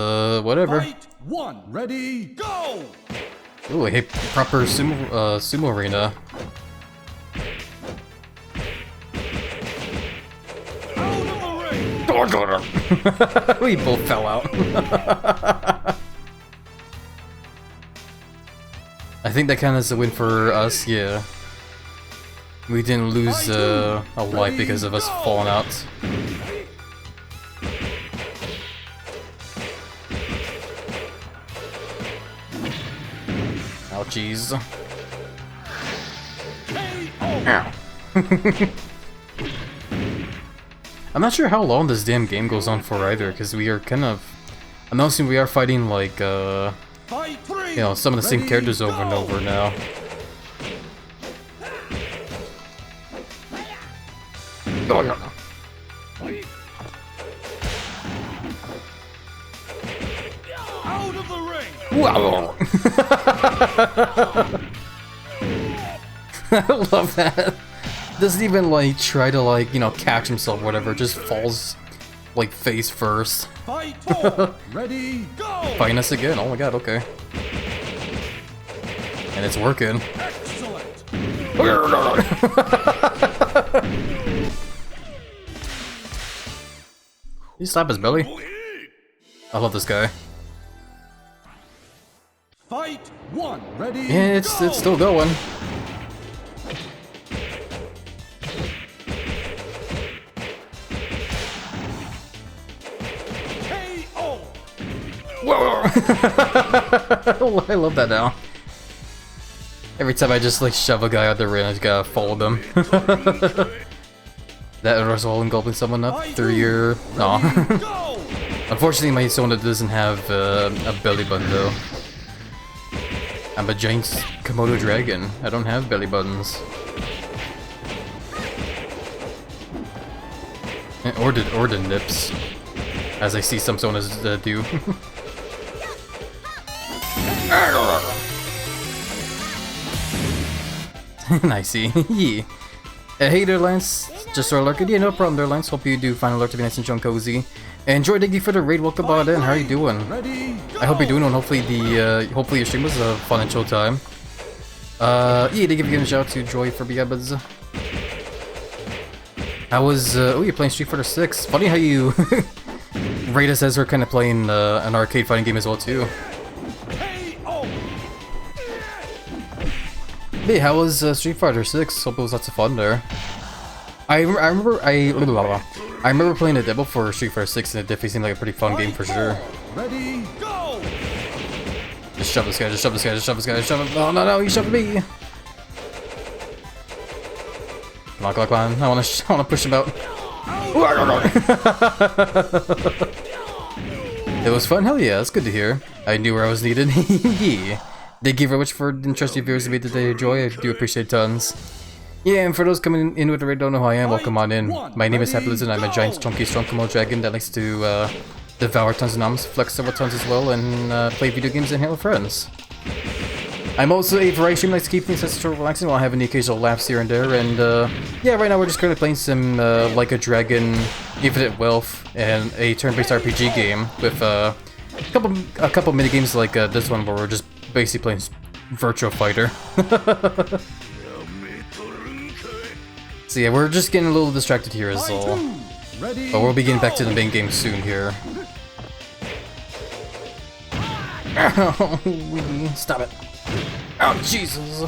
whatever. Fight 1, ready, go! Ooh, hey, proper sumo arena. We both fell out. I think that kind of is a win for us, yeah. We didn't lose a life because of us falling out. Ouchies. Ow. I'm not sure how long this damn game goes on for either, because we are kind of... I'm noticing we are fighting like, you know, some of the same characters over and over now. Oh, no. Out of the ring. Wow. I love that. Doesn't even like try to like, you know, catch himself or whatever, just falls like face first. Fight 4. Ready, go. Fighting us again, oh my god, okay. And it's working. Excellent. He slap his belly. I love this guy. Fight 1. Ready, Yeah, it's still going. KO. Whoa! I love that now. Every time I just like shove a guy out the ring, I just gotta follow them. That was all engulfing someone up through your... Aw. Unfortunately, my Sona doesn't have a belly button though. I'm a giant Komodo dragon. I don't have belly buttons. Or the nips, as I see some Sonas do. Nice. Yeah. Hey there, Lance. Just started lurking. Yeah, no problem there, Lance. Hope you do find a lurk to be nice and chill and cozy. Enjoy, thank you for the raid. Welcome on in. How are you doing? I hope you're doing well. Hopefully hopefully your stream was a fun and chill time. Yeah, they give you a shout out to Joy for Biabas. I was oh, you're playing Street Fighter 6. Funny how you rate us as we're kind of playing an arcade fighting game as well too. Hey, how was Street Fighter 6? Hope it was lots of fun there. I remember playing a demo for Street Fighter 6 and it definitely seemed like a pretty fun game for sure. Ready, go. Just shove this guy, just shove this guy, just shove this guy, just shove him. Oh no, no, he shoved me! Come on, come on, I wanna push him out. It was fun, hell yeah, that's good to hear. I knew where I was needed. Yeah. Thank you very much for the interesting viewers who made today. Enjoy, I do appreciate tons. Yeah, and for those coming in with the raid, don't know who I am, welcome on in. My name is HappyLizard, I'm a giant, chunky, strong Komodo dragon that likes to devour tons of noms, flex several tons as well, and play video games and hang with friends. I'm also a variety streamer, likes to keep things short and relaxing while having the occasional laughs here and there, and yeah, right now we're just currently playing some Like a Dragon, Infinite Wealth, and a turn-based RPG game with a couple mini games like this one where we're just basically playing Virtua Fighter. So yeah, we're just getting a little distracted here is all. But we'll be getting back to the main game soon here. Stop it. Oh, Jesus.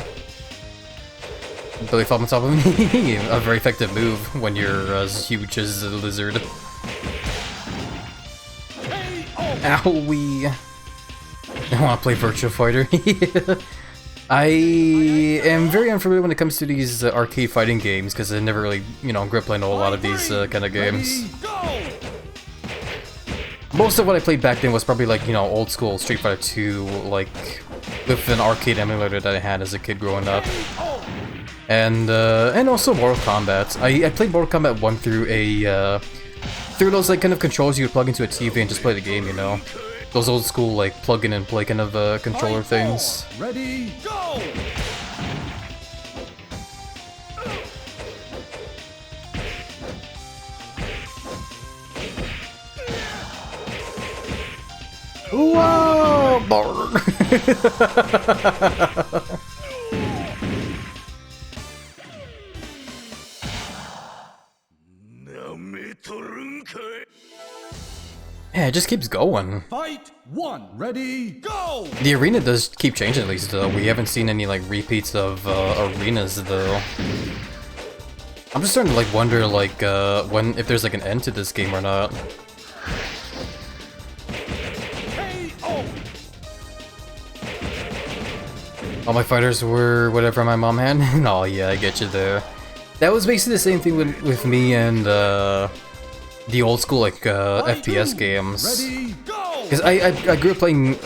Billy fell on top of me. A very effective move when you're as huge as a lizard. Owie. I want to play Virtua Fighter. I am very unfamiliar when it comes to these arcade fighting games because I never really, you know, grip playing a lot of these kind of games. Most of what I played back then was probably like, you know, old school Street Fighter 2, like with an arcade emulator that I had as a kid growing up. And also Mortal Kombat. I played Mortal Kombat 1 through through those like kind of controls you would plug into a TV and just play the game, you know. Those old school like plug in and play kind of controller things. Ready, go. Whoa! Yeah, it just keeps going. Fight 1, ready, go! The arena does keep changing at least though. We haven't seen any like repeats of arenas though. I'm just starting to like wonder like if there's like an end to this game or not. All my fighters were whatever my mom had. Oh yeah, I get you there. That was basically the same thing with me and the old school like FPS games. Ready, go! Because I grew up playing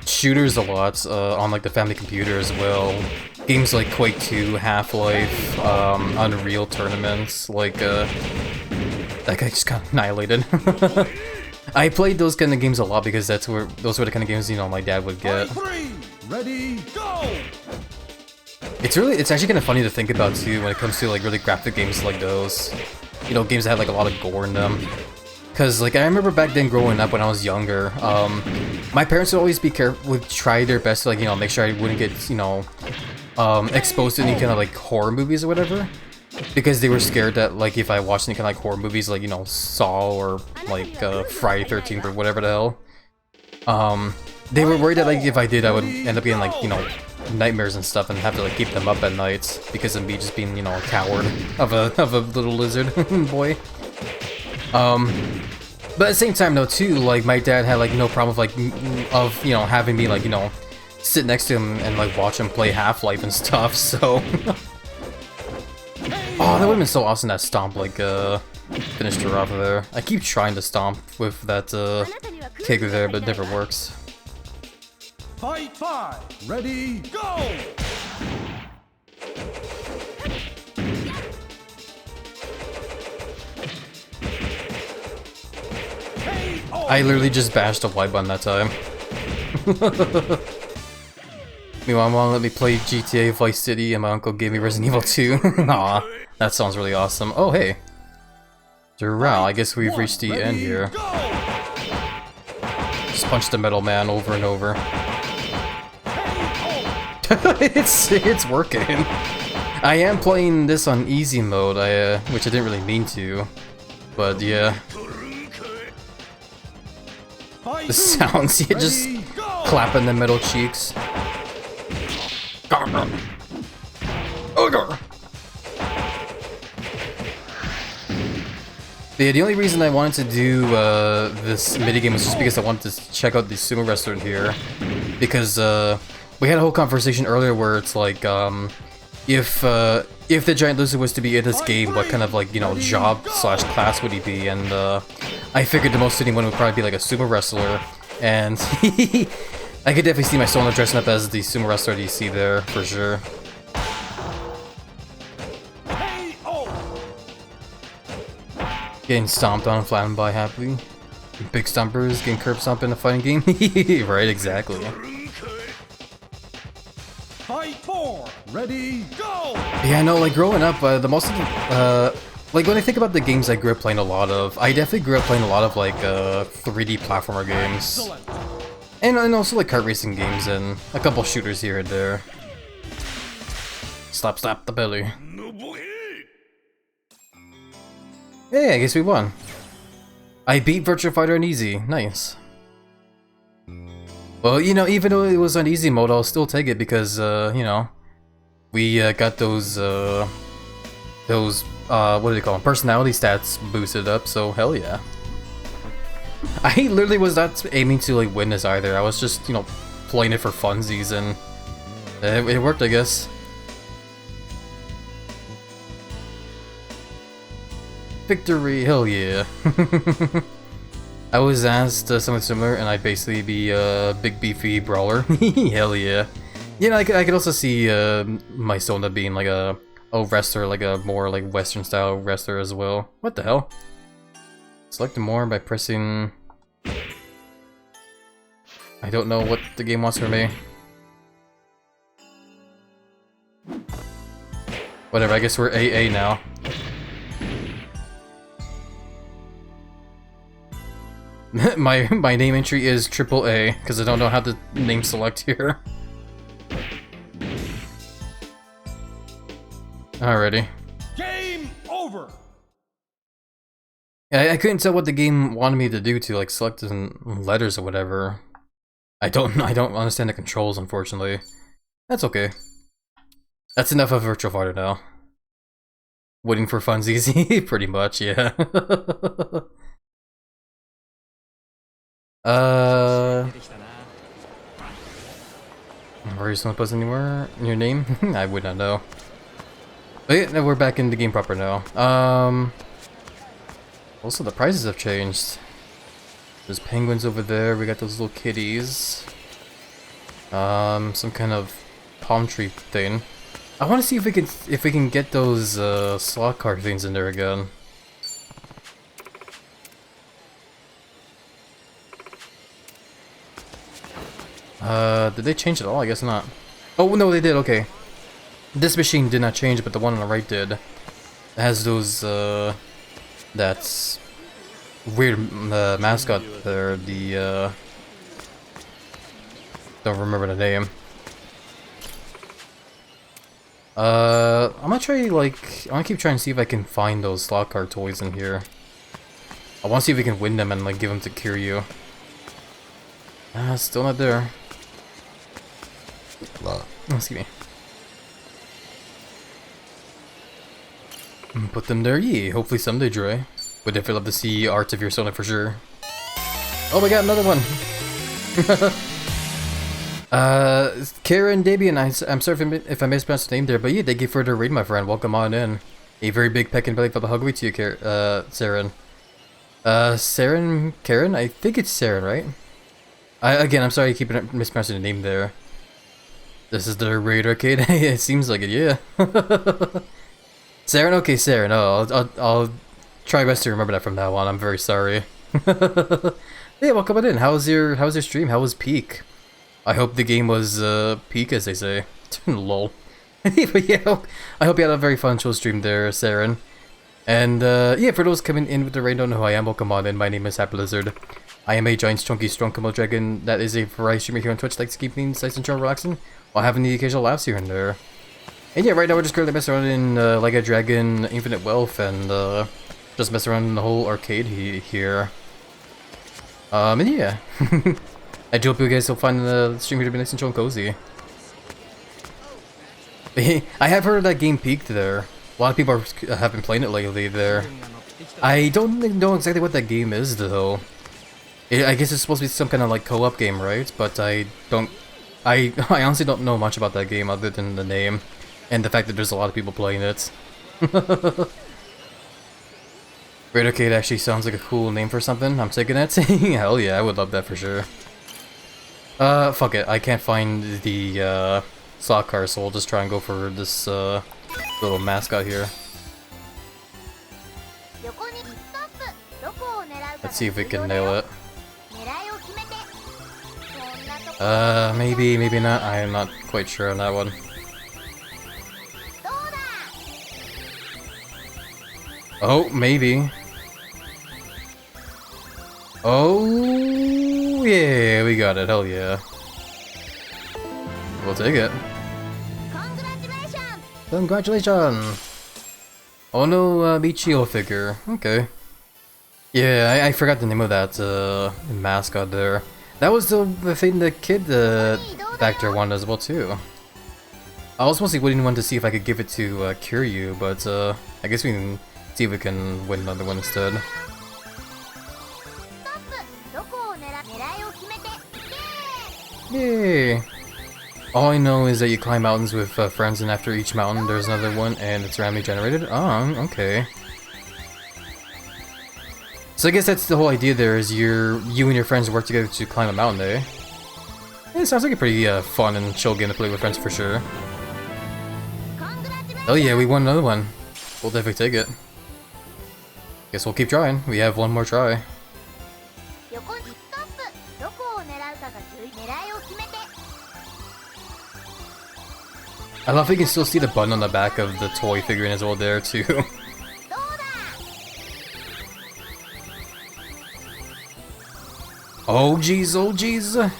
shooters a lot on like the family computer as well. Games like Quake 2, Half-Life, Unreal tournaments, like that guy just got annihilated. I played those kind of games a lot because those were the kind of games, you know, my dad would get. Ready, go! It's actually kind of funny to think about too when it comes to like really graphic games like those. You know, games that have like a lot of gore in them. Cause like I remember back then growing up when I was younger, my parents would always would try their best to like, you know, make sure I wouldn't get, you know, exposed to any kind of like horror movies or whatever. Because they were scared that like if I watched any kind of like horror movies like, you know, Saw or like Friday 13th or whatever the hell. They were worried that like if I did I would end up getting like, you know, nightmares and stuff and have to like keep them up at night because of me just being, you know, a coward of a little lizard boy. But at the same time though too, like my dad had like no problem with like you know, having me like, you know, sit next to him and like watch him play Half-Life and stuff, so oh, that would've been so awesome that Stomp like finished her off there. I keep trying to Stomp with that kick there, but it never works. Fight 5, ready, go! I literally just bashed a Y button that time. Meanwhile, my mom let me play GTA Vice City and my uncle gave me Resident Evil 2. Aw, that sounds really awesome. Oh, hey. Wow, I guess we've reached the end here. Just punch the metal man over and over. It's working. I am playing this on easy mode, which I didn't really mean to. But yeah. The sounds, you just clapping the metal cheeks. Yeah, the only reason I wanted to do this minigame was just because I wanted to check out the sumo wrestler here. Because we had a whole conversation earlier where it's like, if the giant lizard was to be in this game, what kind of like, you know, job slash class would he be? And I figured the most fitting one would probably be like a sumo wrestler, and I could definitely see my Sona dressing up as the sumo wrestler that you see there for sure. Getting stomped on and flattened by Happy. Big stompers getting curb stomped in a fighting game. Right, exactly. Fight 4, ready, go! Yeah, no, like growing up, the most of the, like when I think about the games I grew up playing a lot of, I definitely grew up playing a lot of like 3D platformer games. And also like kart racing games and a couple shooters here and there. Slap slap the belly. Hey, I guess we won. I beat Virtua Fighter on easy. Nice. Well, you know, even though it was on easy mode, I'll still take it because, you know, we got those, what do they call them? Personality stats boosted up, so hell yeah. I literally was not aiming to, like, win this either. I was just, you know, playing it for funsies, and it worked, I guess. Victory, hell yeah. I was asked something similar, and I'd basically be a big beefy brawler. Hell yeah. You know, I could also see my Sona being like a wrestler, like a more like Western style wrestler as well. What the hell? Select more by pressing... I don't know what the game wants from me. Whatever, I guess we're AA now. my name entry is AAA, because I don't know how to name select here. Alrighty. Game over! I couldn't tell what the game wanted me to do to like select letters or whatever. I don't understand the controls, unfortunately. That's okay. That's enough of Virtua Fighter now. Waiting for funsies, pretty much, yeah. Are you still plus anywhere in your name? I would not know. But yeah, no, we're back in the game proper now. Also the prices have changed. There's penguins over there, we got those little kitties. Some kind of palm tree thing. I want to see if we can get those slot car things in there again. Did they change it all? I guess not. Oh no, they did. Okay, this machine did not change, but the one on the right did. It has those that's weird mascot there. The don't remember the name. I'm gonna try, like, I'm gonna keep trying to see if I can find those slot car toys in here. I want to see if we can win them and, like, give them to Kiryu. Still not there. Excuse me. Put them there, yeah. Hopefully someday, Dre. Would definitely love to see Art of Your Sona for sure. Oh my god, another one! Karen, Dabian, I'm sorry if I mispronounced the name there, but yeah, thank you for the raid, my friend. Welcome on in. A very big peck and belly for the huggy to you, Saren. Karen? I think it's Saren, right? Again, I'm sorry I keep mispronouncing the name there. This is the raid arcade? It seems like it, yeah. Saren? Okay, Saren. Oh, I'll try best to remember that from now on. I'm very sorry. Hey, welcome on in. How was your stream? How was Peak? I hope the game was peak, as they say. Lol. But yeah, I hope you had a very fun chill stream there, Saren. And yeah, for those coming in with the rain, don't know who I am, welcome on in. My name is HappyLizard. I am a giant, chunky, strong Komodo dragon that is a variety streamer here on Twitch, likes to keep things nice and chill and relaxing while having the occasional laughs here and there. And yeah, right now we're just currently messing around in like a Dragon Infinite Wealth and just messing around in the whole arcade here. And yeah. I do hope you guys will find the stream here to be nice and chill and cozy. I have heard that game peaked there. A lot of people have been playing it lately there. I don't know exactly what that game is though. I guess it's supposed to be some kind of like co-op game, right? But I honestly don't know much about that game other than the name and the fact that there's a lot of people playing it. Raid Arcade actually sounds like a cool name for something. I'm taking it. Hell yeah, I would love that for sure. Fuck it. I can't find the slot car, so we'll just try and go for this little mascot here. Let's see if we can nail it. Maybe, maybe not. I am not quite sure on that one. Oh, maybe. Oh, yeah, we got it. Hell yeah. We'll take it. Congratulations! Oh no, Michio figure. Okay. Yeah, I forgot the name of that mascot there. That was the thing the kid back there wanted as well too. I was mostly waiting to see if I could give it to Kiryu, but I guess we can see if we can win another one instead. Yay! All I know is that you climb mountains with friends, and after each mountain there's another one, and it's randomly generated. Oh, okay. So I guess that's the whole idea there, is you and your friends work together to climb a mountain, eh? Yeah, it sounds like a pretty fun and chill game to play with friends for sure. Oh yeah, we won another one. We'll definitely take it. Guess we'll keep trying. We have one more try. I love how you can still see the button on the back of the toy figurine as well there too. Oh jeez, oh jeez.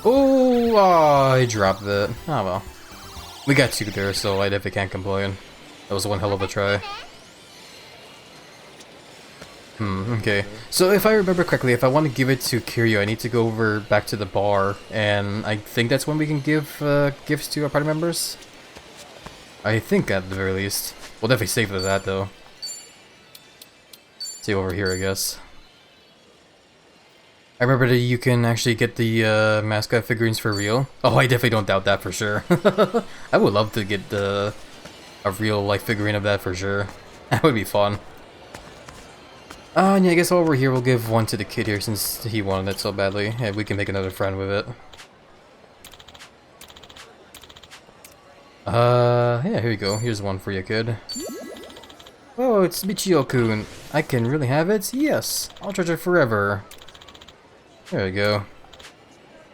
Oh, I dropped it. Oh well. We got two there, so I definitely can't complain. That was one hell of a try. Okay. So if I remember correctly, if I want to give it to Kiryu, I need to go over back to the bar, and I think that's when we can give gifts to our party members. I think at the very least. We'll definitely save for that though. See over here, I guess. I remember that you can actually get the mascot figurines for real. Oh, I definitely don't doubt that for sure. I would love to get a real life figurine of that for sure. That would be fun. And yeah, I guess while we're here, we'll give one to the kid here since he wanted it so badly. And we can make another friend with it. Yeah, here you go. Here's one for you, kid. Oh, it's Michio-kun. I can really have it? Yes. I'll treasure it forever. There we go.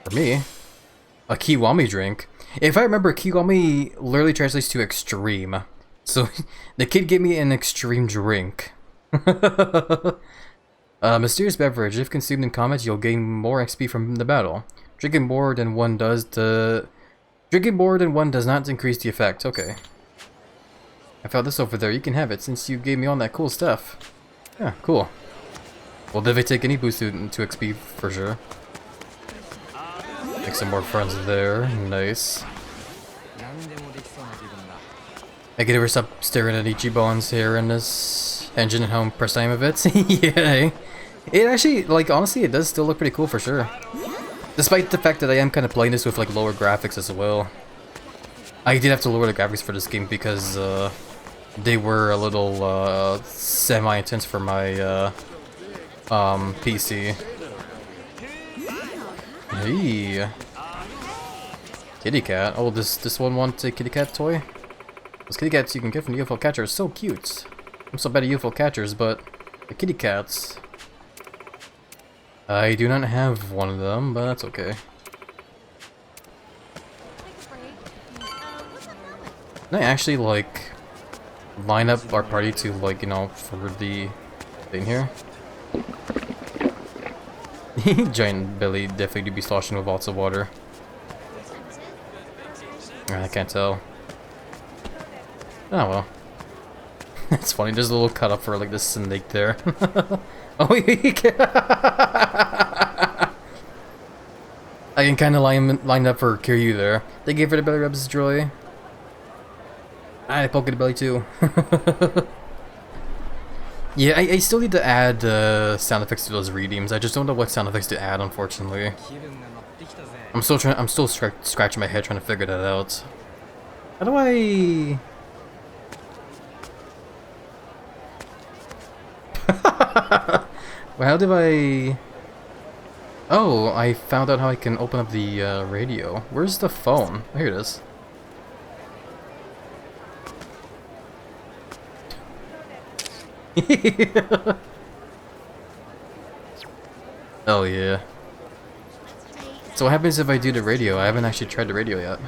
For me, a Kiwami drink. If I remember, Kiwami literally translates to extreme. So, the kid gave me an extreme drink. Mysterious beverage. If consumed in combat, you'll gain more XP from the battle. Drinking more than one does not increase the effect. Okay. I found this over there. You can have it since you gave me all that cool stuff. Yeah, cool. We'll definitely take any boost to XP for sure. Make some more friends there. Nice. I can never stop staring at Ichiban's hair in this engine and home press time of it. Yeah. It actually, like, honestly, it does still look pretty cool for sure. Despite the fact that I am kind of playing this with, like, lower graphics as well. I did have to lower the graphics for this game because, they were a little, semi-intense for my, PC. Hey. Kitty cat. Oh, this one wants a kitty cat toy? Those kitty cats you can get from the UFO catcher are so cute. I'm so bad at UFO catchers, but the kitty cats... I do not have one of them, but that's okay. Can I actually, like, line up our party to, like, you know, for the thing here? Giant belly definitely do be sloshing with lots of water. I can't tell. Oh well. It's funny, there's a little cut up for like this snake there. Oh, you can I can kind of line up for Kiryu there. They gave her the belly rubs, Joy. I poke the belly too. Yeah, I still need to add sound effects to those redeems. I just don't know what sound effects to add, unfortunately. I'm still scratching my head trying to figure that out. How do I? Well, how do I? Oh, I found out how I can open up the radio. Where's the phone? Oh, here it is. Oh yeah. So what happens if I do the radio? I haven't actually tried the radio yet.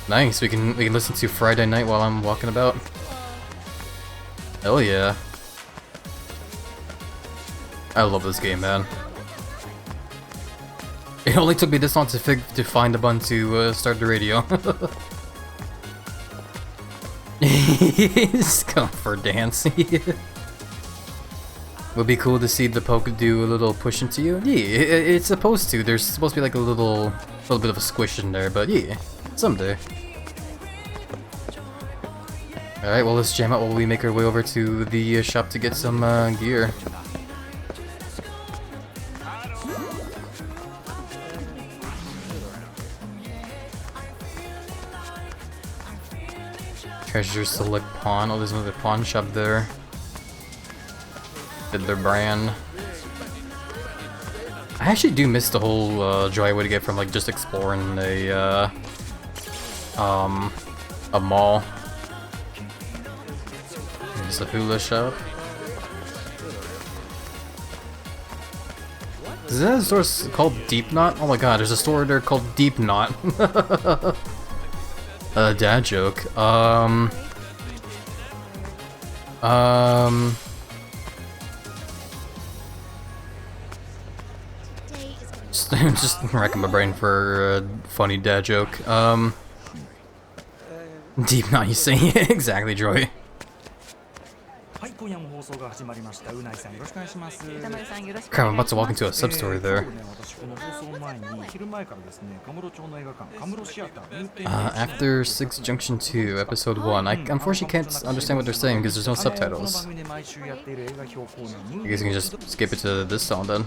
Nice, we can listen to Friday Night while I'm walking about. Hell yeah. I love this game, man. It only took me this long to find the button to start the radio. Comfort dance. Would be cool to see the poke do a little push into you. Yeah, it's supposed to. There's supposed to be like a little bit of a squish in there, but yeah, someday. Alright, well let's jam out while we make our way over to the shop to get some gear. Treasure select pawn. Oh, there's another pawn shop there. Fiddler brand. I actually do miss the whole joy I would get from like just exploring a mall. There's a hula shop. Is that a store called Deep Knot? Oh my god, there's a store there called Deep Knot. Dad joke. Just racking my brain for a funny dad joke. Deep Knot, you saying it? Exactly, Joy. はい、今夜も放送が始まりました。うないさんよろしくお願いします。 Crap, I'm about to walk into a sub-story there. 私この放送前に昼前からですね、カムロ町の映画館、カムロシアター入店 After 6 Junction 2, Episode 1. I unfortunately can't understand what they're saying because there's no この subtitles. 番組で毎週やっている映画評コーナー I guess you can just skip it to this song then.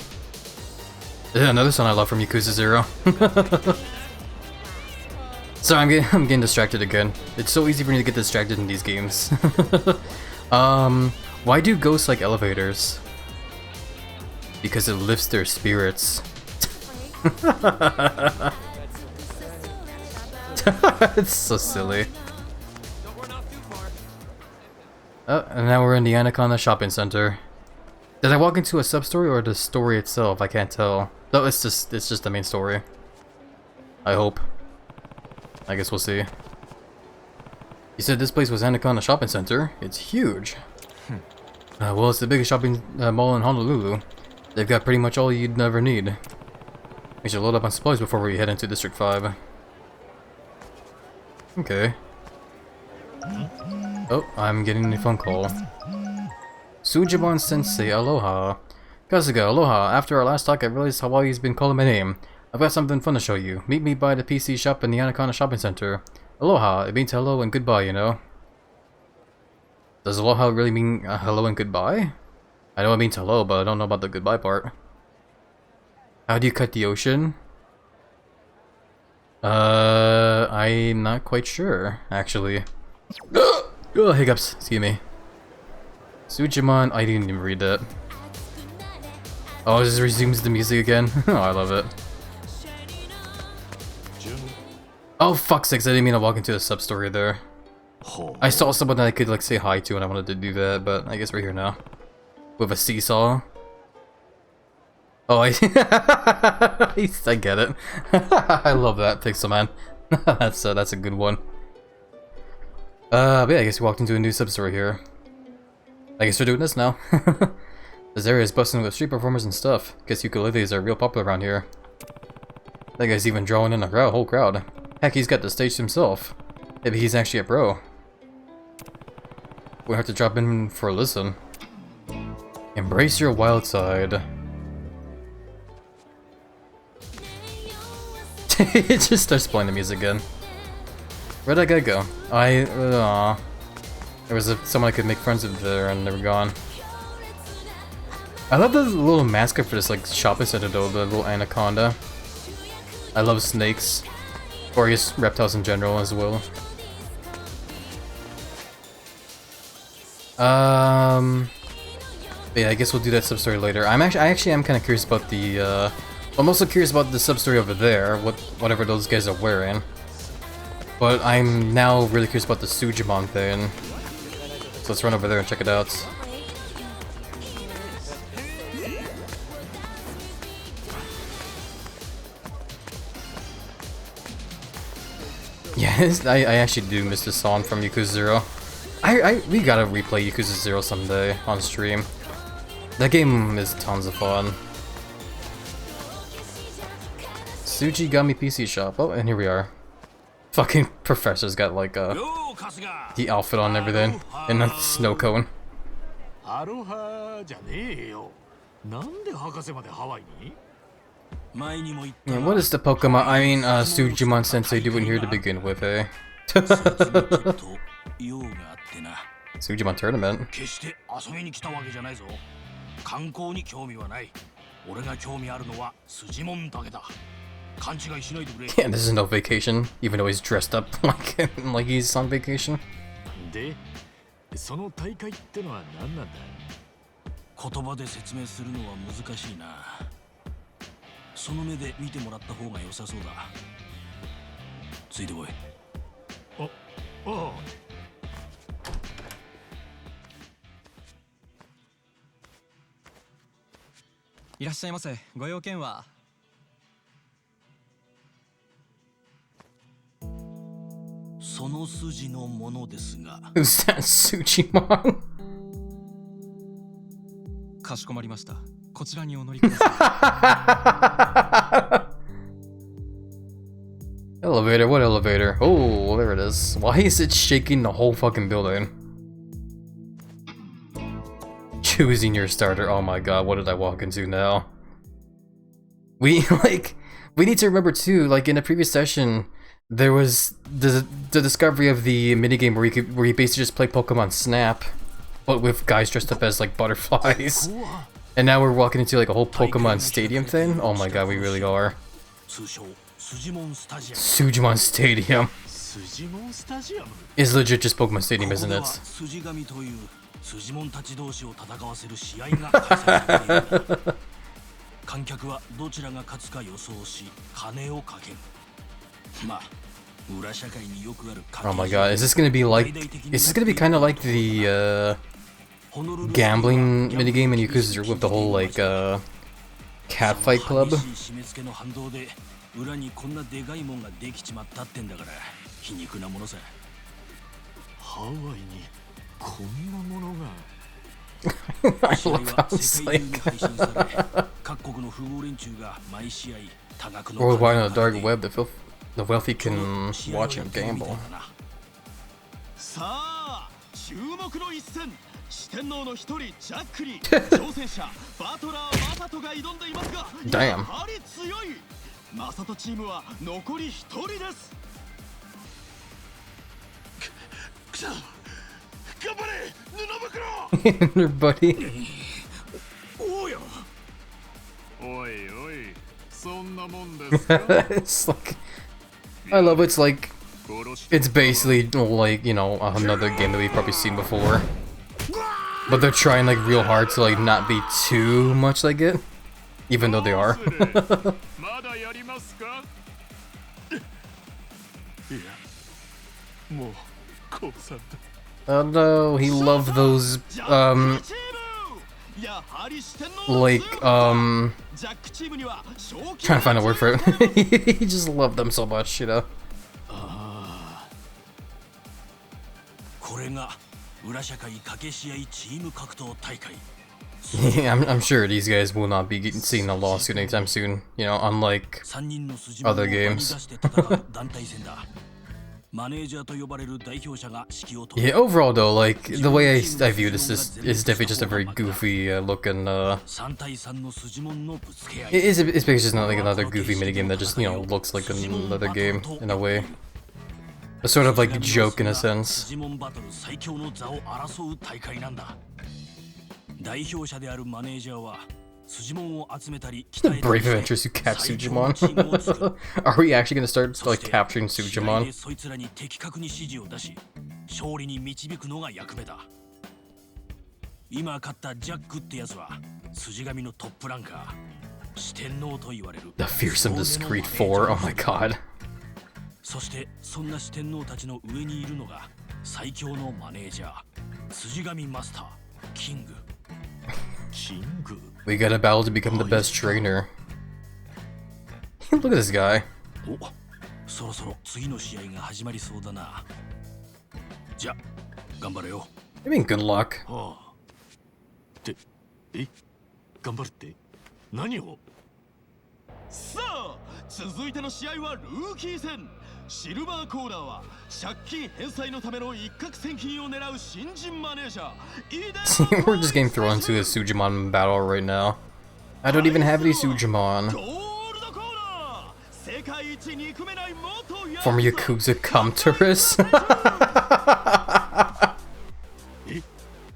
Yeah, another song I love from Yakuza 0. Sorry, I'm getting distracted again. It's so easy for me to get distracted in these games. Why do ghosts like elevators? Because it lifts their spirits. It's so silly. Oh, and now we're in the Anaconda Shopping Center. Did I walk into a sub-story or the story itself? I can't tell. No, it's just the main story. I hope. I guess we'll see. You said this place was Anaconda Shopping Center. It's huge. Well, it's the biggest shopping mall in Honolulu. They've got pretty much all you'd ever need. We should load up on supplies before we head into District 5. Okay. Oh, I'm getting a phone call. Sujimon Sensei, aloha. Kasuga, aloha. After our last talk, I realized how well he's been calling my name. I've got something fun to show you. Meet me by the PC shop in the Anaconda Shopping Center. Aloha, it means hello and goodbye, you know. Does aloha really mean hello and goodbye? I know it means hello, but I don't know about the goodbye part. How do you cut the ocean? I'm not quite sure, actually. Oh, hiccups, excuse me. Sujimon, I didn't even read that. Oh, it just resumes the music again. Oh, I love it. Oh, fuck's sakes, I didn't mean to walk into the sub-story there. I saw someone that I could like say hi to and I wanted to do that, but I guess we're here now. With a seesaw. Oh, I get it. I love that pixel man. That's a good one. But yeah, I guess we walked into a new sub-story here. I guess we're doing this now. This area is busting with street performers and stuff. Guess ukuleles are real popular around here. That guy's even drawing in a whole crowd. Heck, he's got the stage himself. Maybe he's actually a pro. We'll have to drop in for a listen. Embrace your wild side. It just starts playing the music again. Where'd that guy go? There was someone I could make friends with there and they were gone. I love the little mascot for this like shopping center though, the little anaconda. I love snakes. Or I guess reptiles in general as well. Yeah, I guess we'll do that sub-story later. I actually am kind of curious about the, I'm also curious about the sub-story over there, whatever those guys are wearing. But I'm now really curious about the Sujimon thing. So let's run over there and check it out. Yes, I actually do miss this song from Yakuza 0. We gotta replay Yakuza 0 someday on stream. That game is tons of fun. Tsujigami PC shop. Oh, and here we are. Fucking professor's got like the outfit on and everything, and a snow cone. Yeah, what is the Pokemon? I mean, Sujimon Sensei doing here to begin with, eh? Sujimon tournament. Yeah, this is no vacation, even though he's dressed up like he's on vacation. その大会ってのは何なんだ。言葉で説明するのは難しいな。その目で見てもらった方が良さそうだ。ついてこい。ああ。いらっしゃいませ。ご用件は？その筋のものですが。Who's that, Sujimon? かしこまりました。こちらにお乗りください。Elevator, what elevator? Oh, there it is. Why is it shaking the whole fucking building? Choosing your starter. Oh my god, what did I walk into now? We need to remember too, like in the previous session, there was the discovery of the minigame where you basically just play Pokemon Snap, but with guys dressed up as like butterflies. And now we're walking into like a whole Pokemon Stadium thing. Oh my god, we really are. Sujimon Stadium is legit just Pokemon Stadium, isn't it? 筋モンたち同士を戦わせる試合が開催されている。観客はどちらが勝つか予想し、金をかける。まあ、裏社会によくある。Oh my god, is this gonna be kind of like the gambling minigame in Yakuza with the whole like cat fight club? 締め付けの反動で裏にこんなでかいもんができちまったってんだから皮肉なものさ。ハワイにこんなものが。I love how it's like worldwide on the dark web, the wealthy can watch and gamble. さあ、注目の一戦。四天王の一人ジャックに挑戦者バトラーマサトが挑んでいますが、やはり強い。マサトチームは残り一人です。くそ。 頑張れ、布袋。Buddy. おや。おいおい、そんなもんですか。It's like, I love it's like, it's basically like, you know, another game that we've probably seen before, but they're trying like real hard to like not be too much like it, even though they are. Oh no, he loved those, like, trying to find a word for it. He just loved them so much, you know? Yeah, I'm sure these guys will not be seeing a lawsuit anytime soon, you know, unlike other games. Yeah, overall though, like, the way I view this is definitely just a very goofy looking, it's basically just not like another goofy minigame that just, you know, looks like another game, in a way. A sort of like joke in a sense. Brave adventurers who catch Sujimon. Are we actually gonna start like capturing Sujimon? The fearsome discreet four, oh my god. We got a battle to become the best trainer. Look at this guy. I mean, good luck. さあ、続いての試合はルーキー戦。シルバーコーナーは借金返済のための一攫千金を狙う新人マネージャー。We're just getting thrown into a Sujimon battle right now. I don't even have any Sujimon. Former Yakuza come tourists.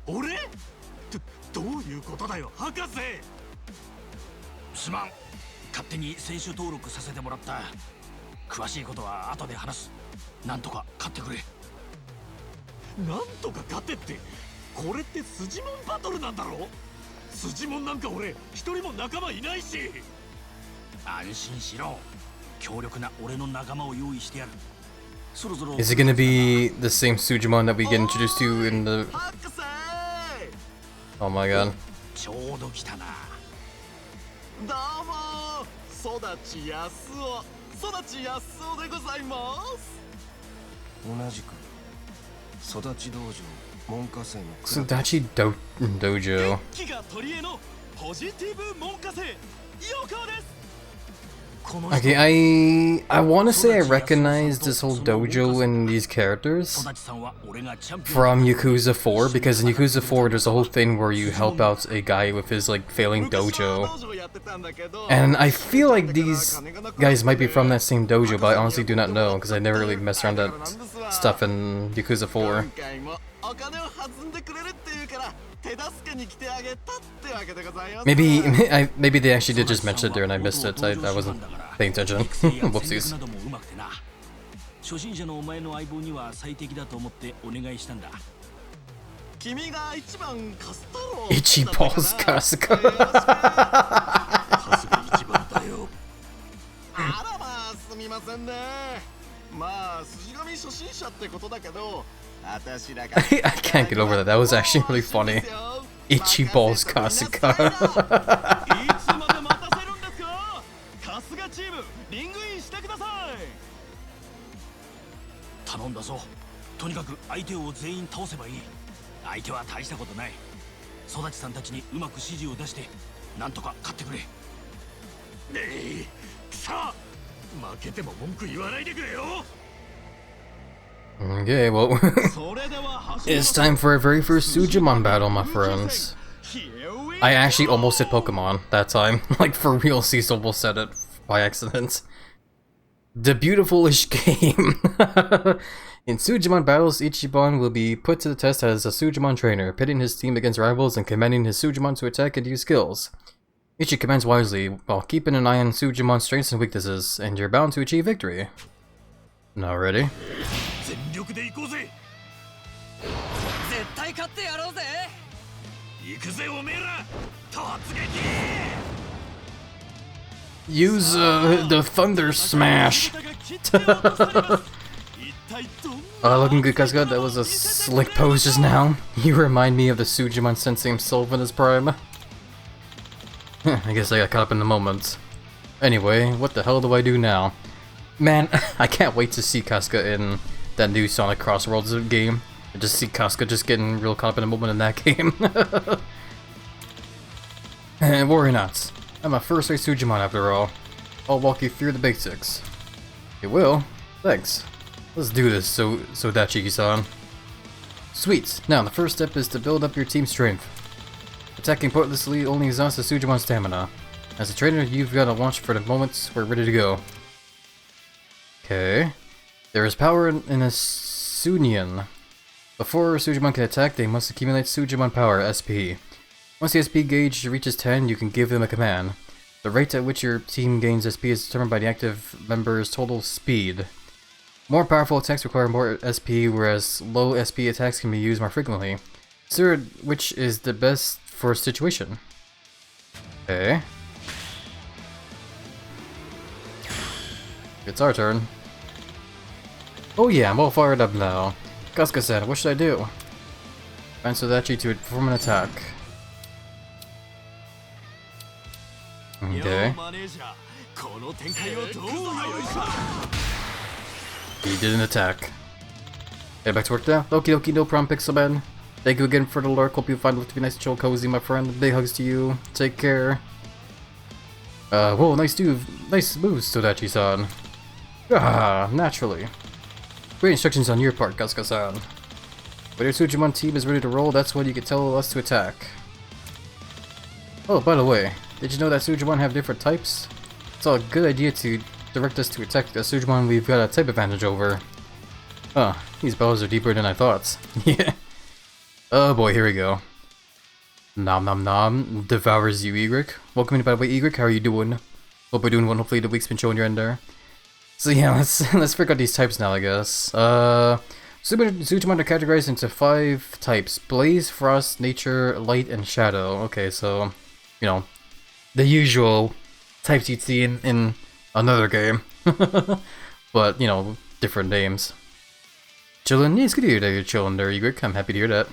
俺？どういうことだよ、博士。すまん。勝手に選手登録させてもらった。詳しいことは後で話す。なんとか勝ってくれ。なんとか勝てって、これってスジモンバトルなんだろ？スジモンなんか俺一人も仲間いないし。安心しろ。強力な俺の仲間を用意してやる。そろそろ。Is it gonna be the same Sujimon that we get introduced to in the? Oh my god. ちょうど来たな。どうも、育ちやすお。育ちやすおでございます。同じく育ち道場門下生のSudachi Dojo. 元気が取り柄のポジティブ門下生、ヨコです。Okay, I want to say I recognize this whole dojo and these characters from Yakuza 4, because in Yakuza 4 there's a whole thing where you help out a guy with his like failing dojo. And I feel like these guys might be from that same dojo, but I honestly do not know because I never really messed around that stuff in Yakuza 4. Maybe they actually did just mention it there and I missed it. I wasn't paying attention. Whoopsies. 初心者のお前の相棒には最適だと思ってお願いしたんだ。君が一番カスタロウ。Itchy balls, Kasuga. カスが一番だよ。あらまあすみませんね。まあ筋紙初心者ってことだけど、私らが I can't get over that. That was actually really funny. Itchy balls, Kasuga. いつまで待たせるんですか。カスがチームリングインしてください。頼んだぞ。とにかく相手を全員倒せばいい。相手は大したことない。育ちさんたちにうまく指示を出してなんとか勝ってくれ。ねえ、さあ負けても文句言わないでくれよ。 Okay, well, it's time for our very first Sujimon battle, my friends. I actually almost said Pokemon that time. Like, for real, Cecil almost said it by accident. The beautiful-ish game. In Sujimon battles, Ichiban will be put to the test as a Sujimon trainer, pitting his team against rivals and commanding his Sujimon to attack and use skills. Ichi commands wisely, while keeping an eye on Sujimon's strengths and weaknesses, and you're bound to achieve victory. Now ready? Use the Thunder Smash! Looking good, Kasuga. That was a slick pose just now. You remind me of the Sujimon sensei himself in his prime. I guess I got caught up in the moment. Anyway, what the hell do I do now? Man, I can't wait to see Kasuga in that new Sonic Crossworlds game. I just see Kasuga just getting real caught up in the moment in that game. And worry not. I'm a first-rate Sujimon after all. I'll walk you through the basics. You will? Thanks. Let's do this, Sodachi-san. Sweet. Now, the first step is to build up your team's strength. Attacking pointlessly only exhausts the Sujimon's stamina. As a trainer, you've got to watch for the moments we're ready to go. Okay. There is power in a Sunion. Before Sujimon can attack, they must accumulate Sujimon power, SP. Once the SP gauge reaches 10, you can give them a command. The rate at which your team gains SP is determined by the active member's total speed. More powerful attacks require more SP, whereas low SP attacks can be used more frequently. Consider which is the best for a situation. Okay. It's our turn. Oh yeah, I'm all fired up now. Kasuga-san, what should I do? Find Sodachi to perform an attack. Okay. He did an attack. Get back to work now? Okie dokie, no problem, Pixelman. Thank you again for the lurk. Hope you find it to be nice, chill, cozy, my friend. Big hugs to you. Take care. Whoa, nice moves, Sodachi-san. Ah, naturally. Great instructions on your part, Kasuga-san. When your Sujimon team is ready to roll, that's when you can tell us to attack. Oh, by the way, did you know that Sujimon have different types? It's a good idea to direct us to attack the Sujimon we've got a type advantage over. Huh, these battles are deeper than I thought. Yeah. Oh boy, here we go. Nom nom nom, devours you, Egric. Welcome in, by the way, Egric. How are you doing? Hope you're doing well. Hopefully the week's been showing your end there. So yeah, let's figure out these types now, I guess. Sujimon are categorized into 5 types: Blaze, Frost, Nature, Light, and Shadow. Okay, so, you know, the usual types you'd see in another game. But, you know, different names. Chillin'? Yeah, it's good to hear that you're chillin' there, Egric. I'm happy to hear that.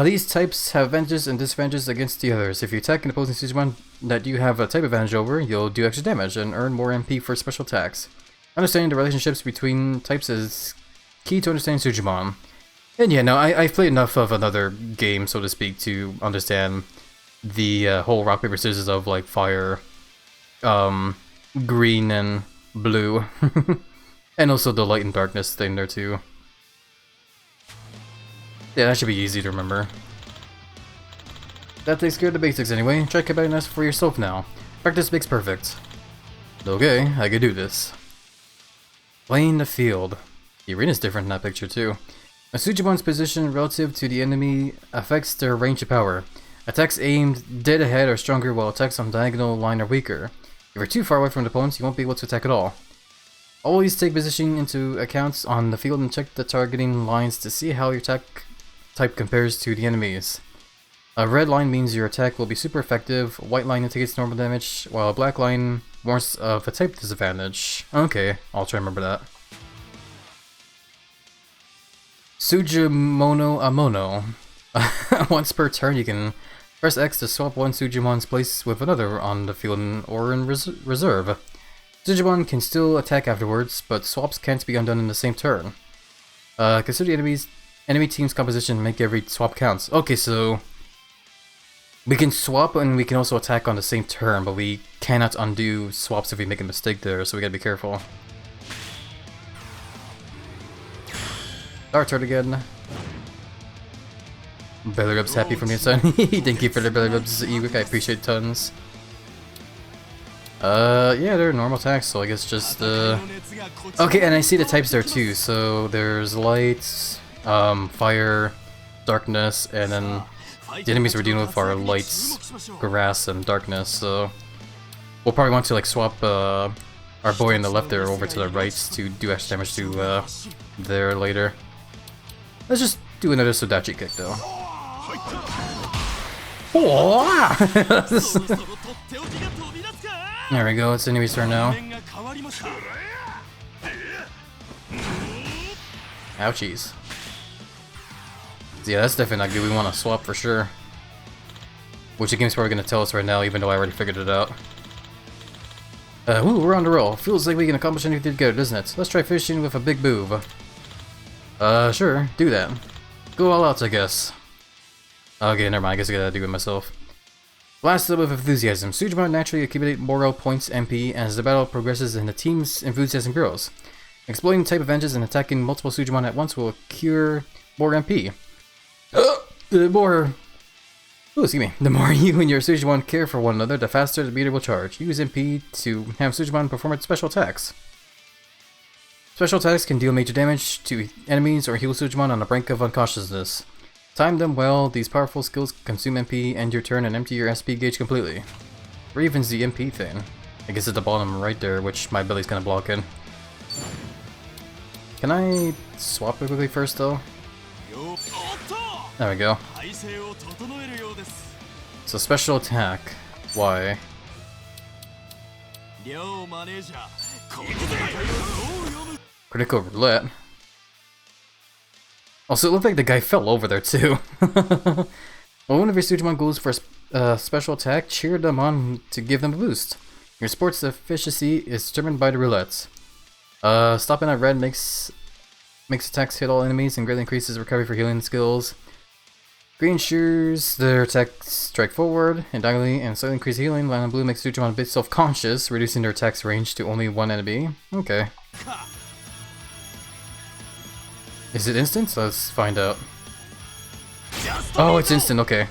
These types have advantages and disadvantages against the others. If you attack an opposing Sujimon that you have a type advantage over, you'll do extra damage and earn more MP for special attacks. Understanding the relationships between types is key to understanding Sujimon. And yeah, no, I've played enough of another game, so to speak, to understand the whole rock, paper, scissors of, like, fire, green and blue. And also the light and darkness thing there too. Yeah, that should be easy to remember. That takes care of the basics anyway. Try combining this for yourself now. Practice makes perfect. Okay, I can do this. Playing the field. The arena's different in that picture too. A Sujumon's position relative to the enemy affects their range of power. Attacks aimed dead ahead are stronger, while attacks on diagonal line are weaker. If you're too far away from the opponents, you won't be able to attack at all. Always take positioning into account on the field and check the targeting lines to see how your attack type compares to the enemies. A red line means your attack will be super effective, a white line indicates normal damage, while a black line warns of a type disadvantage. Okay, I'll try to remember that. Sujumono Amono. Once per turn you can press X to swap one Sujumon's place with another on the field or in reserve. Sujumon can still attack afterwards, but swaps can't be undone in the same turn. Consider the enemy team's composition and make every swap counts. Okay, so we can swap and we can also attack on the same turn, but we cannot undo swaps if we make a mistake there, so we gotta be careful. Our turn again. Belly rubs happy from the inside. Thank you for the belly rubs, Ewik. I appreciate tons. Yeah, they're normal attacks, so I guess just, okay, and I see the types there too, so there's light, fire, darkness, and then the enemies we're dealing with are lights, grass, and darkness, so we'll probably want to, like, swap, our boy on the left there over to the right to do extra damage to, there later. Let's just do another Sodachi kick, though. There we go, it's the enemy's turn now. Ouchies. Yeah, that's definitely not good. We want to swap for sure. Which the game's probably going to tell us right now, even though I already figured it out. Ooh, we're on the roll. Feels like we can accomplish anything together, doesn't it? Let's try fishing with a big move. Sure, do that. Go all out, I guess. Okay, never mind, I guess I gotta do it myself. Blast up with enthusiasm. Sujumon naturally accumulate morale points MP as the battle progresses and the team's enthusiasm grows. Exploiting type advantages and attacking multiple Sujumon at once will accrue more MP. The more you and your Sujumon care for one another, the faster the meter will charge. Use MP to have Sujumon perform special attacks. Special attacks can deal major damage to enemies or heal Sujumon on the brink of unconsciousness. Time them well, these powerful skills consume MP, end your turn, and empty your SP gauge completely. Or even's the MP thing. I guess at the bottom right there, which my belly's gonna block in. Can I swap it quickly first, though? There we go. So special attack. Why? Critical roulette. Also, it looked like the guy fell over there too. Well, one of your Sujumon goes for a special attack, cheer them on to give them a boost. Your sport's efficiency is determined by the roulettes. Stopping at red makes attacks hit all enemies and greatly increases recovery for healing skills. Green ensures their attacks strike forward and diagonally and slightly increase healing. Line and blue makes Sujumon a bit self-conscious, reducing their attack's range to only one enemy. Okay. Is it instant? Let's find out. Oh, it's instant, okay.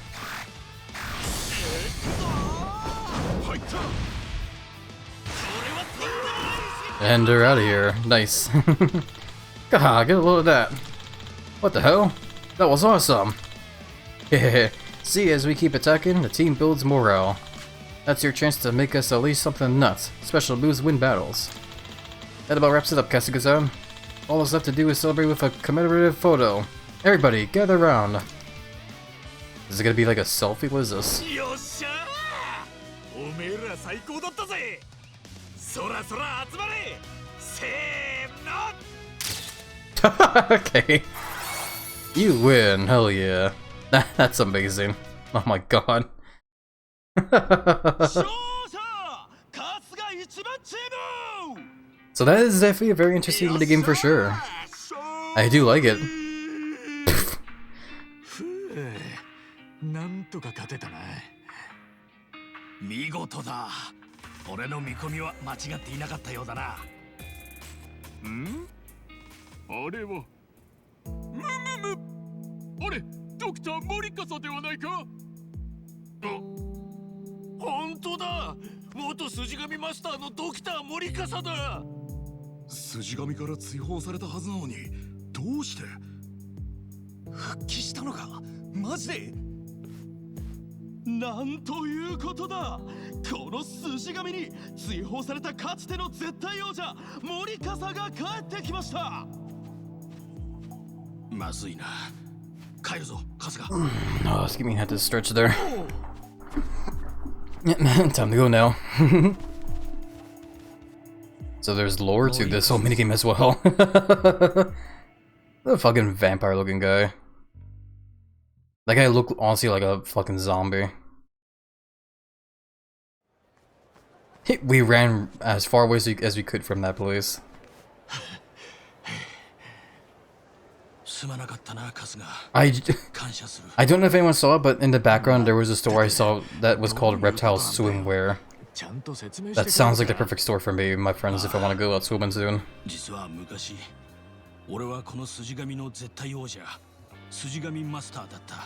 And they're out of here. Nice. God, get a load of that. What the hell? That was awesome. See, as we keep attacking, the team builds morale. That's your chance to make us at least something nuts. Special moves win battles. That about wraps it up, Kasuga-san. All that's left to do is celebrate with a commemorative photo. Everybody, gather around. Is it gonna be like a selfie? What is this? Okay. You win, hell yeah. That's amazing. Oh my god. So that is definitely a very interesting minigame for sure. I do like it. 俺の見込みは間違っていなかったようだな。ん？あれはあれ、ドクター森笠ではないか。本当だ、元筋神マスターのドクター森笠だ。筋神から追放されたはずなのに、どうして復帰したのか。マジで。なんということだ。この筋神に追放されたかつての絶対王者森笠が帰ってきました。まずいな。帰るぞ、春日。Oh, Skipping had to stretch there. Time to go now. So there's lore to this whole minigame as well. The fucking vampire looking guy. That guy looked honestly like a fucking zombie. We ran as far away as we could from that place. I don't know if anyone saw it, but in the background there was a store I saw that was called Reptile Swimwear. That sounds like the perfect store for me and my friends if I want to go out swimming soon. 俺はこの筋神の絶対王者、筋神マスターだった。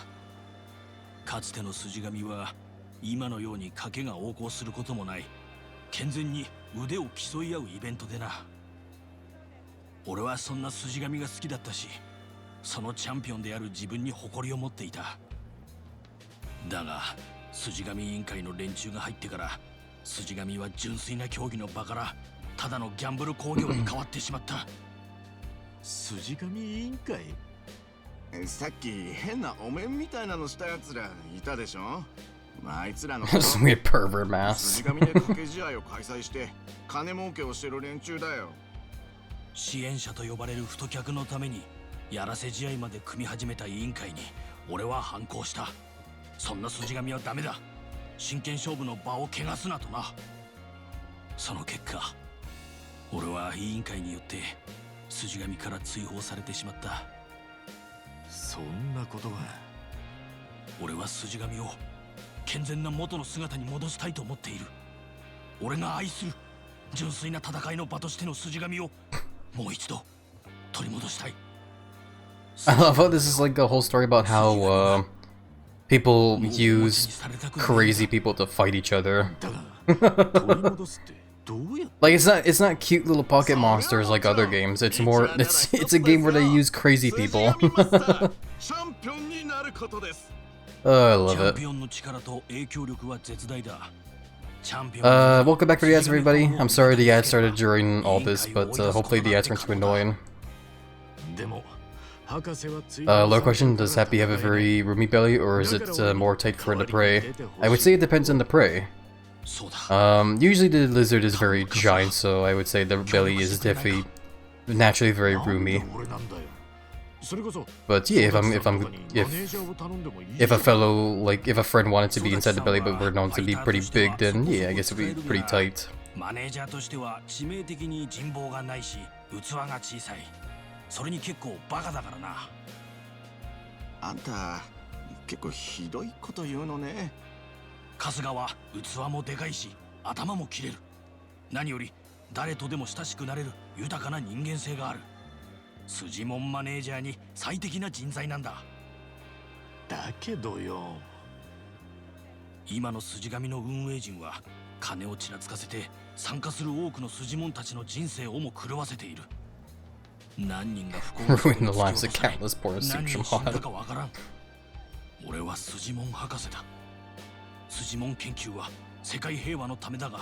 かつての筋神は今のように賭けが横行することもない、健全に腕を競い合うイベントでな。俺はそんな筋神が好きだったし、そのチャンピオンである自分に誇りを持っていた。だが筋神委員会の連中が入ってから、筋神は純粋な競技の場からただのギャンブル興行に変わってしまった。筋神委員会？さっき変なお面みたいなのしたやつらいたでしょ。あいつらのSome weird pervert mask. 筋神で賭け試合を開催して金儲けをしてる連中だよ。支援者と呼ばれる太客のためにやらせ試合まで組み始めた委員会に俺は反抗した。そんな筋神はダメだ。真剣勝負の場を汚すなとな。その結果、俺は委員会によって筋神から追放されてしまった。そんなことが。俺は筋神を健全な元の姿に戻したいと思っている。俺が愛する純粋な戦いの場としての筋神をもう一度取り戻したい。I love how this is like a whole story about how people use crazy people to fight each other. Like it's not cute little pocket monsters like other games. It's more it's a game where they use crazy people. Oh, I love it. Welcome back for the ads, everybody. I'm sorry the ads started during all this, but hopefully the ads weren't too annoying. Low question, does Happy have a very roomy belly, or is it more tight for the prey? I would say it depends on the prey. Usually the lizard is very giant, so I would say the belly is definitely naturally very roomy. But yeah, if a fellow, like if a friend wanted to be inside the belly but were known to be pretty big, then yeah, I guess it'd be pretty tight. マネージャーとしては致命的に人望がないし器が小さい。それに結構バカだからな。あんた結構ひどいこと言うのね。春日は器もでかいし頭も切れる。何より誰とでも親しくなれる豊かな人間性がある。筋もんマネージャーに最適な人材なんだ。だけどよ、今の筋神の運営陣は金をちらつかせて参加する多くの筋もんたちの人生をも狂わせている。何人が不幸 Ruin the lives of countless poor 何 suits 人 from 死んだ Hot. かわからん。俺は筋もん博士だ。筋もん研究は世界平和のためだが、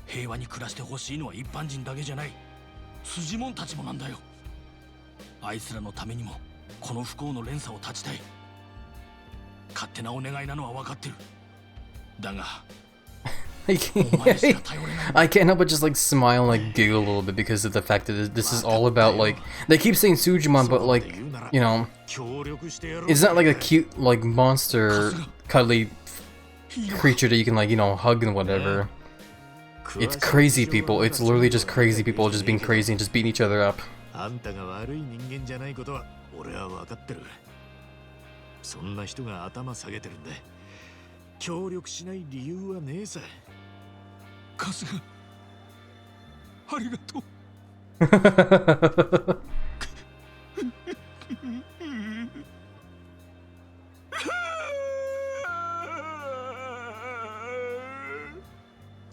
平和に暮らしてほしいのは一般人だけじゃない。筋もんたちもなんだよ。あいつらのためにもこの不幸の連鎖を断ちたい。勝手なお願いなのは分かってる。だが I can't help but just like smile and like giggle a little bit because of the fact that this is all about like they keep saying Sujimon, but like, you know, it's not like a cute like monster cuddly creature that you can like, you know, hug and whatever. It's crazy people. It's literally just crazy people just being crazy and just beating each other up. あんたが悪い人間じゃないことは俺は分かってる。そんな人が頭下げてるんだ。協力しない理由はねえさ。春日ありがとう。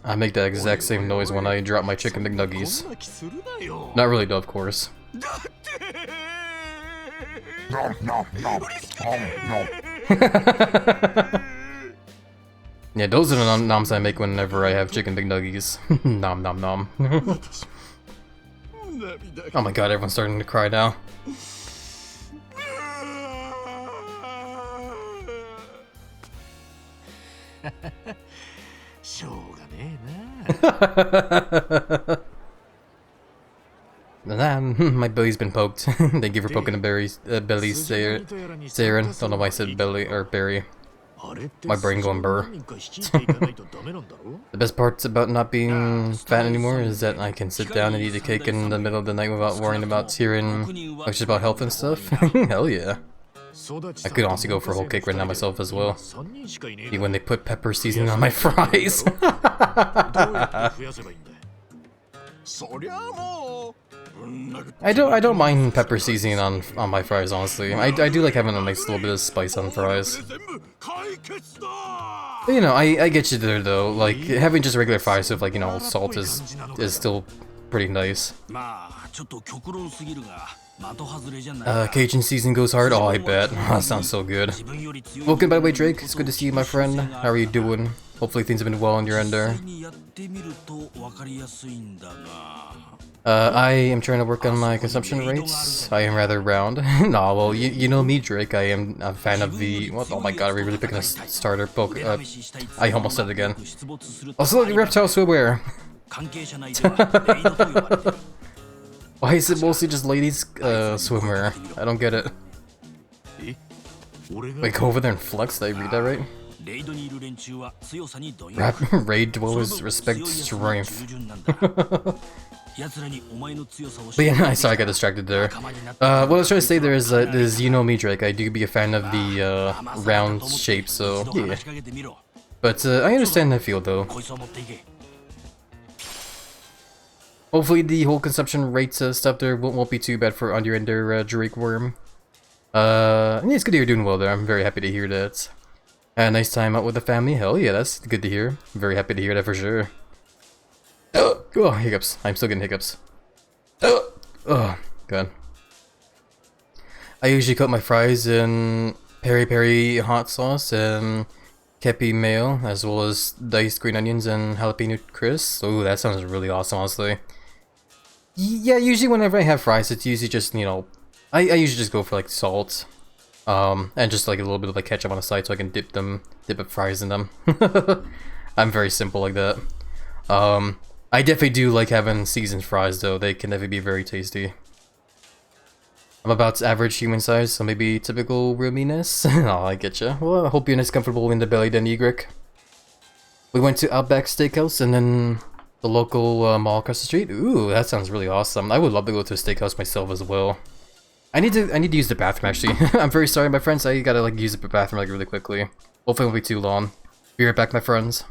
I make that exact same noise when I drop my chicken McNuggies. Not really though, of course. Yeah, those are the noms I make whenever I have chicken McNuggies. Nom nom nom. Oh my god, everyone's starting to cry now. My belly's been poked. Thank you for poking the belly, Saren. Don't know why I said belly or berry. My brain going burr. The best part about not being fat anymore is that I can sit down and eat a cake in the middle of the night without worrying about hearing lectures about health and stuff. Hell yeah. I could honestly go for a whole cake right now myself as well. Even when they put pepper seasoning on my fries. I don't mind pepper seasoning on my fries, honestly. I do like having a nice little bit of spice on fries. But, you know, I get you there though. Like having just regular fries with, like, you know, salt is still pretty nice. Cajun seasoning goes hard. Oh, I bet. That sounds so good. Welcome, by the way, Drake. It's good to see you, my friend. How are you doing? Hopefully things have been well on your end there. I am trying to work on my consumption rates. I am rather round. Nah, well, you know me, Drake. I am a fan of the... What? Oh my god, are we really picking a starter poke? I almost said it again. Also, the reptile swimwear. Why is it mostly just ladies swimwear? I don't get it. Wait, go over there and flex? Did I read that right? Raid dwellers respect strength. But yeah, sorry I got distracted there. What I was trying to say there is you know me, Drake. I do be a fan of the round shape, so yeah. But I understand that feel though. Hopefully the whole consumption rates stuff there won't be too bad for on your end there, Drake Worm. Yeah, it's good that you're doing well there. I'm very happy to hear that. Had a nice time out with the family. Hell yeah, that's good to hear. I'm very happy to hear that for sure. Oh, hiccups. I'm still getting hiccups. Oh, God. I usually coat my fries in peri peri hot sauce and kepi mayo, as well as diced green onions and jalapeno crisps. Oh, that sounds really awesome, honestly. Yeah, usually whenever I have fries, it's usually just, you know, I usually just go for like salt, and just like a little bit of like ketchup on the side so I can dip up fries in them. I'm very simple like that. I definitely do like having seasoned fries though. They can definitely be very tasty. I'm about average human size, so maybe typical roominess. Oh, I getcha. Well, I hope you're nice comfortable in the belly then, Egric. We went to Outback Steakhouse and then the local mall across the street. Ooh, that sounds really awesome. I would love to go to a steakhouse myself as well. I need to use the bathroom actually. I'm very sorry, my friends. I gotta like use the bathroom like really quickly. Hopefully it won't be too long. Be right back, my friends.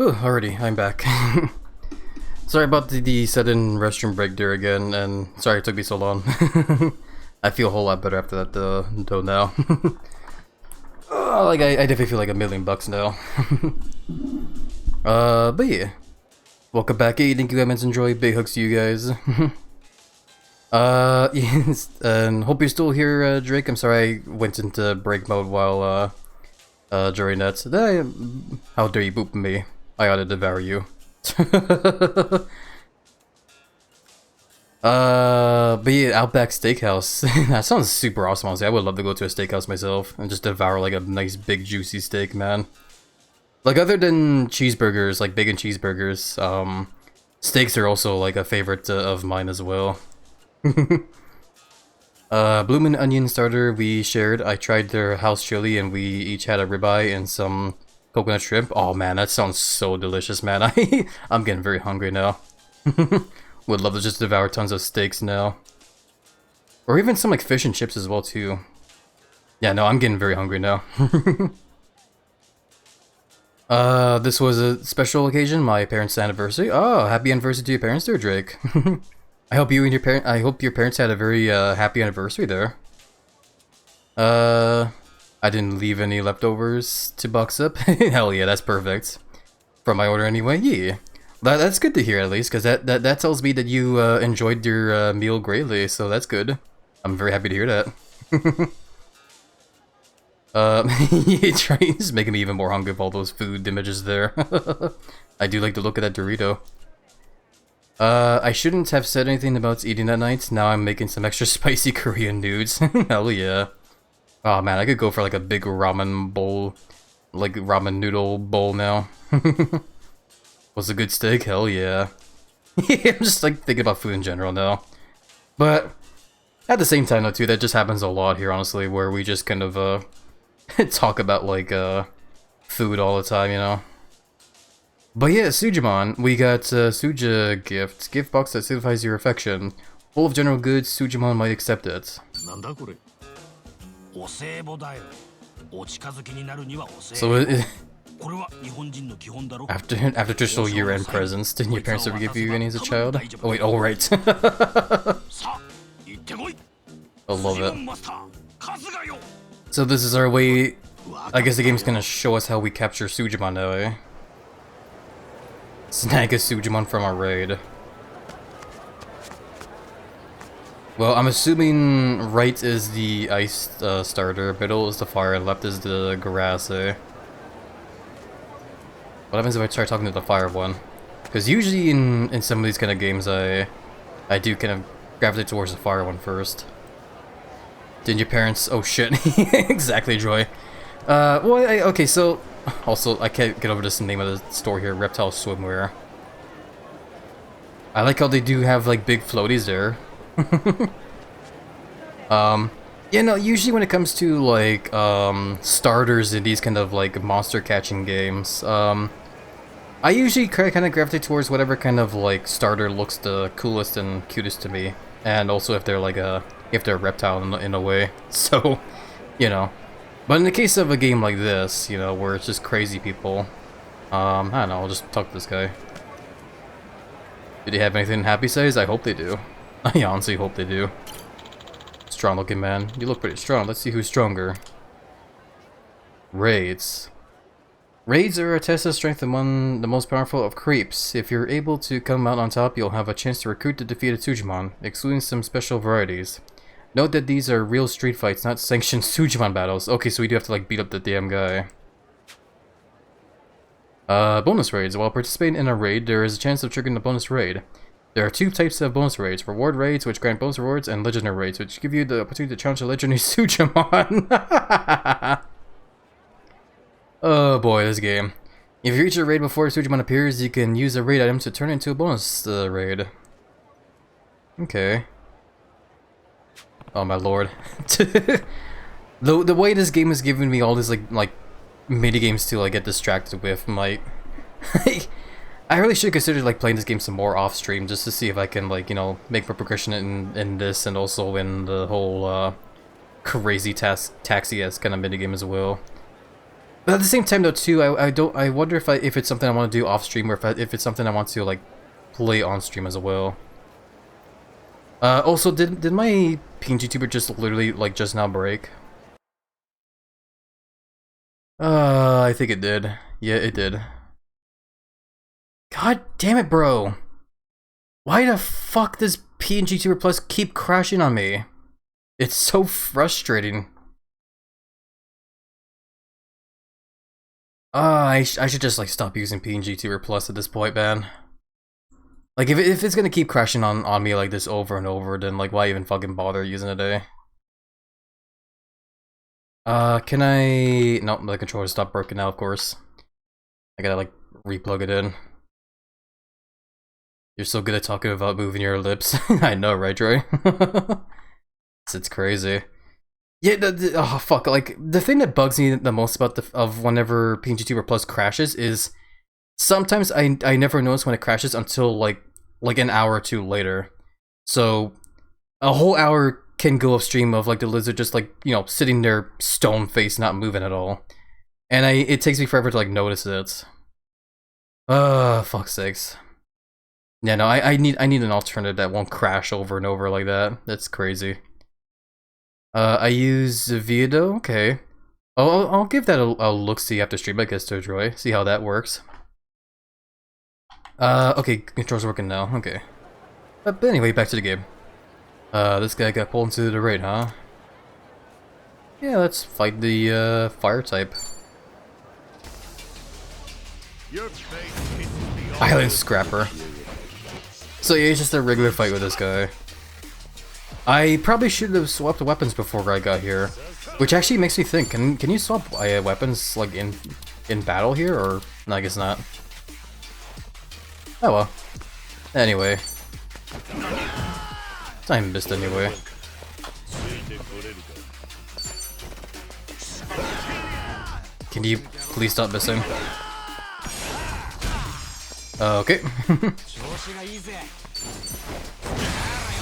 Oh, already, I'm back. Sorry about the sudden restroom break there again, and sorry it took me so long. I feel a whole lot better after that though now. Like I definitely feel like $1,000,000 now. But yeah. Welcome back, hey, thank you guys, enjoy, big hugs to you guys. Yes, and hope you're still here, Drake. I'm sorry I went into break mode while, during that. How dare you boop me? I ought to devour you. But yeah, Outback Steakhouse. That sounds super awesome, honestly. I would love to go to a steakhouse myself and just devour like a nice big juicy steak, man. Like other than cheeseburgers, like bacon cheeseburgers, steaks are also like a favorite of mine as well. Bloomin' Onion starter we shared. I tried their house chili and we each had a ribeye and some coconut shrimp. Oh man, that sounds so delicious, man. I'm getting very hungry now. Would love to just devour tons of steaks now. Or even some like fish and chips as well too. Yeah, no, I'm getting very hungry now. This was a special occasion, my parents' anniversary. Oh, happy anniversary to your parents there, Drake. I hope you and your I hope your parents had a very happy anniversary there. I didn't leave any leftovers to box up. Hell yeah, that's perfect. From my order anyway. Yeah, that's good to hear at least, because that tells me that you enjoyed your meal greatly. So that's good. I'm very happy to hear that. It's making me even more hungry with all those food images there. I do like the look of that Dorito. I shouldn't have said anything about eating that night. Now I'm making some extra spicy Korean nudes. Hell yeah. Oh man, I could go for like a big ramen bowl. Like ramen noodle bowl now. Was a good steak? Hell yeah. I'm just like thinking about food in general now. But at the same time though too, that just happens a lot here honestly, where we just kind of talk about like food all the time, you know. But yeah, Sujimon, we got Suja gift box that signifies your affection. Full of general goods, Sujimon might accept it. So after traditional year-end presents, didn't your parents ever give you any as a child? Oh wait, oh right. I love it. So this is our way. I guess the game's gonna show us how we capture Sujimon now, eh? Snag a Sujimon from our raid. Well, I'm assuming right is the ice starter, middle is the fire, and left is the grass, eh? What happens if I try talking to the fire one? Because usually in some of these kind of games, I do kind of gravitate towards the fire one first. Didn't your parents? Oh shit! Exactly, Joy. Well, okay, so also I can't get over this name of the store here, Reptile Swimwear. I like how they do have like big floaties there. Yeah, no, usually when it comes to like starters in these kind of like monster catching games, I usually kind of gravitate towards whatever kind of like starter looks the coolest and cutest to me, and also if they're like if they're a reptile in a way. So, you know. But in the case of a game like this, you know, where it's just crazy people, I don't know, I'll just talk to this guy. Do they have anything in happy size? I hope they do. I honestly hope they do. Strong looking man. You look pretty strong. Let's see who's stronger. Raids. Raids are a test of strength among the most powerful of creeps. If you're able to come out on top, you'll have a chance to recruit the defeated Sujimon, excluding some special varieties. Note that these are real street fights, not sanctioned Sujimon battles. Okay, so we do have to like beat up the damn guy. Bonus raids. While participating in a raid, there is a chance of triggering a bonus raid. There are two types of bonus raids: reward raids, which grant bonus rewards, and legendary raids, which give you the opportunity to challenge a legendary Sujimon. Oh boy, this game. If you reach a raid before Sujimon appears, you can use a raid item to turn it into a bonus raid. Okay. Oh my lord. The way this game is giving me all these like mini games to like get distracted with, like I really should consider like playing this game some more off stream just to see if I can like, you know, make more progression in this and also in the whole crazy taxi-esque kind of mini game as well. But at the same time though too, I wonder if it's something I want to do off stream or if it's something I want to like play on stream as well. Also, did my PNG tuber just literally like just now break? I think it did. Yeah, it did. God damn it, bro! Why the fuck does PNG tuber Plus keep crashing on me? It's so frustrating. I should just like stop using PNG Tuber Plus at this point, man. Like if it's gonna keep crashing on me like this over and over, then like why even fucking bother using it, eh? Can I... Nope, the controller stopped broken now, of course. I gotta like replug it in. You're so good at talking about moving your lips. I know, right, Troy? It's crazy. Yeah, oh fuck, like, the thing that bugs me the most about whenever PNG Tuber Plus crashes is sometimes I never notice when it crashes until like an hour or two later. So a whole hour can go off stream of like the lizard just like, you know, sitting there stone faced, not moving at all. And it takes me forever to like notice it. Fuck's sakes. Yeah, no, I need an alternative that won't crash over and over like that. That's crazy. I use Viedo, okay. I'll give that a look-see after stream, I guess, to Troy. See how that works. Okay, controls working now, okay. But anyway, back to the game. This guy got pulled into the raid, huh? Yeah, let's fight the, fire type. Island Scrapper. So yeah, it's just a regular fight with this guy. I probably should have swapped weapons before I got here, which actually makes me think: can you swap weapons like in battle here, or no, I guess not. Oh well. Anyway, I missed anyway. Can you please stop missing? Okay.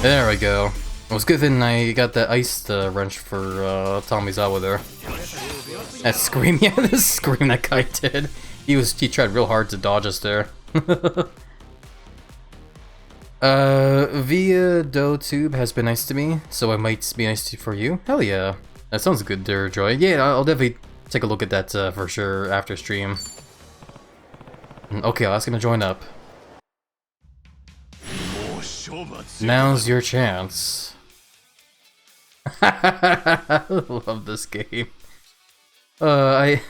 There we go. It was good that I got that iced wrench for Tomizawa there. That scream, yeah, the scream that guy did. He tried real hard to dodge us there. Via Do Tube has been nice to me, so it might be nice for you. Hell yeah. That sounds good there, Joy. Yeah, I'll definitely take a look at that for sure after stream. Okay, I'll ask him to join up. Now's your chance. I love this game. I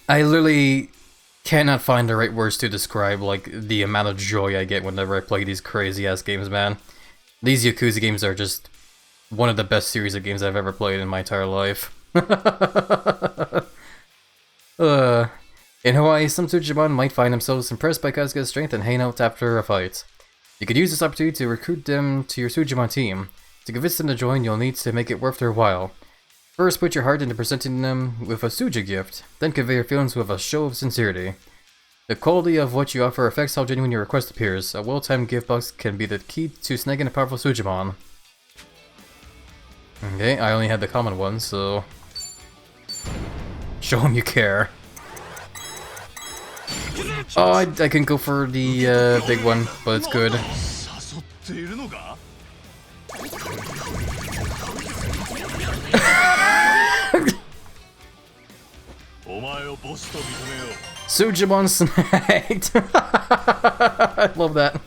literally cannot find the right words to describe like the amount of joy I get whenever I play these crazy ass games, man. These Yakuza games are just one of the best series of games I've ever played in my entire life. In Hawaii, some Sujimon might find themselves impressed by Kasuga's strength and hang out after a fight. You could use this opportunity to recruit them to your Sujimon team. To convince them to join, you'll need to make it worth their while. First, put your heart into presenting them with a Suja gift, then convey your feelings with a show of sincerity. The quality of what you offer affects how genuine your request appears. A well-timed gift box can be the key to snagging a powerful Sujimon. Okay, I only had the common one, so... show them you care. Oh, I can go for the big one, but it's good. Sujimon snagged! I love that.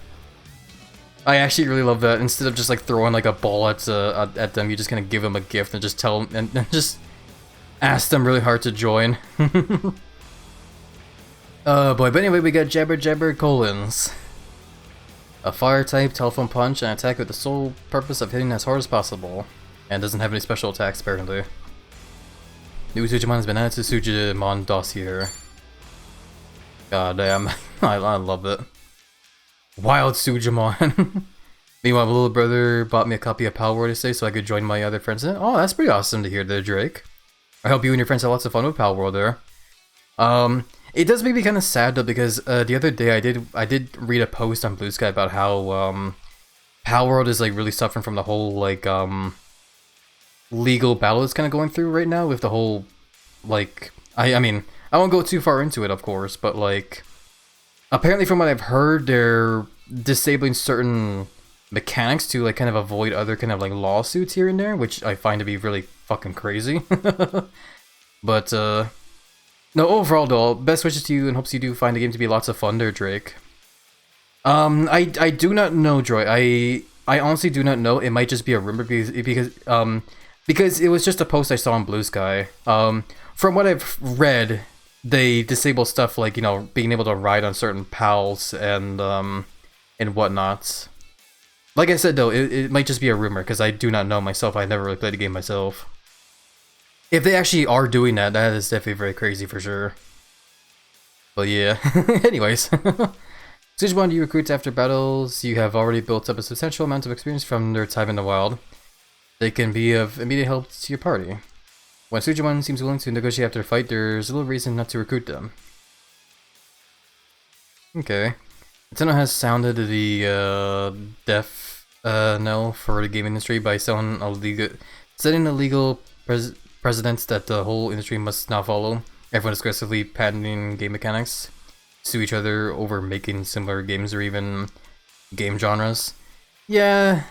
I actually really love that. Instead of just like throwing like a ball at them, you just kind of give them a gift and just tell them and just ask them really hard to join. Oh boy, but anyway, we got Jabber Jabber Colons. A fire type, telephone punch, and attack with the sole purpose of hitting as hard as possible. And doesn't have any special attacks, apparently. New Sujimon has been added to Sujimon dossier. God damn, I love it. Wild Sujimon. Meanwhile, my little brother bought me a copy of Power World today so I could join my other friends in it. Oh, that's pretty awesome to hear there, Drake. I hope you and your friends have lots of fun with Power World there. It does make me kind of sad though, because the other day I did read a post on Blue Sky about how Power World is like really suffering from the whole like legal battle is kind of going through right now with the whole, like, I mean, I won't go too far into it, of course, but like, apparently from what I've heard, they're disabling certain mechanics to like kind of avoid other kind of like lawsuits here and there, which I find to be really fucking crazy. But no, overall though, best wishes to you and hopes you do find the game to be lots of fun there, Drake. I do not know, Droy. I honestly do not know. It might just be a rumor because it was just a post I saw on Blue Sky. From what I've read, they disable stuff like, you know, being able to ride on certain pals and whatnot. Like I said though, it might just be a rumor because I do not know myself. I never really played the game myself. If they actually are doing that, that is definitely very crazy for sure. But yeah, anyways. Sujimon you recruit after battles, you have already built up a substantial amount of experience from their time in the wild. They can be of immediate help to your party. When Sujimon seems willing to negotiate after a fight, there's little reason not to recruit them. Okay. Nintendo has sounded the death knell for the game industry by setting a legal precedents that the whole industry must now follow. Everyone is aggressively patenting game mechanics to each other over making similar games or even game genres. Yeah,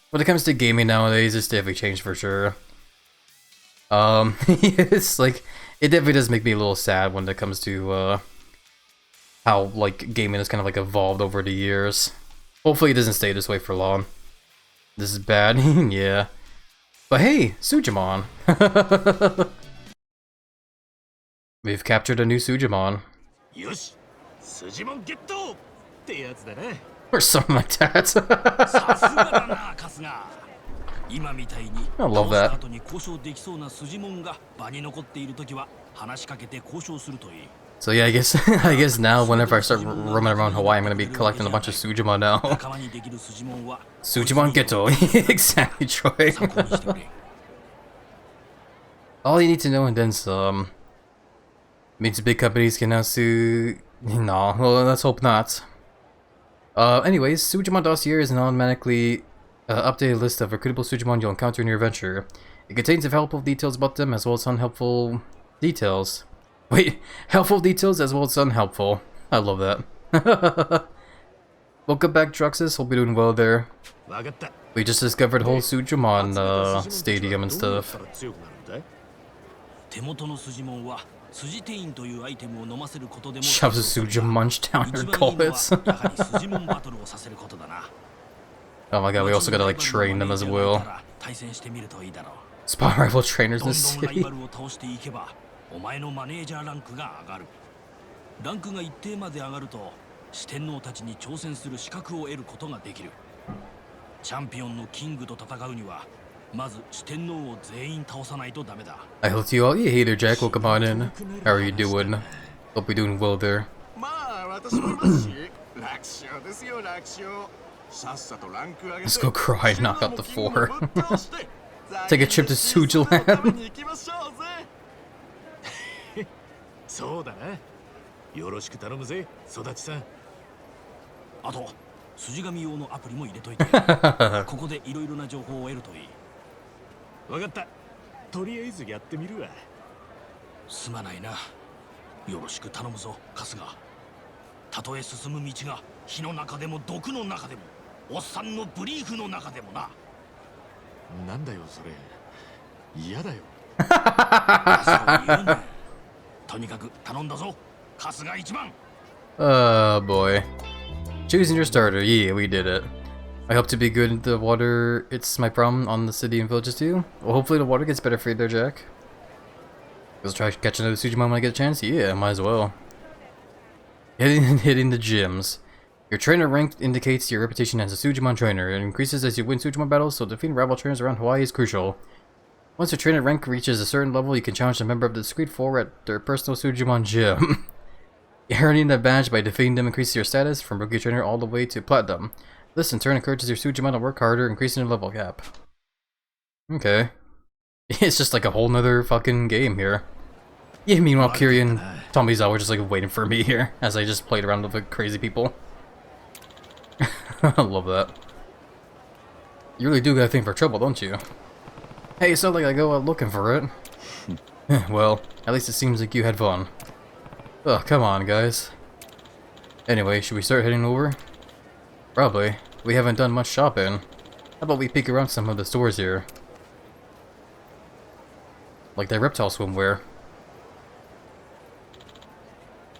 when it comes to gaming nowadays, it's definitely changed for sure. It's like, it definitely does make me a little sad when it comes to how like gaming has kind of like evolved over the years. Hopefully it doesn't stay this way for long. This is bad. Yeah. But hey, Sujimon! We've captured a new Sujimon. Yosh! Sujimon getto! ってやつだね。 Or something like that. さすがだな、カスが。今みたいに I love that. 後に交渉できそうなスジモンが場に残っているときは話しかけて交渉するといい。 So yeah, I guess now whenever I start roaming around Hawaii, I'm gonna be collecting a bunch of Sujimon now. Sujimon Ghetto. Exactly, Troy. All you need to know and then some. Means big companies can now sue... No, well, let's hope not. Anyways, Sujimon Dossier is an automatically updated list of recruitable Sujimon you'll encounter in your adventure. It contains helpful details about them as well as unhelpful details. Wait, helpful details as well as unhelpful. I love that. Welcome back, Druxus. Hope you're doing well there. We just discovered whole Sujimon stadium and stuff. Shoves a Sujimon down her gulpits. Oh my god, we also gotta like train them as well. Spot rival trainers in the city. お前のマネージャーランクが上がる。ランクが一定まで上がると四天王たちに挑戦する資格を得ることができる。チャンピオンのキングと戦うにはまず四天王を全員倒さないとダメだ。I helped you all. Yeah, hey there, Jack. Welcome on in. How are you doing? Hope you're doing well there. まあ私もいますし、楽勝ですよ楽勝。さっさとランク上げて。 Let's go cry, knock out the floor. Take a trip to Sujiland. そうだな。よろしく頼むぜ、育ちさん。あと、筋紙用のアプリも入れといて。ここでいろいろな情報を得るといい。わかった。とりあえずやってみるわ。すまないな。よろしく頼むぞ、カスが。たとえ進む道が火の中でも毒の中でも、おっさんのブリーフの中でもな。なんだよそれ。嫌だよ。そう言うな。 とにかく頼んだぞ。カスが一番。Boy. Choosing your starter. Yeah, we did it. I hope to be good in the water. It's my problem on the city and villages too. Well, hopefully the water gets better for you there, Jack. Let's try catching another Sujimon when I get a chance. Yeah, might as well. Hitting the gyms. Your trainer rank indicates your reputation as a Sujimon trainer. It increases as you win Sujimon battles, so defeating rival trainers around Hawaii is crucial. Once your trainer rank reaches a certain level, you can challenge a member of the discreet four at their personal Sujimon gym. Earning that badge by defeating them increases your status from rookie trainer all the way to platinum. This in turn encourages your Sujimon to work harder, increasing their level gap. Okay. It's just like a whole nother fucking game here. Yeah, meanwhile Kiri and Tomizawa were just like waiting for me here as I just played around with like crazy people. I love that. You really do got a thing for trouble, don't you? Hey, it's not like I go out looking for it. Well, at least it seems like you had fun. Ugh, come on, guys. Anyway, should we start heading over? Probably. We haven't done much shopping. How about we peek around some of the stores here? Like that reptile swimwear.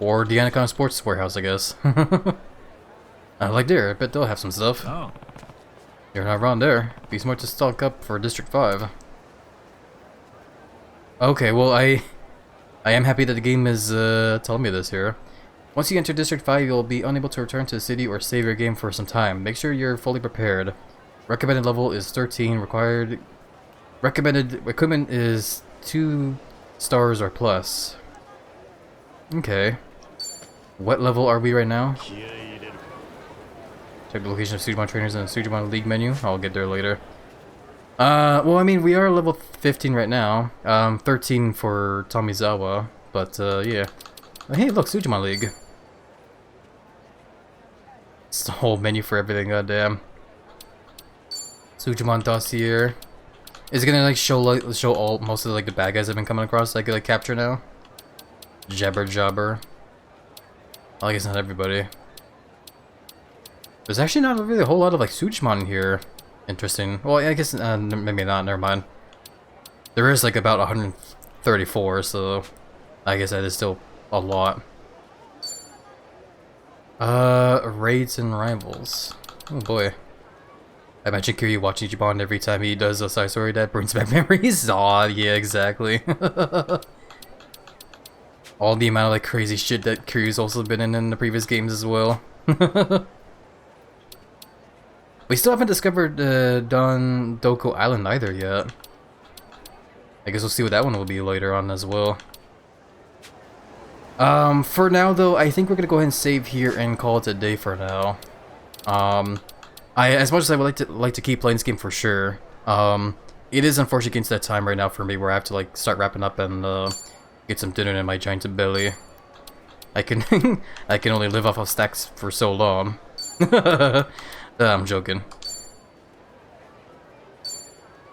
Or the Anaconda Sports Warehouse, I guess. Like there, I bet they'll have some stuff. Oh. You're not wrong there. Be smart to stock up for District 5. Okay, well I am happy that the game is telling me this here. Once you enter District 5, you'll be unable to return to the city or save your game for some time. Make sure you're fully prepared. Recommended level is 13. Recommended equipment is 2 stars or plus. Okay. What level are we right now? Check the location of Sujimon trainers in the Sujimon League menu. I'll get there later. Well, I mean, we are level 15 right now. 13 for Tomizawa. But, yeah. Hey, look, Sujimon League. It's the whole menu for everything, goddamn. Sujimon dossier. Is it gonna, like, show all, most of, like, the bad guys I've been coming across that I could, like, capture now? Jabber Jabber. Well, I guess not everybody. There's actually not really a whole lot of, like, Sujimon in here. Interesting. Well, I guess maybe not. Never mind. There is like about 134, so I guess that is still a lot. Raids and rivals. Oh boy. I imagine Kiryu watching Ichiban every time he does a side story that brings back memories. Aw, yeah, exactly. All the amount of like crazy shit that Kiryu's also been in the previous games as well. We still haven't discovered Don Doko Island either yet. I guess we'll see what that one will be later on as well. For now though, I think we're gonna go ahead and save here and call it a day for now. As much as I would like to keep playing this game for sure, it is unfortunately against that time right now for me where I have to like start wrapping up and get some dinner in my giant belly. I can I can only live off of stacks for so long. I'm joking.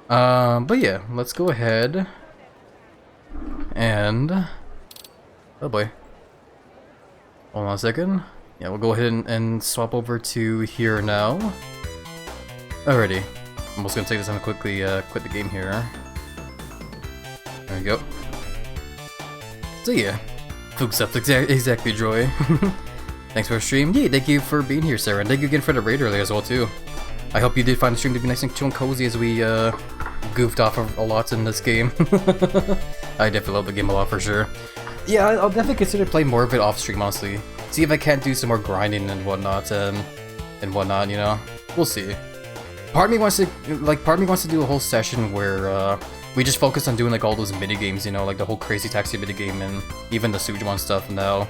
But yeah, let's go ahead and oh boy, hold on a second. Yeah, we'll go ahead and swap over to here now. Alrighty, I'm just gonna take this time to quickly quit the game here. There we go. So yeah, Fuchs up exactly, Joy. Thanks for the stream. Yeah, thank you for being here, Sarah. And thank you again for the raid earlier as well, too. I hope you did find the stream to be nice and chill and cozy as we goofed off a lot in this game. I definitely love the game a lot for sure. Yeah, I'll definitely consider playing more of it off stream, honestly. See if I can't do some more grinding and whatnot, you know. We'll see. Part of me wants to do a whole session where we just focus on doing like all those mini games, you know, like the whole crazy taxi mini game and even the Sujimon stuff now.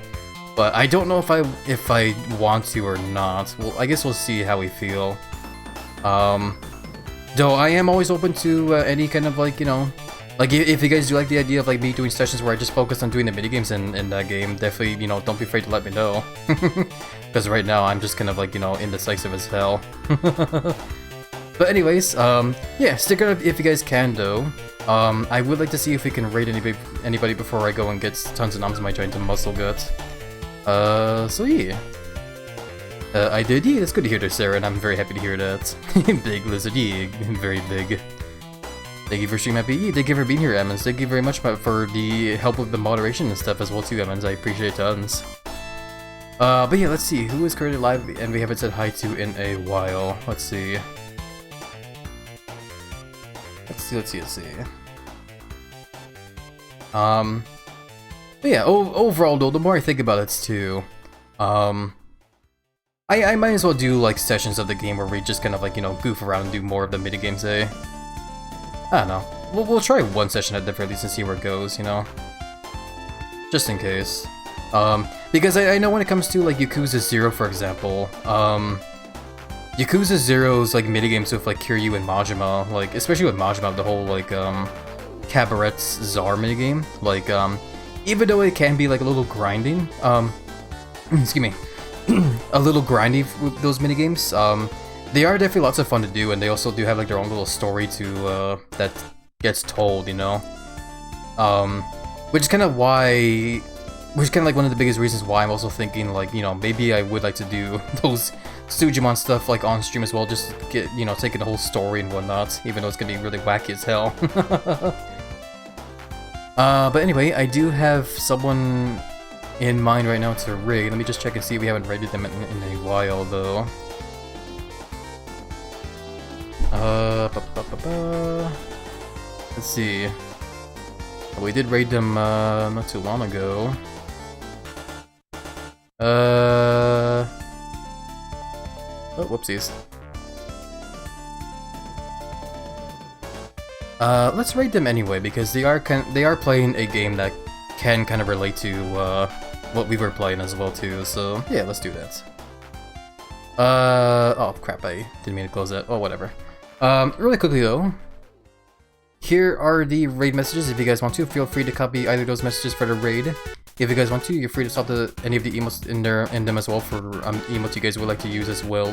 But I don't know if I want to or not. Well, I guess we'll see how we feel. Though I am always open to any kind of like, you know, like if you guys do like the idea of like me doing sessions where I just focus on doing the minigames in that game, definitely, you know, don't be afraid to let me know. Because right now I'm just kind of like, you know, indecisive as hell. But anyways, yeah, stick around if you guys can though. I would like to see if we can raid anybody before I go and get tons of noms in my giant muscle guts. So yeah. I did, yeah, that's good to hear that, Sarah, and I'm very happy to hear that. Big lizard, yeah, very big. Thank you for stream, Happy. Yeah, thank you for being here, Emmons. Thank you very much for the help with the moderation and stuff as well too, Emmons. I appreciate it tons. But yeah, let's see, who is currently live and we haven't said hi to in a while. Let's see. Let's see. But yeah, overall though, the more I think about it too, I might as well do like sessions of the game where we just kind of like, you know, goof around and do more of the minigames, eh? I don't know. We'll try one session at the very least and see where it goes, you know? Just in case. Because I know when it comes to like Yakuza 0, for example, Yakuza 0's like minigames with like Kiryu and Majima, like especially with Majima, the whole like Cabaret's Czar minigame, like even though it can be like a little grinding, excuse me, a little grindy with those minigames, they are definitely lots of fun to do, and they also do have like their own little story to that gets told, you know. Which is kind of why, which is kind of like one of the biggest reasons why I'm also thinking like, you know, maybe I would like to do those Sujimon stuff like on stream as well, just to get, you know, taking the whole story and whatnot, even though it's gonna be really wacky as hell. But anyway, I do have someone in mind right now to raid. Let me just check and see if we haven't raided them in a while though. Let's see. We did raid them not too long ago. Oh, whoopsies. Let's raid them anyway because they are playing a game that can kind of relate to what we were playing as well too. So yeah, let's do that. Oh crap! I didn't mean to close that. Oh, whatever. Really quickly though. Here are the raid messages. If you guys want to, feel free to copy either of those messages for the raid. If you guys want to, you're free to swap any of the emotes in them as well for emotes you guys would like to use as well.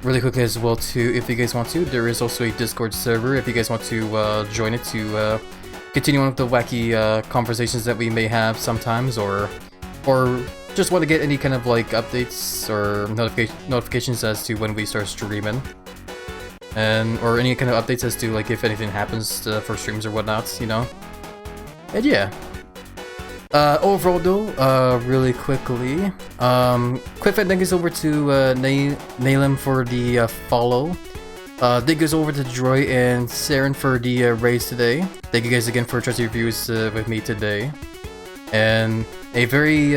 Really quickly as well too, if you guys want to, there is also a Discord server if you guys want to join it to continue on with the wacky conversations that we may have sometimes, or just want to get any kind of like updates or notifications as to when we start streaming. Or any kind of updates as to like if anything happens for streams or whatnot, you know. And yeah. Overall though, really quickly, quick thank yous over to Nalem for the follow. Thank yous over to Droy and Saren for the raids today. Thank you guys again for trusting reviews with me today. And a very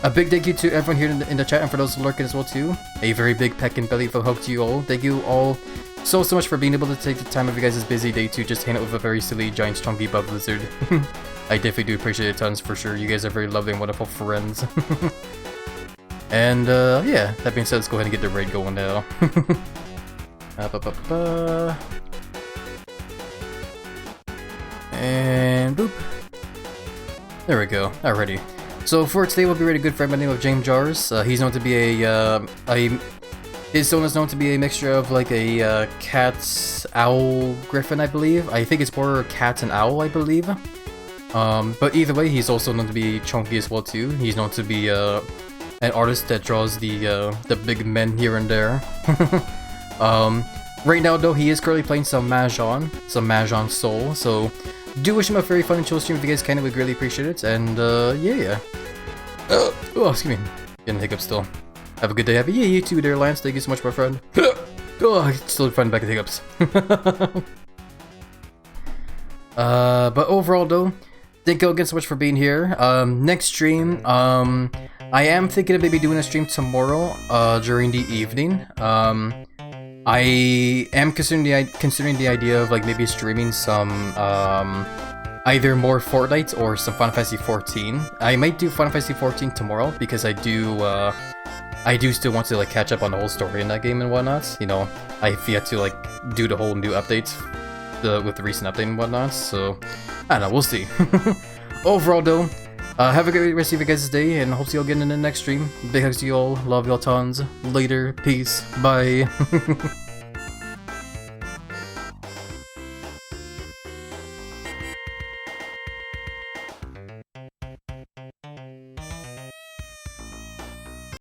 a big thank you to everyone here in the chat and for those lurking as well too. A very big peck and belly for hug to you all. Thank you all so much for being able to take the time of your guys' busy day to just hang out with a very silly giant chunky bub lizard. I definitely do appreciate it tons for sure. You guys are very lovely and wonderful friends. And yeah, that being said, let's go ahead and get the raid going now. And boop. There we go. Alrighty. So for today, we'll be raiding a good friend by the name of James Jars. He's known to be his zone is known to be a mixture of like a cat, owl, griffin, I believe. I think it's more cat and owl, I believe. But either way, he's also known to be chunky as well too. He's known to be an artist that draws the big men here and there. Right now though, he is currently playing some Mahjong Soul. So do wish him a very fun and chill stream if you guys can. I would really appreciate it. And yeah. Oh, excuse me. Getting hiccups still. Have a good day, Happy. Yeah, you too there, Lance. Thank you so much, my friend. Oh, still finding back the hiccups. But overall though, thank you again so much for being here. Next stream, I am thinking of maybe doing a stream tomorrow, during the evening. I am considering the idea of like maybe streaming some, either more Fortnite or some Final Fantasy 14. I might do Final Fantasy 14 tomorrow because I do still want to like catch up on the whole story in that game and whatnot. You know, I've yet to like do the whole new updates with the recent update and whatnot. So I don't know, we'll see. Overall though, have a great rest of your guys' day and hope to see you all again in the next stream. Big hugs to you all, love y'all tons. Later, peace, bye.